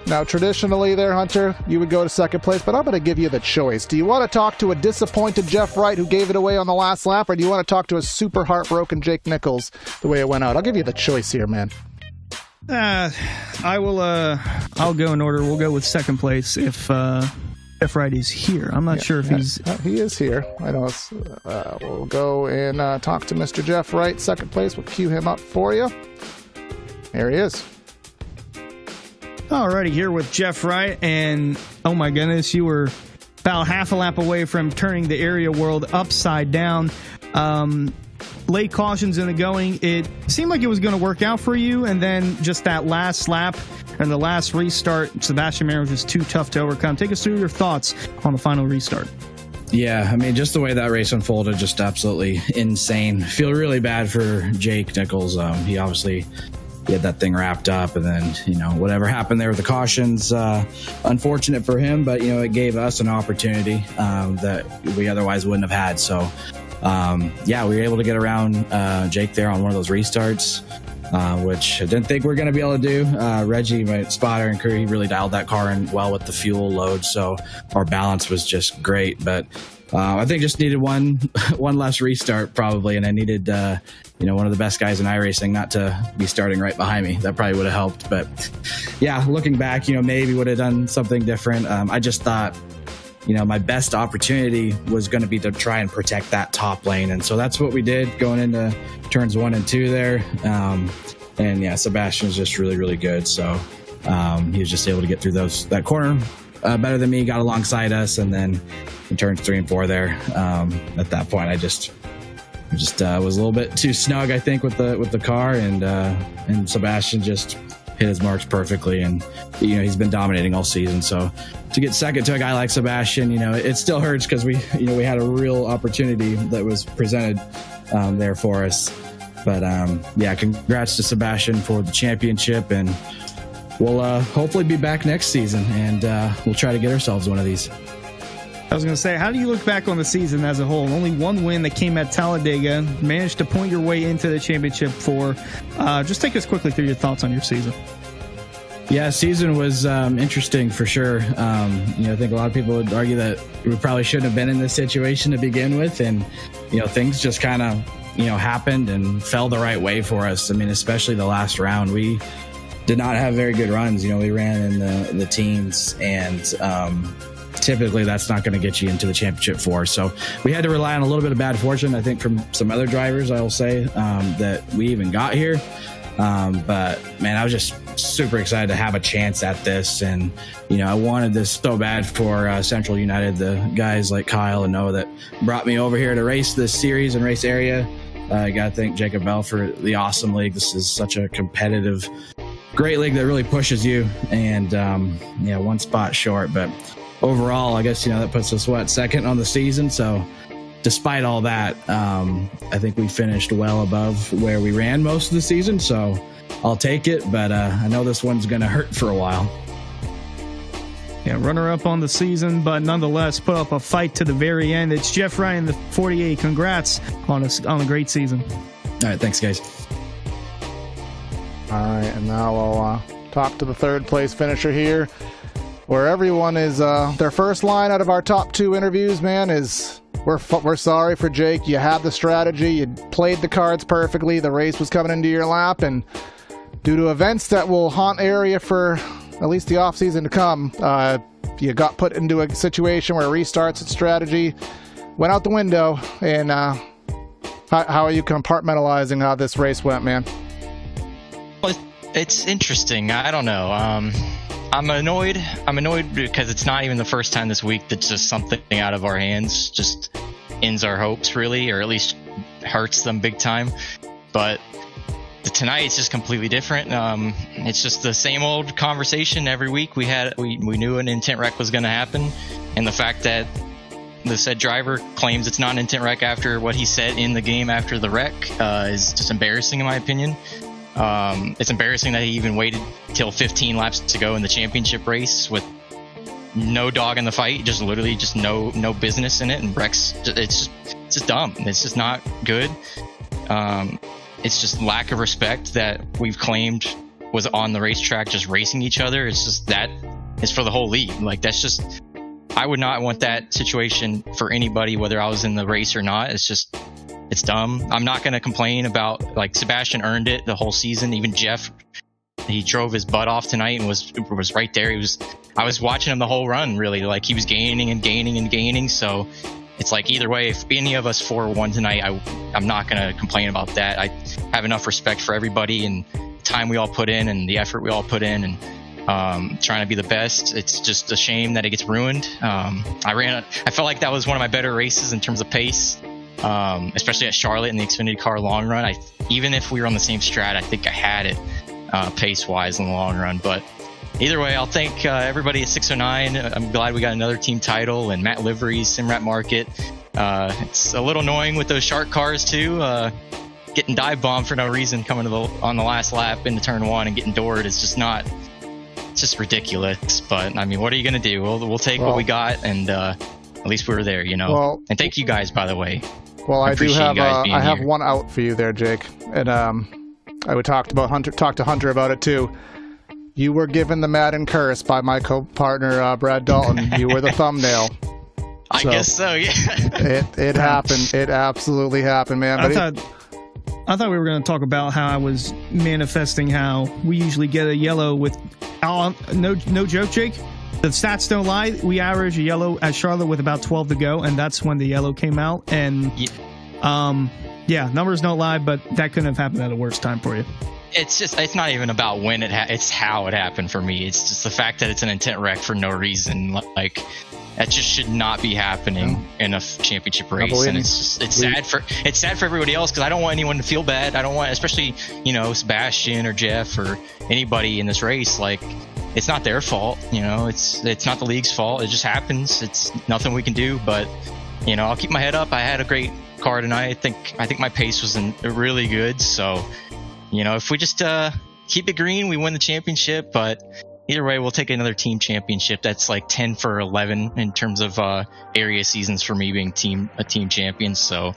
Now, traditionally there, Hunter, you would go to second place, but I'm going to give you the choice. Do you want to talk to a disappointed Jeff Wright who gave it away on the last lap, or do you want to talk to a super heartbroken Jake Nichols the way it went out? I'll give you the choice here, man. I will. I'll go in order. We'll go with second place if Jeff Wright is here. I'm not sure if he's. He is here. I know. We'll go and talk to Mr. Jeff Wright. Second place. We'll cue him up for you. There he is. Alrighty, here with Jeff Wright, and oh my goodness, you were about half a lap away from turning the area world upside down. Late cautions in the going. It seemed like it was going to work out for you, and then just that last lap and the last restart, Sebastian Mayer was just too tough to overcome. Take us through your thoughts on the final restart. Yeah, I mean, just the way that race unfolded, just absolutely insane. Feel really bad for Jake Nichols. He obviously had that thing wrapped up, and then, whatever happened there with the cautions, unfortunate for him, but, it gave us an opportunity that we otherwise wouldn't have had. So, we were able to get around Jake there on one of those restarts, which I didn't think we were going to be able to do. Reggie, my spotter and crew, he really dialed that car in well with the fuel load, so our balance was just great. But I think just needed one less restart probably, and I needed one of the best guys in iRacing not to be starting right behind me. That probably would have helped. But yeah, looking back, maybe would have done something different. I just thought, my best opportunity was going to be to try and protect that top lane. And so that's what we did going into turns 1 and 2 there. And yeah, Sebastian was just really, really good. So he was just able to get through that corner better than me, got alongside us. And then in turns 3 and 4 there, at that point, I just was a little bit too snug, I think, with the car, and Sebastian just hit his marks perfectly, and he's been dominating all season. So to get second to a guy like Sebastian, it still hurts because we had a real opportunity that was presented there for us. But congrats to Sebastian for the championship, and we'll hopefully be back next season, and we'll try to get ourselves one of these. I was going to say, how do you look back on the season as a whole? Only one win that came at Talladega, managed to point your way into the championship 4. Just take us quickly through your thoughts on your season. Yeah, season was interesting for sure. I think a lot of people would argue that we probably shouldn't have been in this situation to begin with, and things just kind of happened and fell the right way for us. I mean, especially the last round, we did not have very good runs. We ran in the teens, and typically that's not going to get you into the championship 4. So we had to rely on a little bit of bad fortune, I think, from some other drivers, I will say, that we even got here. But man, I was just super excited to have a chance at this. And, I wanted this so bad for Central United, the guys like Kyle and Noah that brought me over here to race this series and race area. I got to thank Jacob Bell for the awesome league. This is such a competitive, great league that really pushes you. And, one spot short, but overall, I guess, that puts us, second on the season. So despite all that, I think we finished well above where we ran most of the season. So I'll take it, but I know this one's going to hurt for a while. Yeah, runner-up on the season, but nonetheless put up a fight to the very end. It's Jeff Ryan, the 48. Congrats on a great season. All right, thanks, guys. All right, and now we'll talk to the third place finisher here, where everyone is their first line out of our top 2 interviews, man, is we're sorry for Jake. You had the strategy, you played the cards perfectly, the race was coming into your lap, and due to events that will haunt area for at least the off season to come, you got put into a situation where restarts and strategy went out the window. And how are you compartmentalizing how this race went, man? Well, it's interesting. I don't know. I'm annoyed because it's not even the first time this week that just something out of our hands just ends our hopes, really, or at least hurts them big time. But tonight it's just completely different. It's just the same old conversation every week. We knew an intent wreck was going to happen, and the fact that the said driver claims it's not an intent wreck after what he said in the game after the wreck is just embarrassing, in my opinion. It's embarrassing that he even waited till 15 laps to go in the championship race with no dog in the fight, just literally just no business in it, and wrecks. It's just dumb. It's just not good. It's just lack of respect that we've claimed was on the racetrack just racing each other. It's just that is for the whole league. Like, that's just, I would not want that situation for anybody, whether I was in the race or not. It's dumb. I'm not going to complain about, like, Sebastian earned it the whole season. Even Jeff he drove his butt off tonight and was right there. I was watching him the whole run, really. Like, he was gaining and gaining and gaining. So it's like, either way, if any of us 4-1 tonight, I'm not going to complain about that. I have enough respect for everybody and the time we all put in and the effort we all put in, and trying to be the best. It's just a shame that it gets ruined. I felt like that was one of my better races in terms of pace, especially at Charlotte in the Xfinity car long run. Even if we were on the same strat, I think I had it pace wise in the long run. But either way, I'll thank everybody at 609. I'm glad we got another team title, and Matt Livery's Simrat Market. It's a little annoying with those shark cars too. Getting dive bombed for no reason coming on the last lap into turn 1 and getting doored is just not. It's just ridiculous. But I mean, what are you going to do? We'll take what we got, and at least we were there, you know. Well, and thank you guys, by the way. Well, I do have I have here. one out for you there, Jake, and I would talk to Hunter about it too. You were given the Madden curse by my co-partner Brad Dalton. You were the thumbnail. I guess so. Yeah. It happened. It absolutely happened, man. I thought we were going to talk about how I was manifesting how we usually get a yellow with no joke, Jake. The stats don't lie. We average a yellow at Charlotte with about 12 to go, and that's when the yellow came out. And numbers don't lie, but that couldn't have happened at a worse time for you. It's not even about when it's how it happened for me. It's just the fact that it's an intent wreck for no reason. Like, that just should not be happening in a championship race, and it's sad for everybody else, because I don't want anyone to feel bad. I don't want, especially, you know, Sebastian or Jeff or anybody in this race. Like, it's not their fault, you know. It's not the league's fault. It just happens. It's nothing we can do. But, you know, I'll keep my head up. I had a great car tonight. I think my pace was really good. So, you know, if we just keep it green, we win the championship. But either way, we'll take another team championship. That's like 10 for 11 in terms of area seasons for me being a team champion. So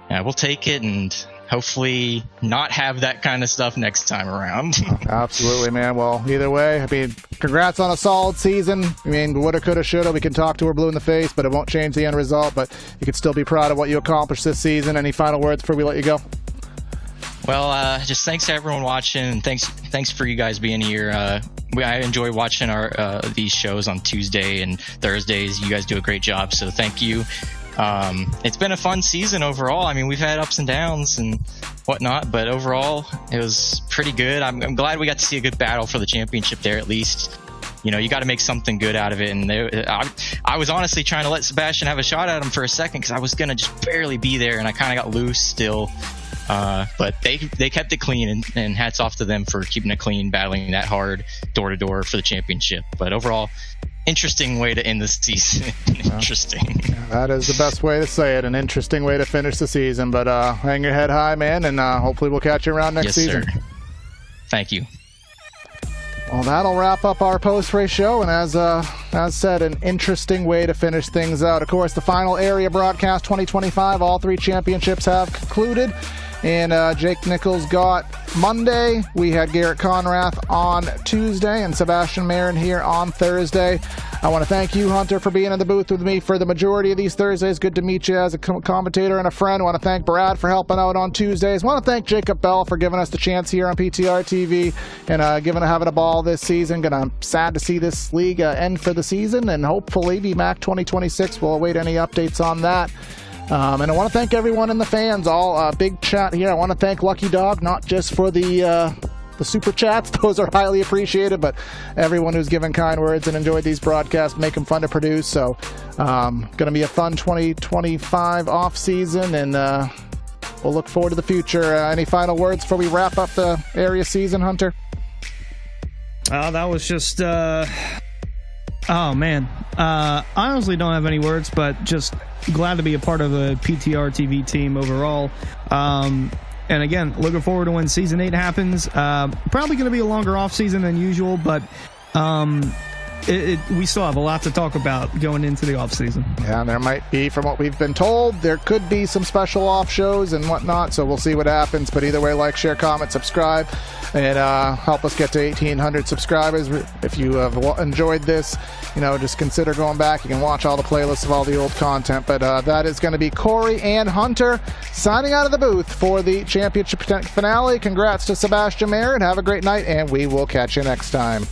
yeah, we'll take it, and hopefully not have that kind of stuff next time around. Absolutely, man. Well, either way, I mean, congrats on a solid season. I mean, woulda, coulda, shoulda. We can talk to her blue in the face, but it won't change the end result. But you can still be proud of what you accomplished this season. Any final words before we let you go? Well, just thanks to everyone watching, and thanks for you guys being here. I enjoy watching these shows on Tuesday and Thursdays. You guys do a great job, so thank you. It's been a fun season overall. I mean, we've had ups and downs and whatnot, but overall, it was pretty good. I'm glad we got to see a good battle for the championship there, at least. You know, you got to make something good out of it. And I was honestly trying to let Sebastian have a shot at him for a second, because I was going to just barely be there, and I kind of got loose still. But they kept it clean, and hats off to them for keeping it clean, battling that hard door to door for the championship. But overall, interesting way to end this season. Interesting. That is the best way to say it. An interesting way to finish the season. But hang your head high, man, and hopefully we'll catch you around next season. Sir. Thank you. Well, that'll wrap up our post-race show, and as said, an interesting way to finish things out. Of course, the final area broadcast 2025, all 3 championships have concluded. And Jake Nichols got Monday. We had Garrett Conrath on Tuesday and Sebastian Marin here on Thursday. I want to thank you, Hunter, for being in the booth with me for the majority of these Thursdays. Good to meet you as a commentator and a friend. I want to thank Brad for helping out on Tuesdays. I want to thank Jacob Bell for giving us the chance here on PTR TV and having a ball this season. Sad to see this league end for the season, and hopefully VMAC 2026. We'll await any updates on that. And I want to thank everyone in the fans, all big chat here. I want to thank Lucky Dog, not just for the super chats. Those are highly appreciated, but everyone who's given kind words and enjoyed these broadcasts, make them fun to produce. So going to be a fun 2025 off season, and we'll look forward to the future. Any final words before we wrap up the area season, Hunter? That was just oh man, I honestly don't have any words, but just glad to be a part of the PTR TV team overall. And again, looking forward to when season 8 happens. Probably going to be a longer off season than usual, but we still have a lot to talk about going into the offseason. Yeah, and there might be, from what we've been told, there could be some special off shows and whatnot, so we'll see what happens. But either way, like, share, comment, subscribe, and help us get to 1,800 subscribers. If you have enjoyed this, just consider going back. You can watch all the playlists of all the old content. But that is going to be Corey and Hunter signing out of the booth for the championship finale. Congrats to Sebastian Mayer, and have a great night, and we will catch you next time.